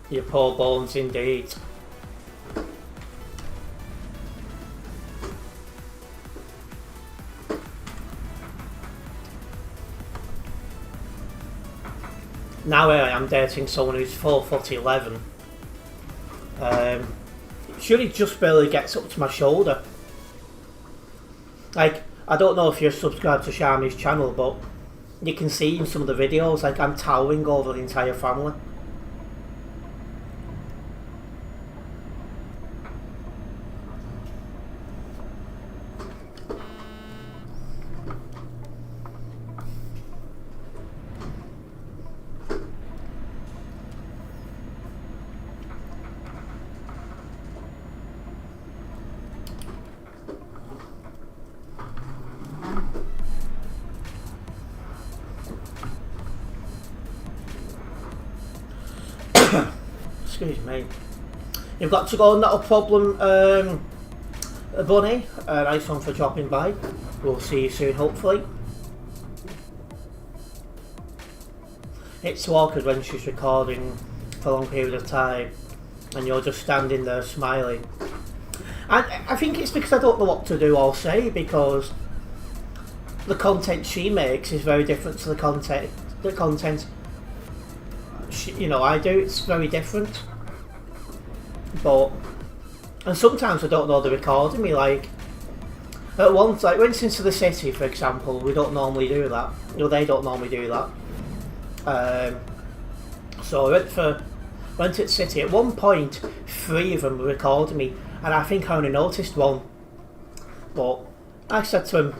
You poor bones indeed. now I am dating someone who's 4'11". She only just barely gets up to my shoulder. Like, I don't know if you're subscribed to Shami's channel, but you can see in some of the videos, like, I'm towering over the entire family. Excuse me. You've got to go, not a problem, Bunny. Nice one for dropping by. We'll see you soon, hopefully. It's awkward when she's recording for a long period of time and you're just standing there smiling. And I think it's because I don't know what to do or say, because the content she makes is very different to the content I do. It's very different. And sometimes I don't know they're recording me. Like at once, like went into the city, for example. We don't normally do that. They don't normally do that. So I went to the city. At one point, 3 of them were recording me, and I think I only noticed one. But I said to him,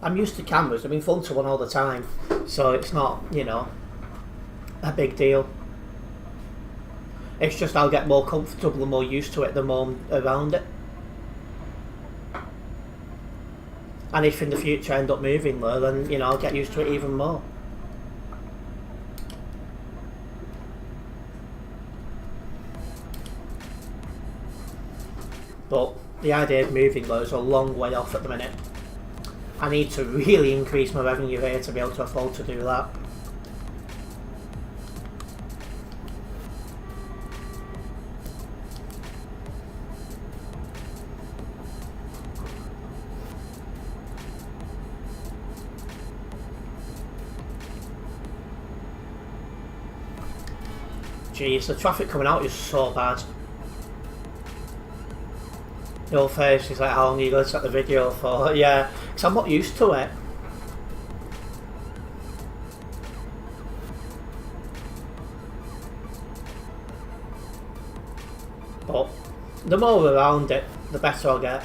I'm used to cameras. I'm in front of one all the time, so it's not, a big deal. It's just I'll get more comfortable and more used to it the more I'm around it. And if in the future I end up moving there, then I'll get used to it even more. But the idea of moving there is a long way off at the minute. I need to really increase my revenue here to be able to afford to do that. Jeez, the traffic coming out is so bad. Your face is like, how long are you going to set the video for? Yeah, because I'm not used to it. But the more around it, the better I'll get.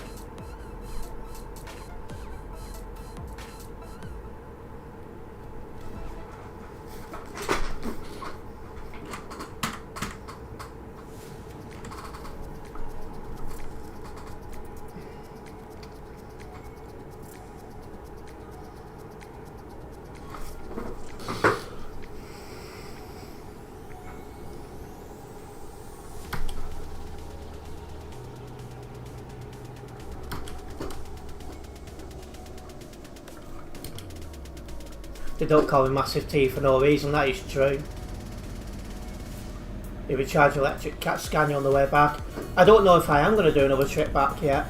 They don't call him Massive T for no reason, that is true. He would charge electric cat scan you on the way back. I don't know if I am going to do another trip back yet.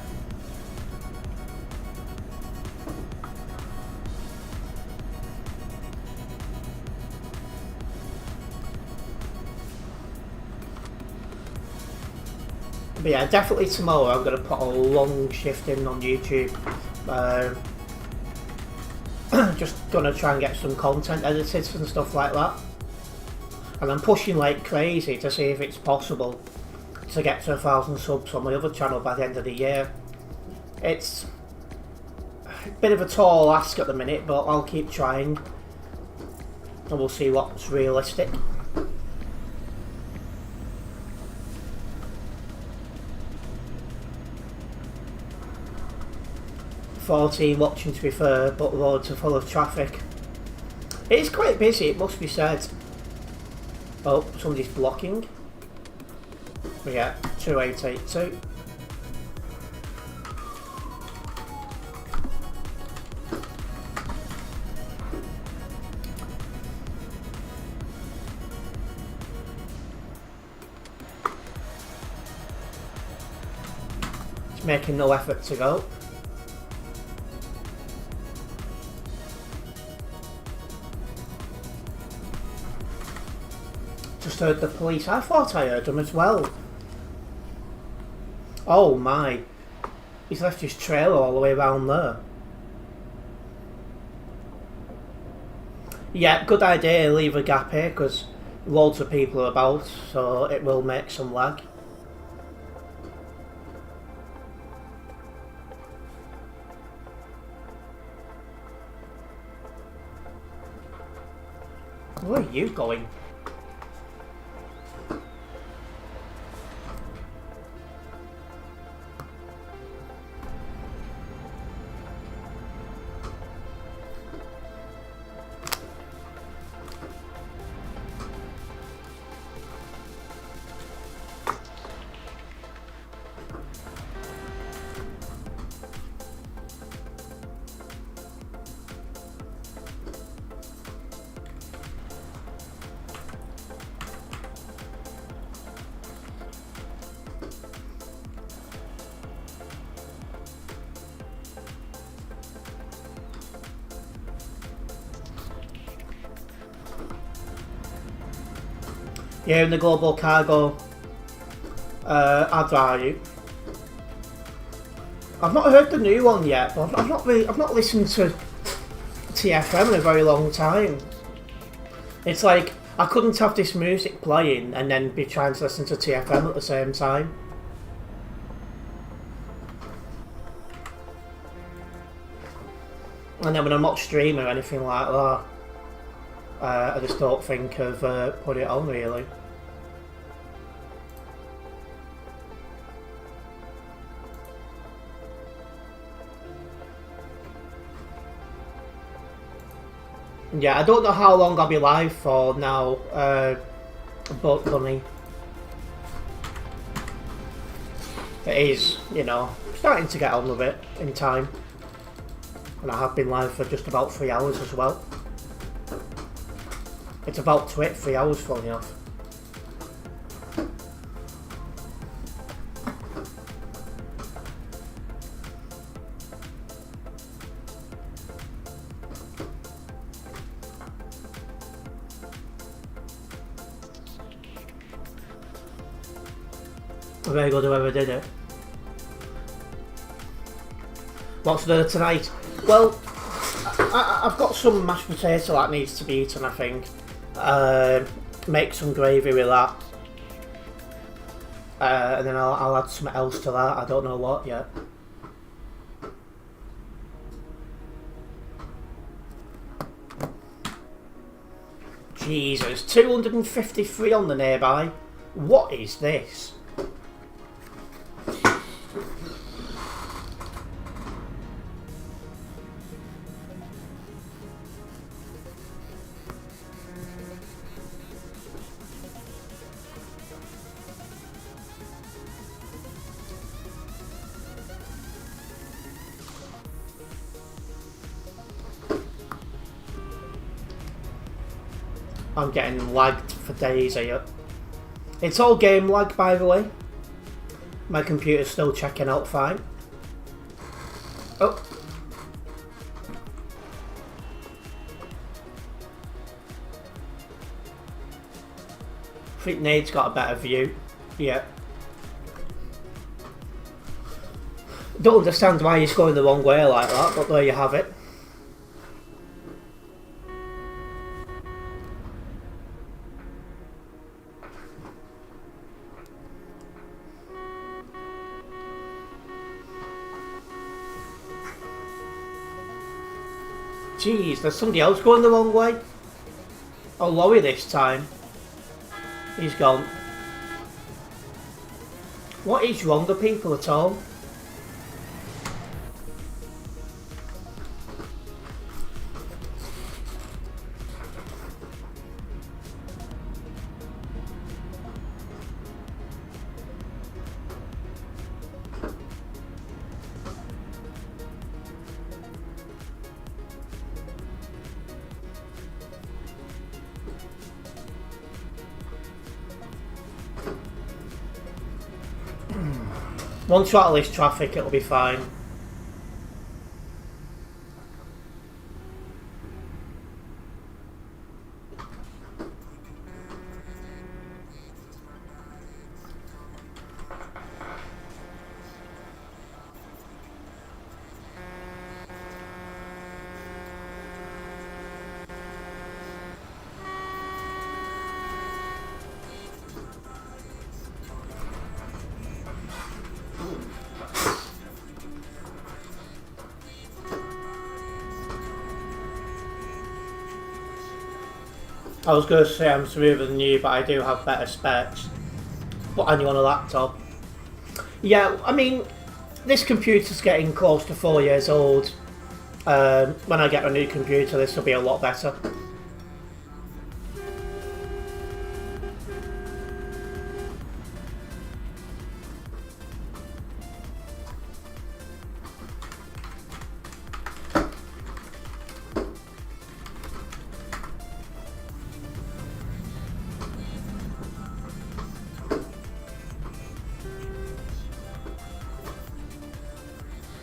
But yeah, definitely tomorrow I'm going to put a long shift in on YouTube. Just gonna try and get some content edited and stuff like that, and I'm pushing like crazy to see if it's possible to get to 1,000 subs on my other channel by the end of the year. It's a bit of a tall ask at the minute, but I'll keep trying and we'll see what's realistic. $14 watching, to be fair, but roads are full of traffic. It is quite busy, it must be said. Oh, somebody's blocking. We get 2882. It's making no effort to go. just heard the police. I thought I heard them as well. Oh my. He's left his trailer all the way around there. Yeah, good idea, leave a gap here because loads of people are about, so it will make some lag. Where are you going? Yeah, in the global cargo ad value. I've not heard the new one yet, but I've not listened to TFM in a very long time. It's like I couldn't have this music playing and then be trying to listen to TFM at the same time. And then when I'm not streaming or anything like that, I just don't think of putting it on really. Yeah, I don't know how long I'll be live for now, but funny. It is, you know, starting to get on with it in time. And I have been live for just about 3 hours as well. It's about to hit 3 hours, funny enough. Very good whoever did it. What's for dinner tonight? Well, I've got some mashed potato that needs to be eaten, I think. Make some gravy with that. And then I'll add something else to that. I don't know what yet. Jesus, 253 on the nearby. What is this? I'm getting lagged for days here. It's all game lag, by the way. My computer's still checking out fine. Oh. I think Nade's got a better view. Yeah. Don't understand why he's going the wrong way like that, but there you have it. Jeez, there's somebody else going the wrong way. Oh, Laurie this time. He's gone. What is wrong with people at all? Once you're out of this traffic, it'll be fine. I was going to say I'm smoother than you, but I do have better specs. But only on a laptop. Yeah, I mean, this computer's getting close to 4 years old. When I get a new computer, this will be a lot better.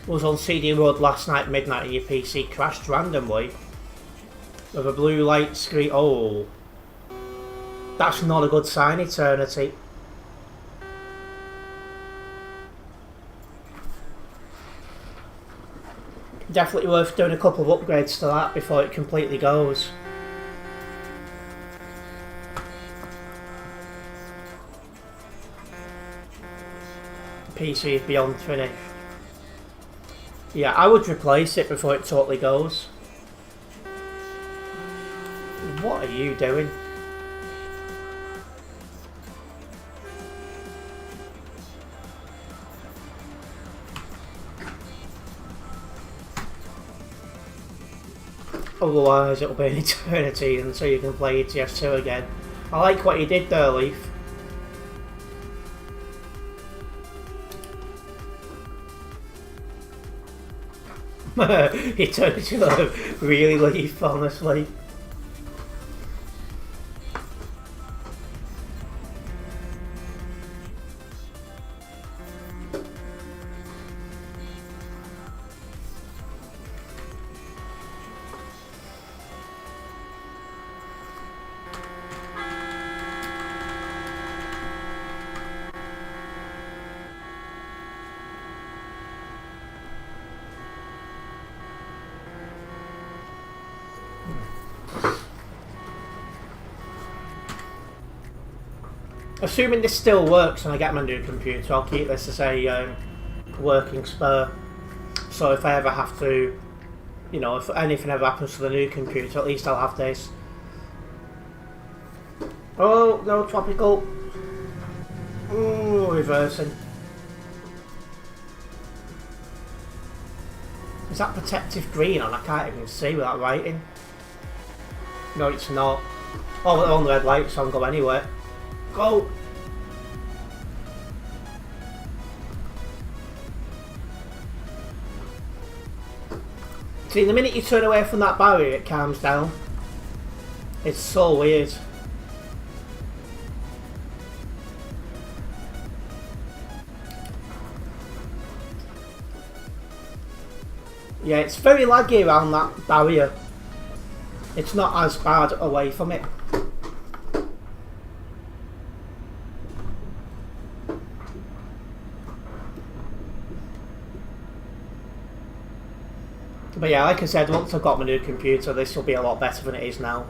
Was on CD Road last night midnight and your PC crashed randomly with a blue light screen. Oh, that's not a good sign, Eternity. Definitely worth doing a couple of upgrades to that before it completely goes. PC is beyond finished. Yeah, I would replace it before it totally goes. What are you doing? Otherwise it'll be an eternity until you can play ETS2 again. I like what you did there, Leaf. Eternity love, really, Leaf, honestly. Assuming this still works and I get my new computer, I'll keep this as a working spare. So if I ever have to, you know, if anything ever happens to the new computer, at least I'll have this. Oh, no, tropical. Ooh, reversing. Is that protective green on? I can't even see without writing. No, it's not. Oh, they're on the red light, so I can go anywhere. Go! See, the minute you turn away from that barrier, it calms down. It's so weird. Yeah, it's very laggy around that barrier. It's not as bad away from it. But yeah, like I said, once I've got my new computer, this will be a lot better than it is now.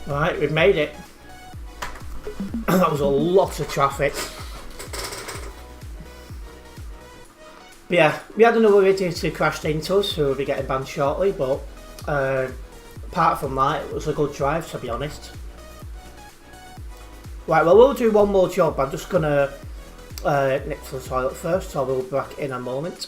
Right, we've made it. That was a lot of traffic. But yeah, we had another idiot who crashed into us, who will be getting banned shortly, but apart from that, it was a good drive, to be honest. Right, well, we'll do one more job. I'm just going to nip to the toilet first, so we'll be back in a moment.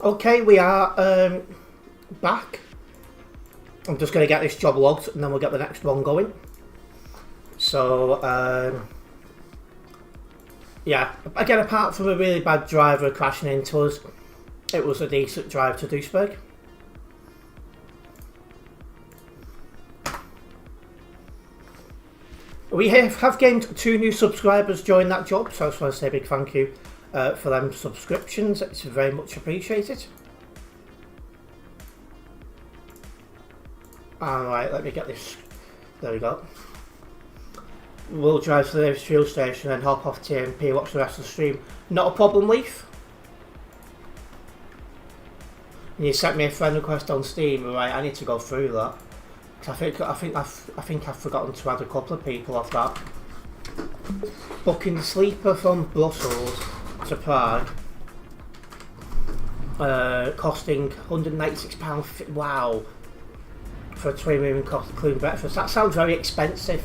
Okay, we are back. I'm just going to get this job logged and then we'll get the next one going. So, yeah, again, apart from a really bad driver crashing into us, it was a decent drive to Duisburg. We have gained 2 new subscribers during that job, so I just want to say a big thank you for them subscriptions. It's very much appreciated. Alright, let me get this. There we go. We'll drive to the nearest fuel station and hop off TMP, watch the rest of the stream. Not a problem, Leaf. And you sent me a friend request on Steam. Right, I need to go through that. I think I've forgotten to add a couple of people off that. Booking the sleeper from Brussels to Prague, costing £196. Wow, for a 20-room including breakfast. That sounds very expensive,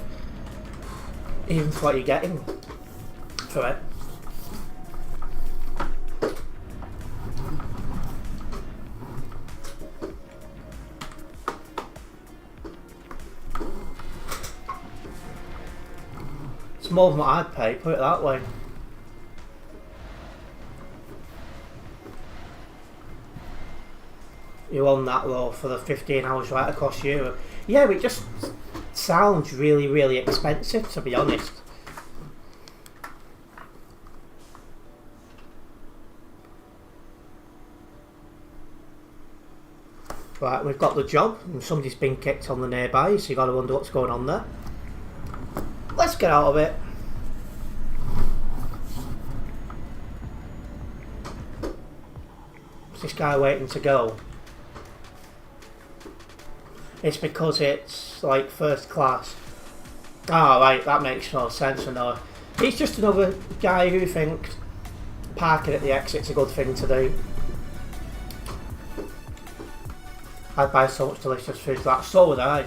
even for what you're getting for it. It's more than what I'd pay, put it that way. You're on that low for the 15 hours right across Europe. Yeah, it just sounds really, really expensive, to be honest. Right, we've got the job, and somebody's been kicked on the nearby, so you've got to wonder what's going on there. Let's get out of it. Is this guy waiting to go? It's because it's like first class. Ah, right, that makes no sense. No, he's just another guy who thinks parking at the exit's a good thing to do. I'd buy so much delicious food for that. So would I.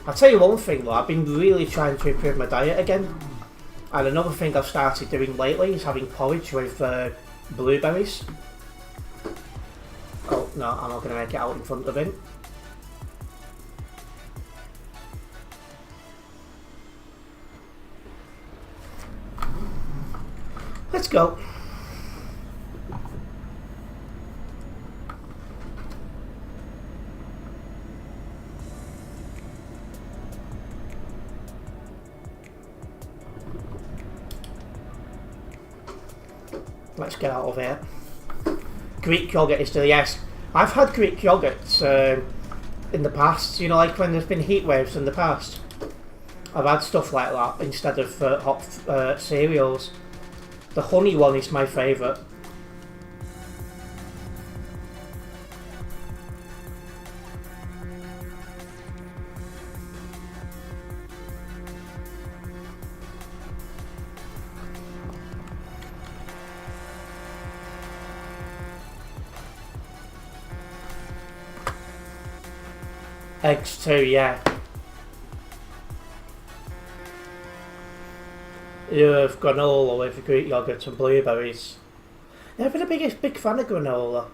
I'll tell you one thing though, I've been really trying to improve my diet again. And another thing I've started doing lately is having porridge with blueberries. Oh no, I'm not going to make it out in front of him. Let's go. Let's get out of here. Greek yogurt is still, yes. I've had Greek yogurt in the past, you know, like when there's been heat waves in the past. I've had stuff like that instead of hot cereals. The honey one is my favourite. Eggs too, yeah. You have granola with Greek yogurt and blueberries. Never been a big fan of granola.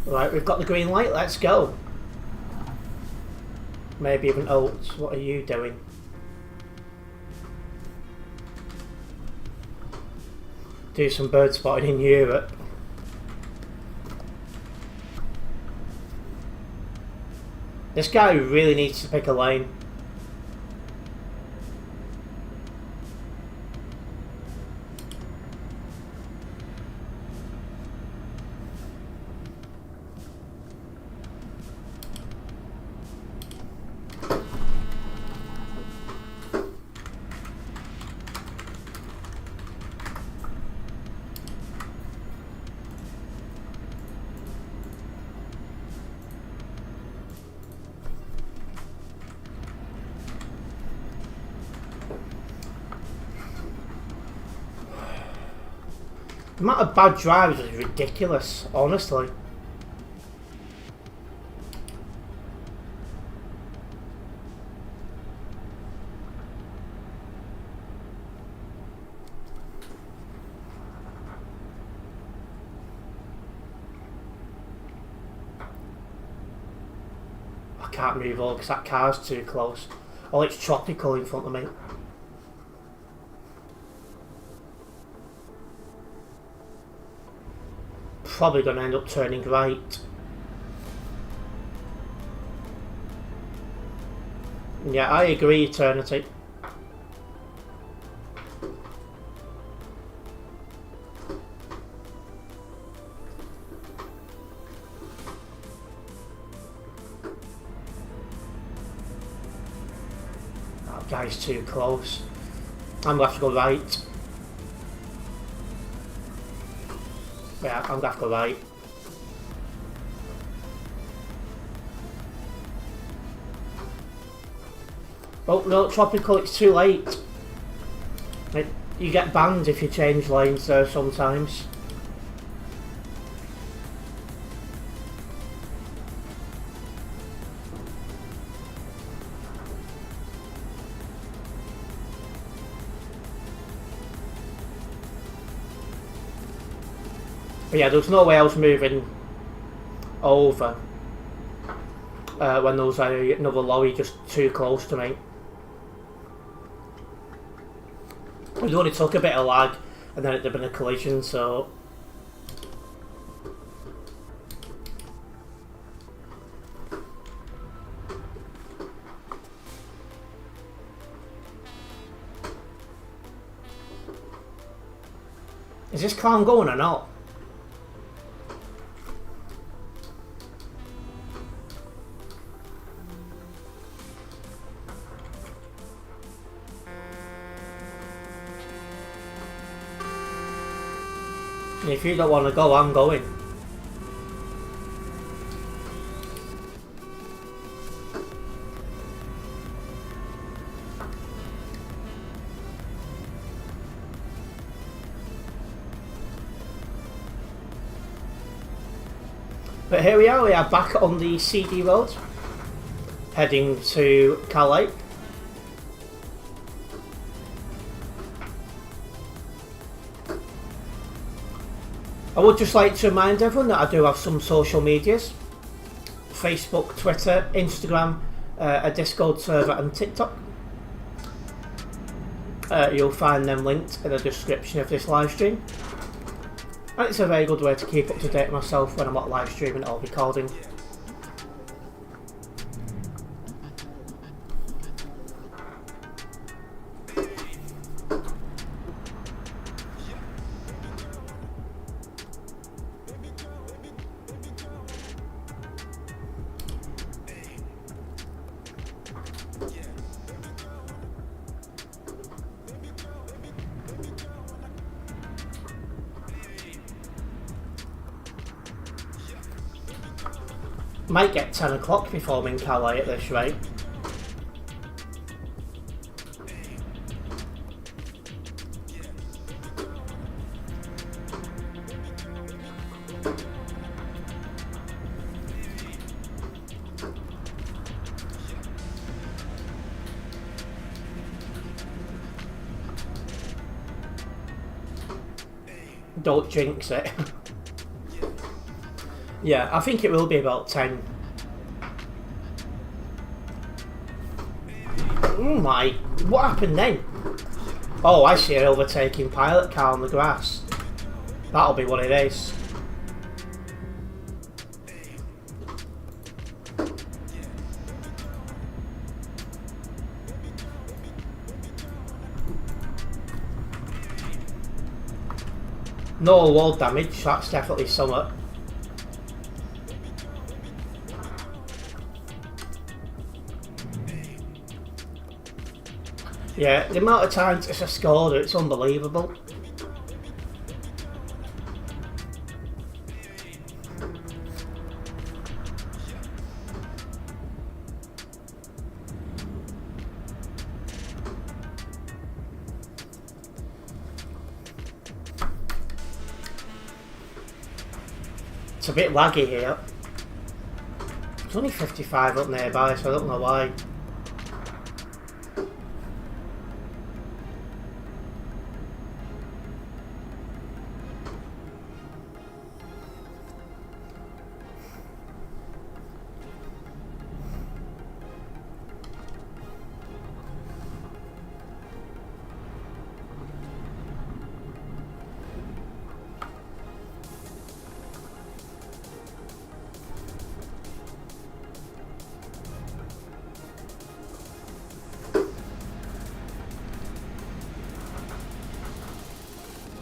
Right, we've got the green light, let's go. Maybe even oats, what are you doing? Do some bird spotting in Europe. This guy really needs to pick a lane. The amount of bad drives is ridiculous, honestly. I can't move on because that car's too close. Oh, it's tropical in front of me. Probably going to end up turning right. Yeah, I agree, Eternity. That guy's too close. I'm going to have to go right. Yeah, I'm going to have to go right. Oh no, tropical, it's too late. You get banned if you change lanes there sometimes. But yeah, there's no way I was moving over when there was another lorry just too close to me. It only took a bit of lag and then it'd have been a collision, so... Is this clown going or not? If you don't want to go, I'm going. But here we are back on the CD road, heading to Calais. I would just like to remind everyone that I do have some social medias: Facebook, Twitter, Instagram, a Discord server and TikTok. You'll find them linked in the description of this live stream. And it's a very good way to keep up to date with myself when I'm not live streaming or recording. Might get 10 o'clock before I'm in Calais at this rate. Don't jinx it. Yeah, I think it will be about 10. Oh my, what happened then? Oh, I see an overtaking pilot car on the grass. That'll be what it is. No wall damage, that's definitely something. Yeah, the amount of times it's a scored, it's unbelievable. It's a bit laggy here. It's only 55 up nearby, so I don't know why.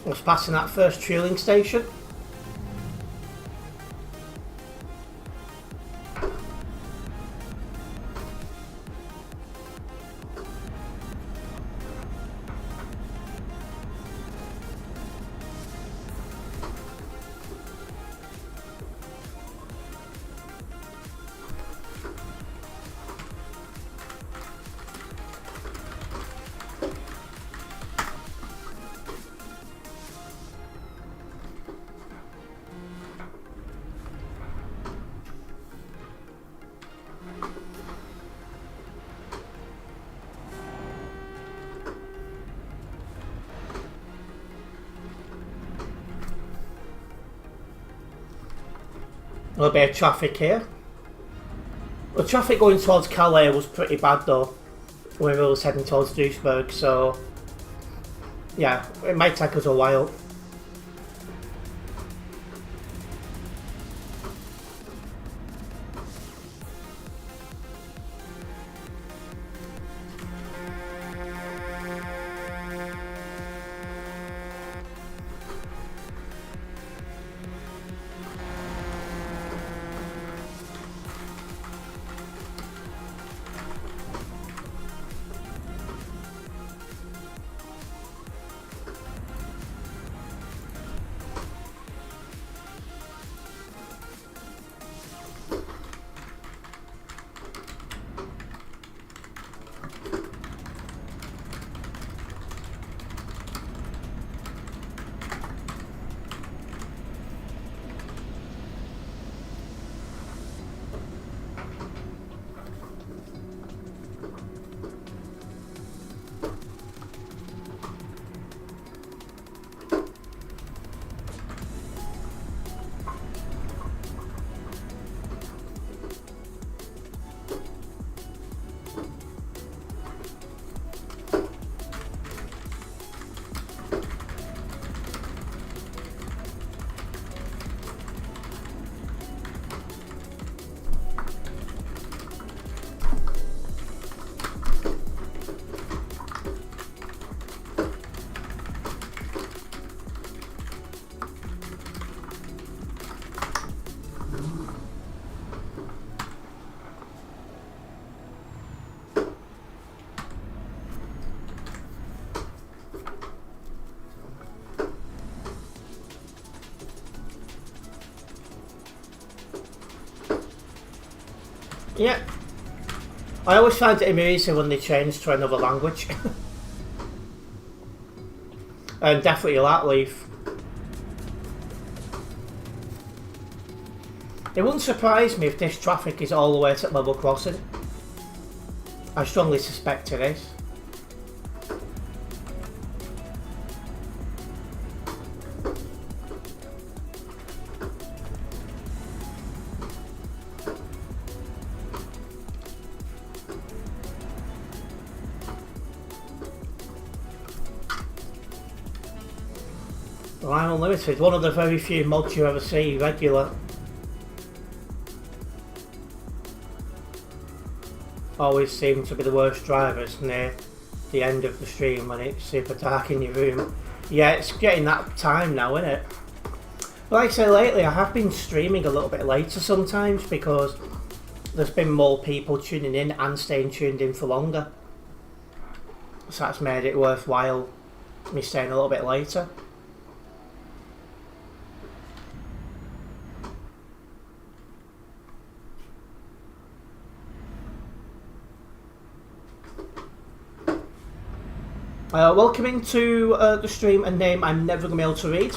I was passing that first fueling station. A little bit of traffic here. The traffic going towards Calais was pretty bad though, when we were heading towards Duisburg, so yeah, it might take us a while. Yeah. I always find it amusing when they change to another language. And definitely that leaf. It wouldn't surprise me if this traffic is all the way to level crossing. I strongly suspect it is. Line Unlimited, one of the very few mods you ever see regular. Always seem to be the worst drivers near the end of the stream when it's super dark in your room. Yeah, it's getting that time now, isn't it? Like I say, lately I have been streaming a little bit later sometimes because there's been more people tuning in and staying tuned in for longer. So that's made it worthwhile me staying a little bit later. Welcome into the stream, a name I'm never going to be able to read.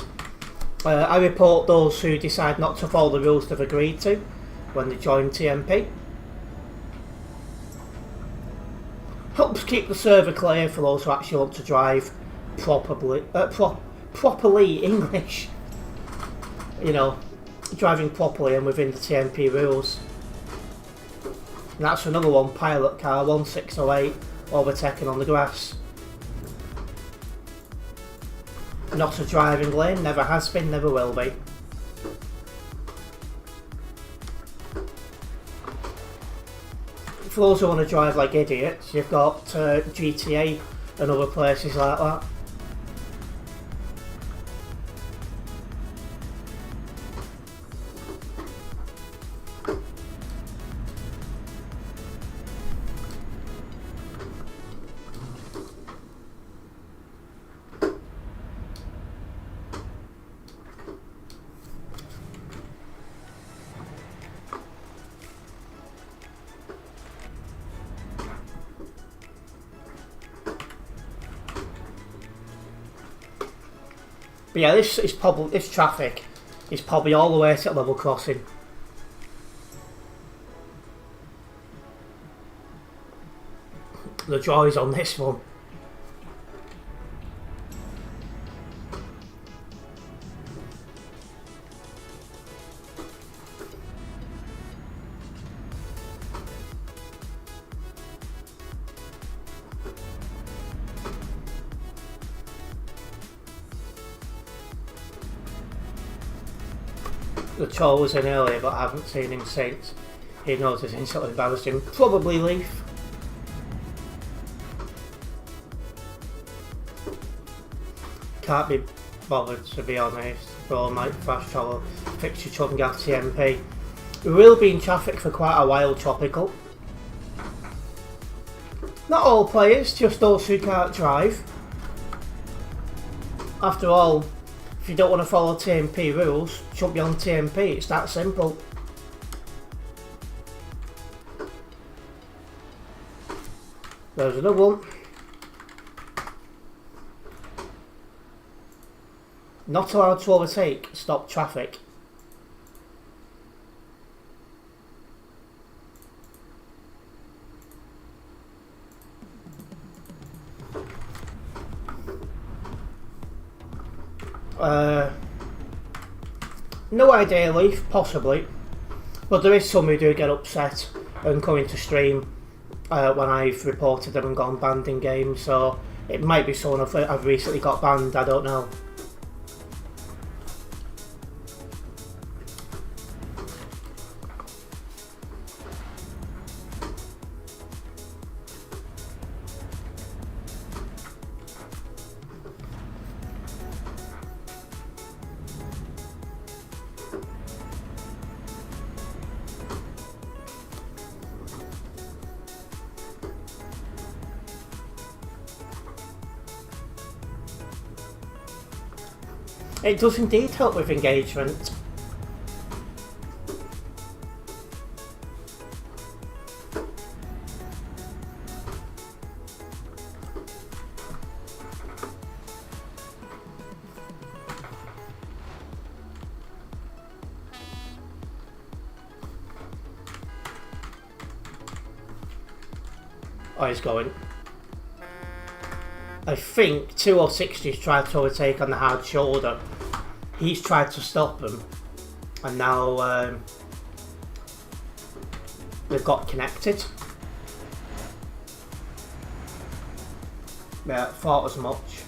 I report those who decide not to follow the rules they've agreed to when they join TMP. Helps keep the server clear for those who actually want to drive properly English. You know, driving properly and within the TMP rules. And that's another one, pilot car 1608 overtaken on the grass. Not a driving lane, never has been, never will be. For those who want to drive like idiots, you've got GTA and other places like that. But yeah, this traffic is probably all the way to level crossing. The joys on this one. The troll was in earlier, but I haven't seen him since. He knows it's instantly embarrassed him. Probably Leaf. Can't be bothered, to be honest. Bro, Mike, fast travel. Fix your truck and gas TMP. We will be in traffic for quite a while, Tropical. Not all players, just those who can't drive. After all, if you don't want to follow TMP rules, jump on TMP, it's that simple. There's another one. Not allowed to overtake, stop traffic. No idea, Leaf, possibly. But there is some who do get upset and come into stream when I've reported them and gone banned in games, so it might be someone I've recently got banned, I don't know. It does indeed help with engagement. Oh, he's going. I think 2060's tried to overtake on the hard shoulder. He's tried to stop him, and now they've got connected. Yeah, thought as much.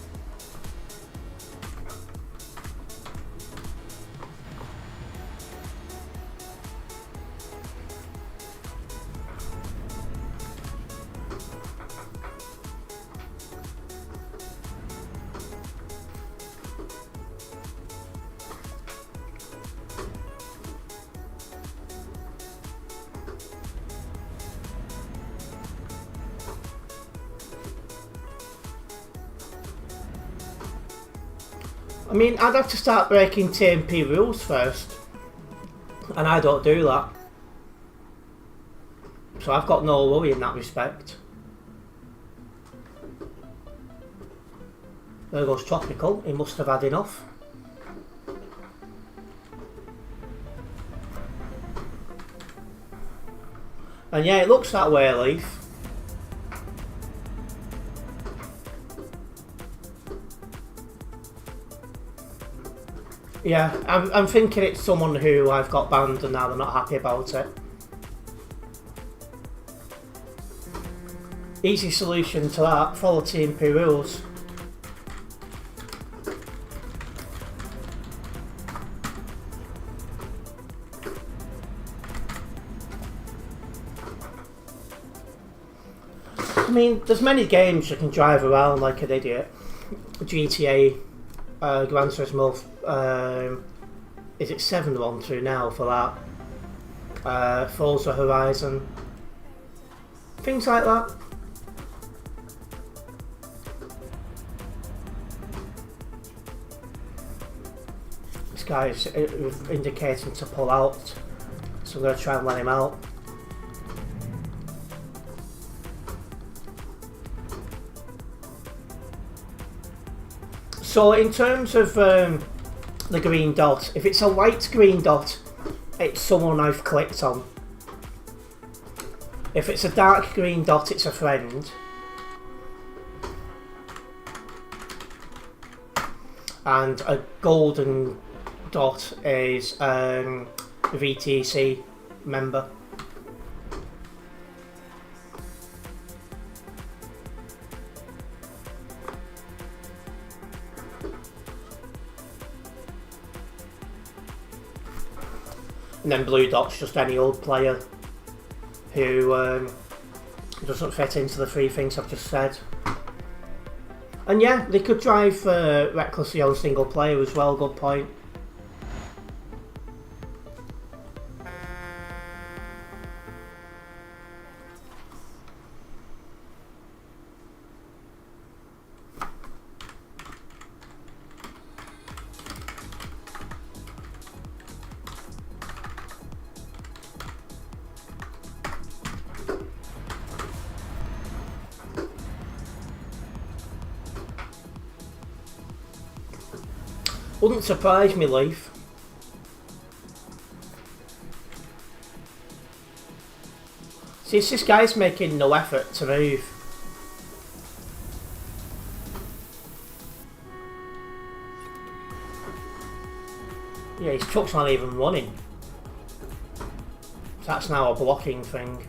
I mean, I'd have to start breaking TMP rules first, and I don't do that. So I've got no worry in that respect. There goes Tropical, he must have had enough. And yeah, it looks that way, Leaf. Yeah, I'm thinking it's someone who I've got banned and now they're not happy about it. Easy solution to that, follow TMP rules. I mean, there's many games you can drive around like an idiot. GTA, Gran Turismo, is it 7 they're on to now for that? Forza Horizon. Things like that. This guy is indicating to pull out, so I'm going to try and let him out. So in terms of the green dot, if it's a light green dot, it's someone I've clicked on. If it's a dark green dot, it's a friend. And a golden dot is a VTC member. And then blue dot's just any old player who doesn't fit into the three things I've just said. And yeah, they could drive recklessly on single player as well, good point. Wouldn't surprise me, Leaf. See, it's this guy's making no effort to move. Yeah, his truck's not even running. So that's now a blocking thing.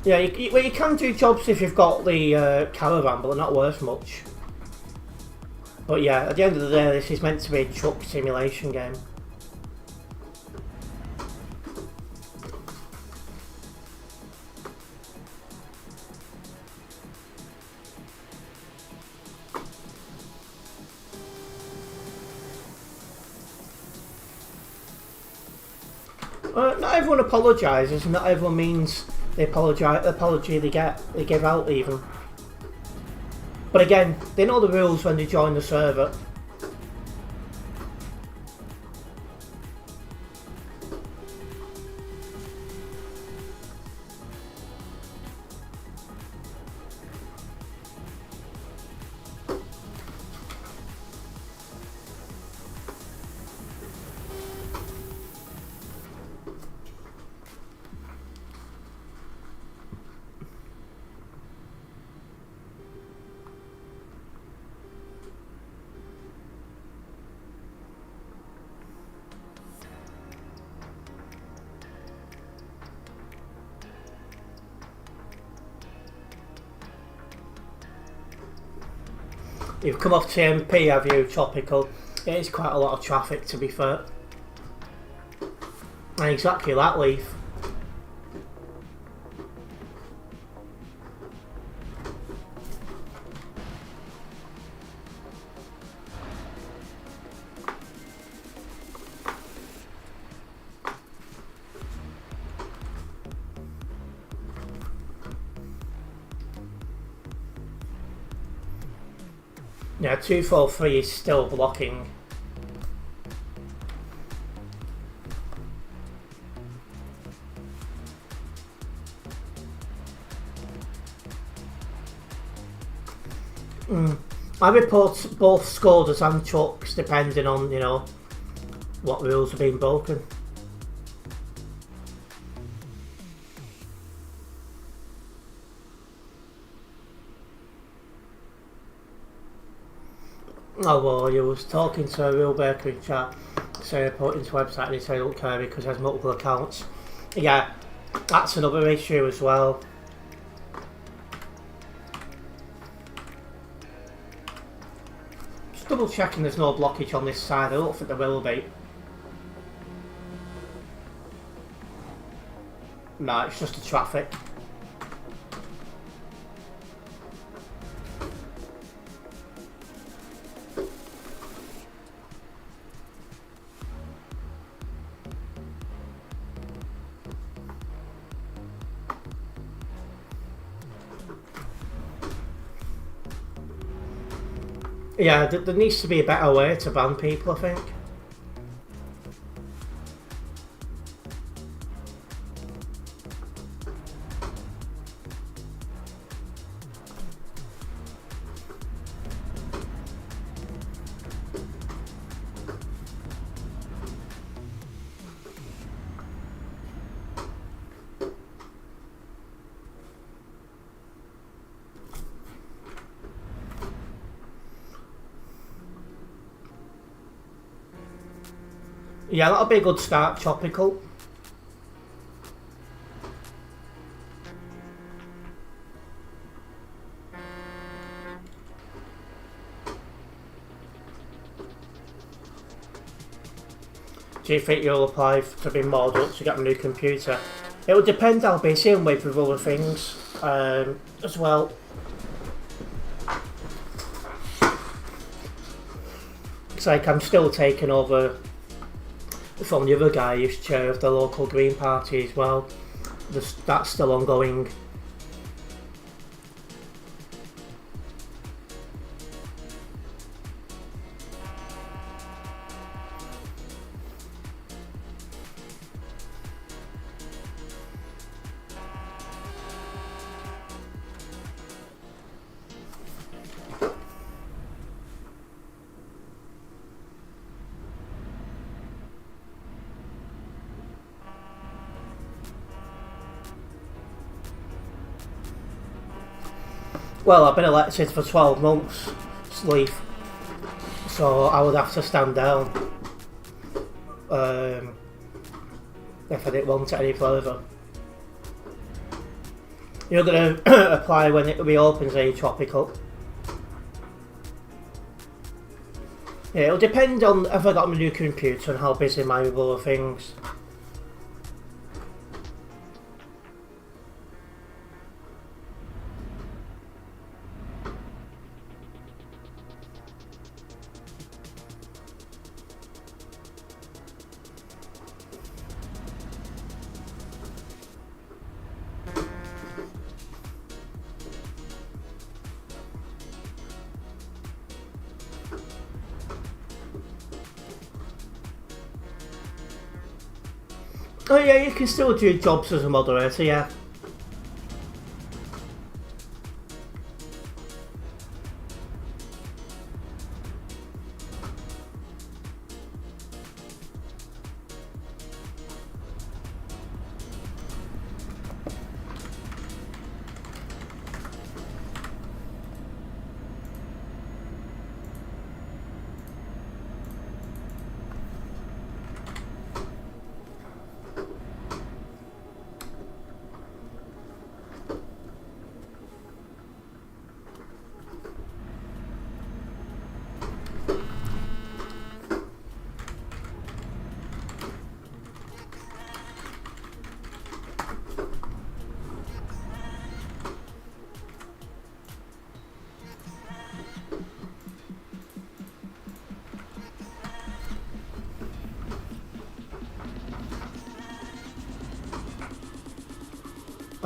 Yeah, you can do jobs if you've got the caravan, but they're not worth much. But yeah, at the end of the day, this is meant to be a truck simulation game. Not everyone apologises, and not everyone means the apology they give out even. But again, they know the rules when they join the server. You've come off TMP, have you, Tropical? It is quite a lot of traffic, to be fair. And exactly that, Leaf. Yeah, 243 is still blocking. I report both scolders and chucks depending on, you know, what rules are being broken. Oh well, you was talking to a real baker in chat, so I put into website and he said I don't care because he has multiple accounts. Yeah, that's another issue as well. Just double checking there's no blockage on this side. I don't think there will be. No, it's just the traffic. Yeah, there needs to be a better way to ban people, I think. Yeah, that'll be a good start, Tropical. Do you think you'll apply to be mod up to get a new computer? It will depend how busy I'm with other things as well. It's like I'm still taking over from the other guy who's chair of the local Green Party as well. That's still ongoing. Well, I've been elected for 12 months, Sleeve, so I would have to stand down if I didn't want it any further. You're going to apply when it reopens, a Tropical? Yeah, it'll depend on if I got my new computer and how busy am I with other things. Oh yeah, you can still do jobs as a moderator, yeah.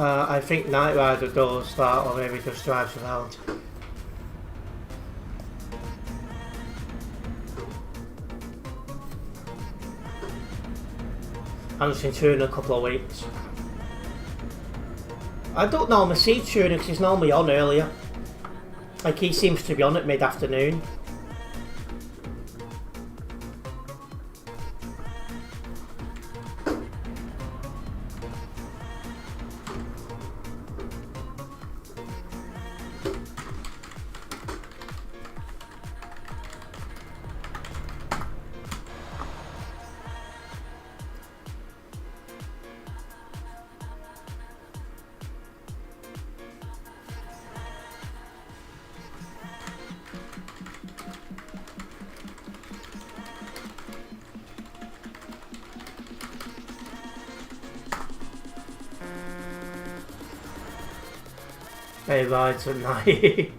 I think Night Rider does that, or maybe just drives around. I haven't seen Tuna in a couple of weeks. I don't normally see Tuna because he's normally on earlier. Like, he seems to be on at mid-afternoon. Hey, rides at night.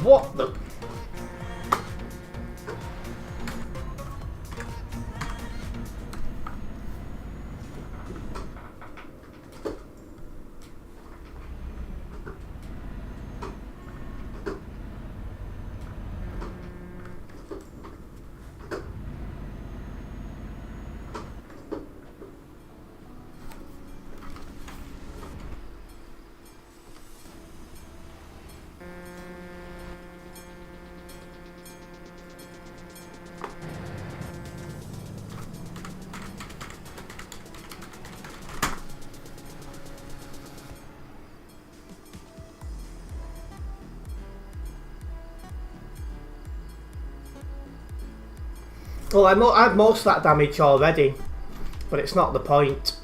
What the? Well, I had most of that damage already, but it's not the point.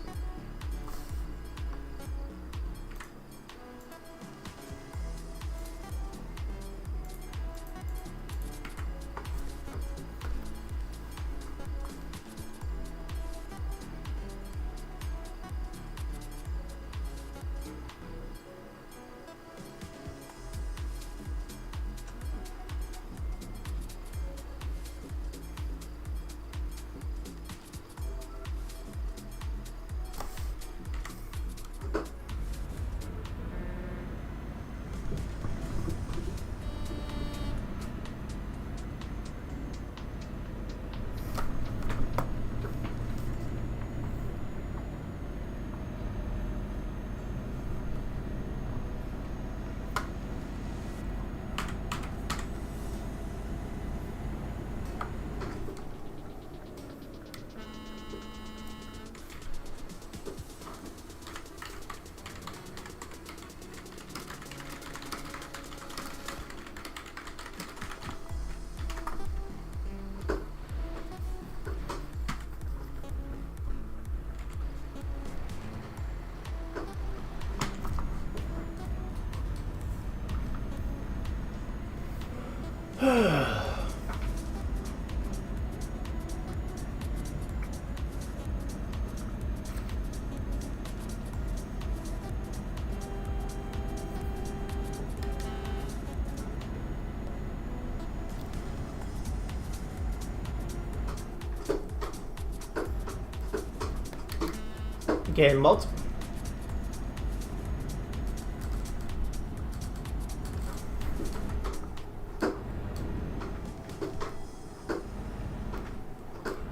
Game mod.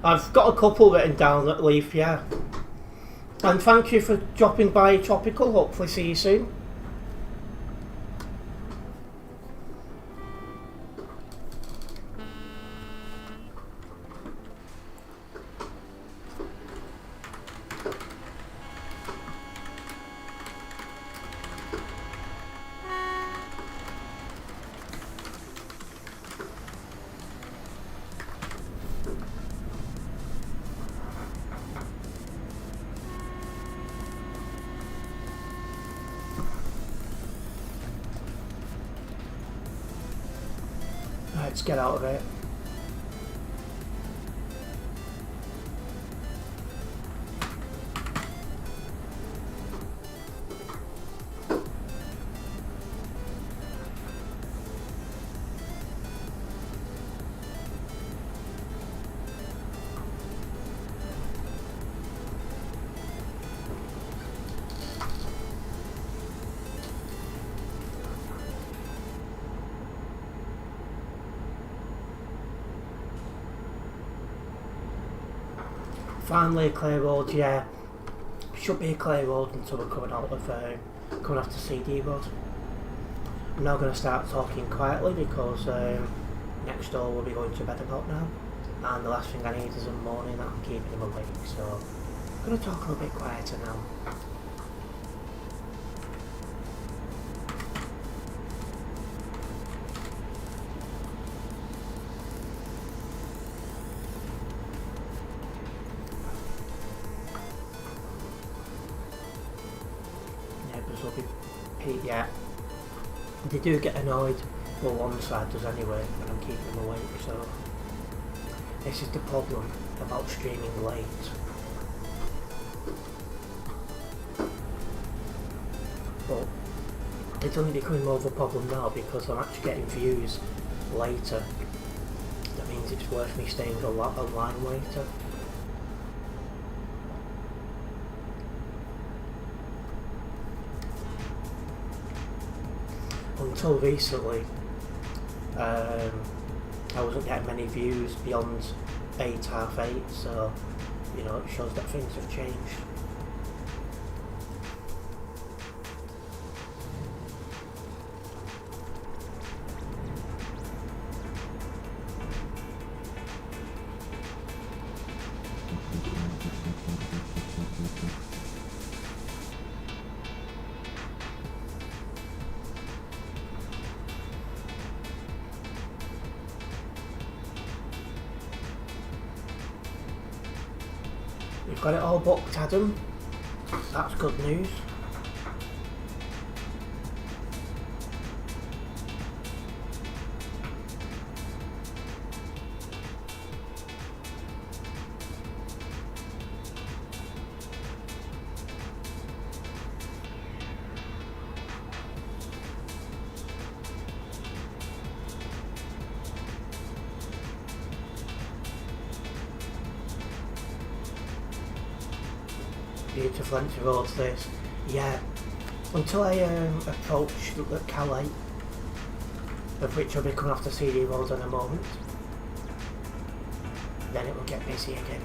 I've got a couple written down at Leaf, yeah. And thank you for dropping by Tropical. Hopefully see you soon. Let's get out of it. Finally a clear road, yeah. Should be a clear road until we're coming out of coming off the CD road. I'm now going to start talking quietly because next door will be going to bed about now, and the last thing I need is a morning that I'm keeping him awake, so I'm going to talk a little bit quieter now. Neighbours will be, yeah. They do get annoyed, well one side does anyway, when I'm keeping them awake, so this is the problem about streaming late. But it's only becoming more of a problem now because I'm actually getting views later. That means it's worth me staying online later. Until recently, I wasn't getting many views beyond 8, half 8, so you know, it shows that things have changed. You've got it all booked, Adam. That's good news. Beautiful empty roads this. Yeah, until I approach Calais, of which I'll be coming off the CD road in a moment, then it will get busy again.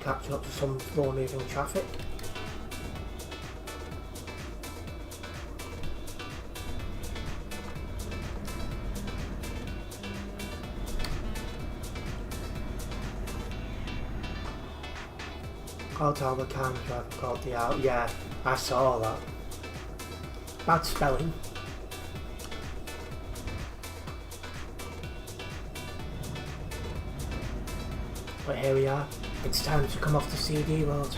Catching up to some slow moving traffic. I'll tell the camera driver called the out. Yeah, I saw that. Bad spelling. But here we are. It's time to come off the CD road.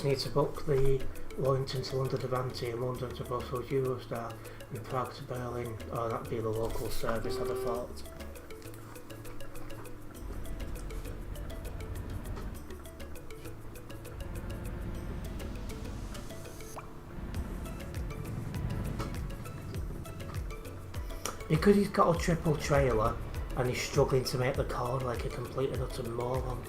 Need to book the Wellington to London Avanti and London to Brussels Eurostar and Prague to Berlin. Oh, that'd be the local service, I'd have thought. Because he's got a triple trailer and he's struggling to make the corner like a complete and utter moron.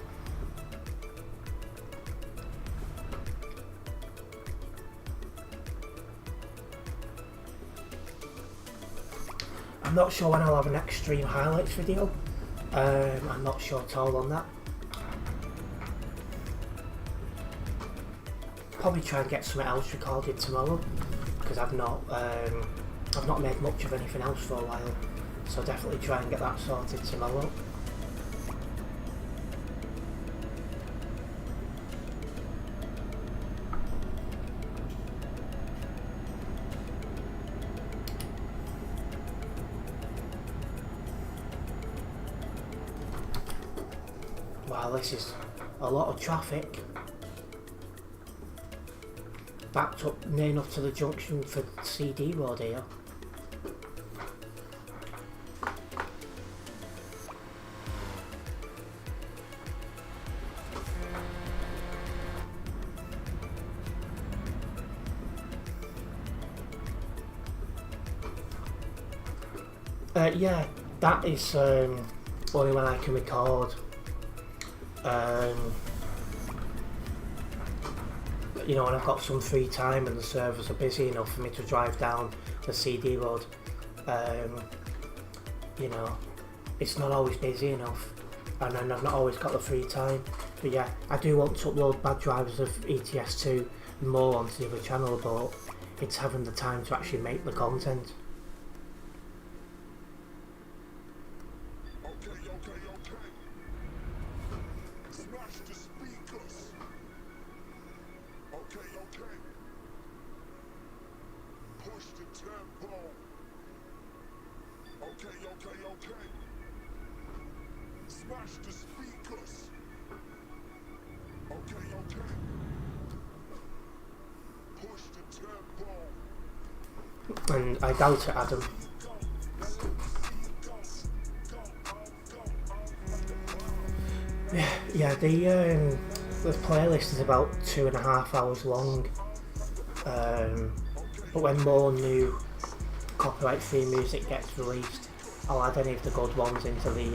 I'm not sure when I'll have an extreme highlights video. I'm not sure at all on that. Probably try and get something else recorded tomorrow because I've not made much of anything else for a while. So definitely try and get that sorted tomorrow. Wow, this is a lot of traffic. Backed up near enough to the junction for CD road here. Yeah, that is only when I can record. You know, when I've got some free time and the servers are busy enough for me to drive down the CD road. You know, it's not always busy enough, and then I've not always got the free time. But yeah, I do want to upload bad drivers of ETS2 more onto the other channel, but it's having the time to actually make the content. Smash the speakers. Okay. Push the tempo. Okay. Smash the speakers. Okay. Push the tempo. And I doubt it, Adam. Yeah, the playlist is about 2.5 hours long. But when more new copyright-free music gets released, I'll add any of the good ones into the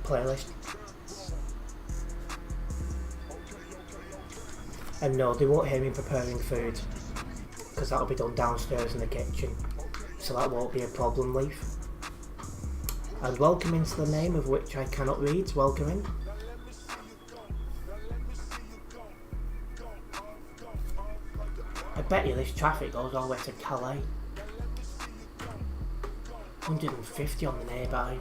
playlist. And no, they won't hear me preparing food, because that'll be done downstairs in the kitchen, so that won't be a problem, Leaf. And welcome into the name of which I cannot read. Welcome in. I bet you this traffic goes all the way to Calais. 150 on the nearby.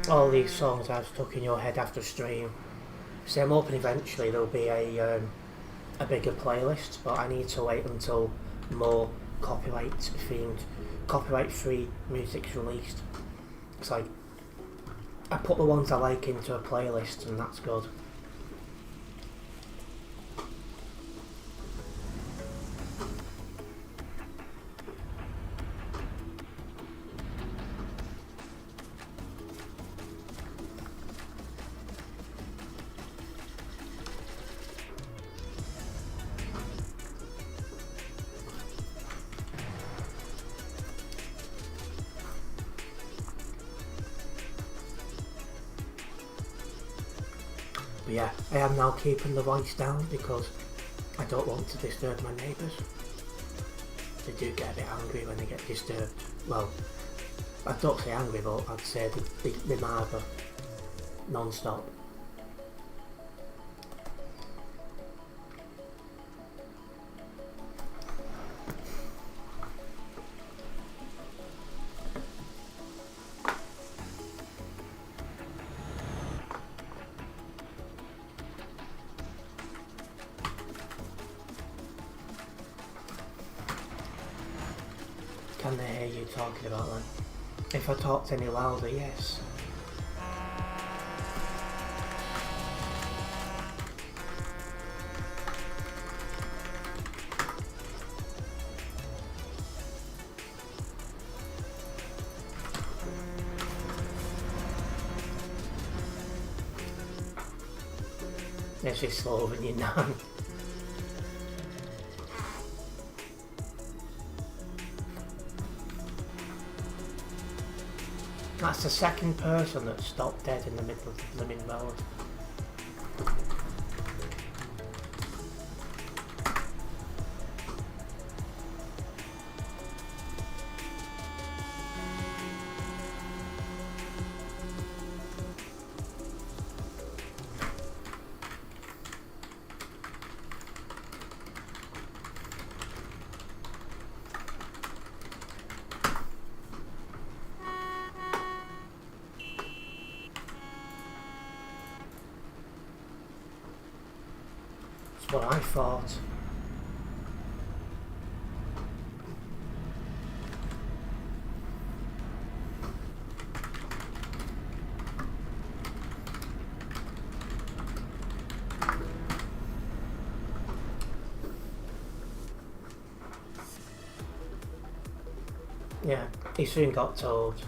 All these songs I've stuck in your head after stream. So I'm hoping eventually there'll be a bigger playlist, but I need to wait until more copyright-free music's released. It's like, I put the ones I like into a playlist and that's good. But yeah, I am now keeping the voice down because I don't want to disturb my neighbours. They do get a bit angry when they get disturbed. Well, I don't say angry, but I'd say they marver non-stop. Can they hear you talking about them? If I talked any louder, yes. This is slower than your nan. That's the second person that stopped dead in the middle of the blooming road. That's what I thought. Yeah, he soon got told.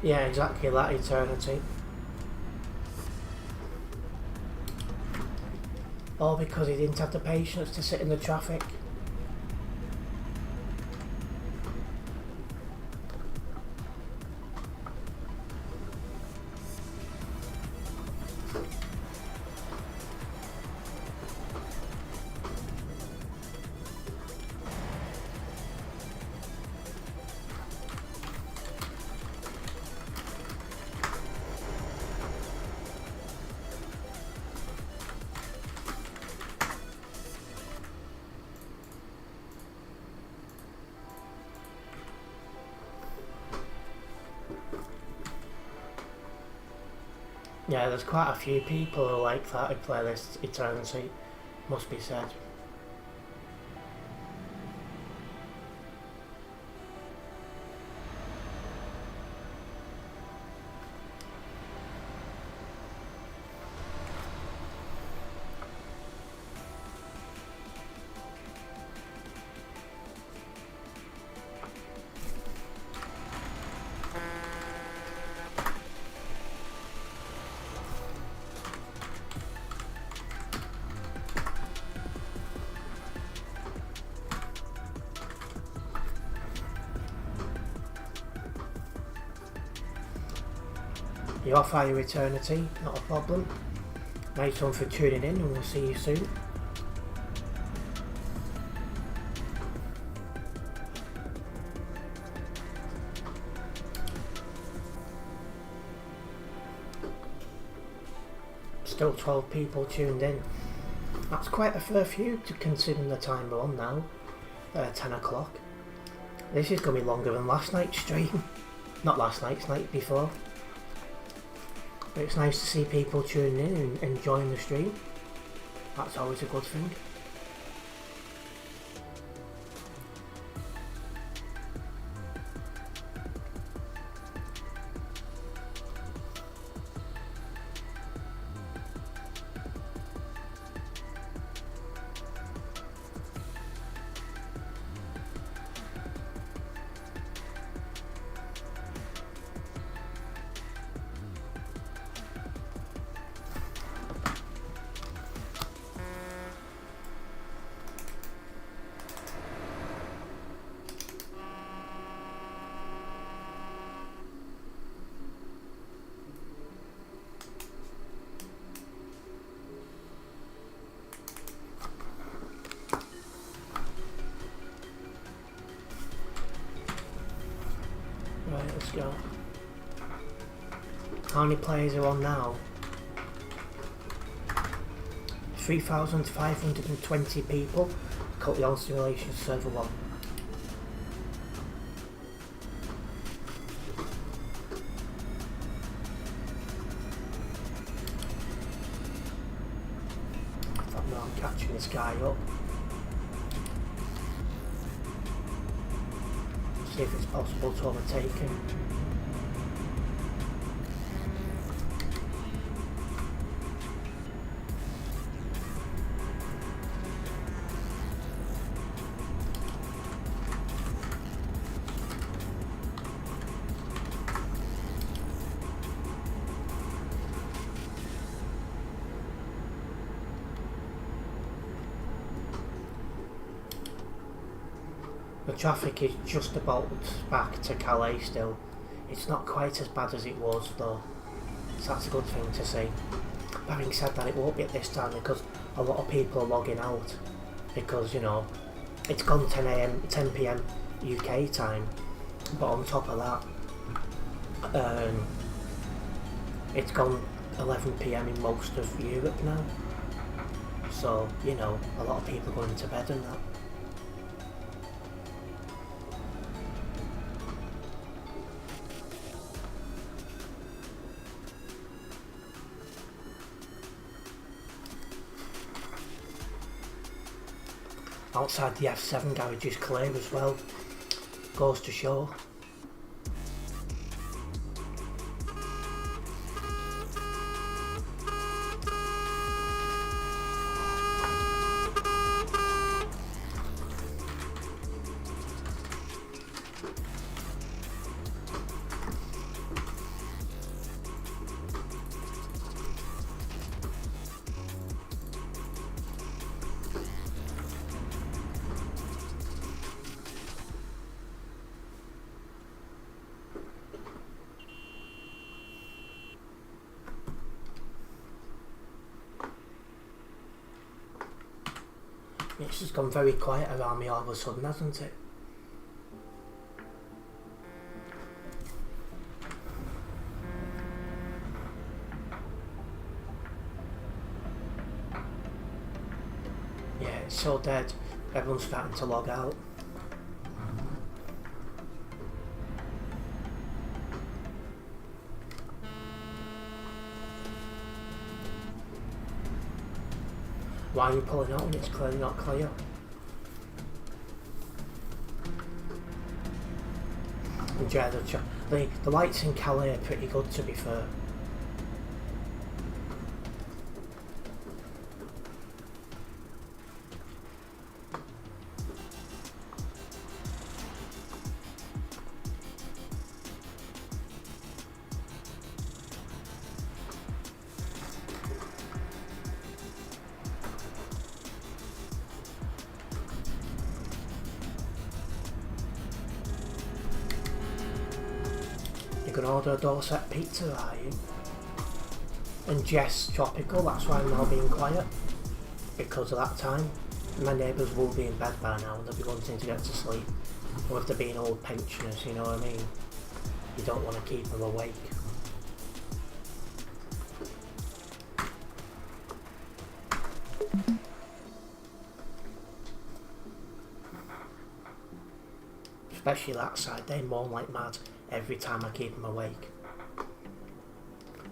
Yeah, exactly that, Eternity. All because he didn't have the patience to sit in the traffic. Yeah, there's quite a few people who like that who play this Eternity, must be said. You're off your Eternity, not a problem. Nice one for tuning in, and we'll see you soon. Still 12 people tuned in. That's quite a fair few to considering the time we're on now. 10 o'clock. This is going to be longer than last night's stream. Not last night's, night before. But it's nice to see people tuning in and enjoying the stream. That's always a good thing. Right, let's go. How many players are on now? 3,520 people. Cut the on simulation server 1. I thought, no, I'm catching this guy up. See if it's possible to overtake him. traffic is just about back to Calais still. It's not quite as bad as it was though, so that's a good thing to see. But having said that, it won't be at this time because a lot of people are logging out because, you know, it's gone 10 PM UK time, but on top of that, it's gone 11 PM in most of Europe now, so, you know, a lot of people are going to bed and that. Outside the F7 garage is clear as well, goes to show. It's just gone very quiet around me all of a sudden, hasn't it? Yeah, it's so dead. Everyone's starting to log out. Why are you pulling out when it's clearly not clear? And yeah, the lights in Calais are pretty good, to be fair. You can order a Dorset pizza, are you? And Jess Tropical, that's why I'm now being quiet. Because of that time. My neighbours will be in bed by now and they'll be wanting to get to sleep. Or if they're being old pensioners, you know what I mean? You don't want to keep them awake. Especially that side, they moan like mad every time I keep them awake.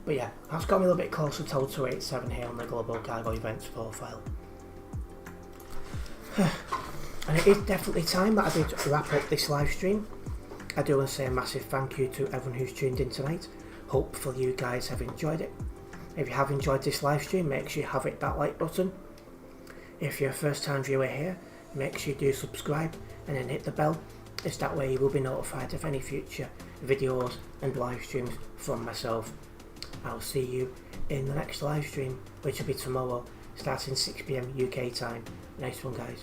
But yeah, that's got me a little bit closer to 287 here on the Global Cargo Events profile. And it is definitely time that I did wrap up this live stream. I do want to say a massive thank you to everyone who's tuned in tonight. Hopefully you guys have enjoyed it. If you have enjoyed this live stream, make sure you have hit that like button. If you're a first time viewer here, make sure you do subscribe and then hit the bell. It's that way you will be notified of any future videos and live streams from myself. I'll see you in the next live stream, which will be tomorrow, starting 6 PM UK time. Nice one, guys.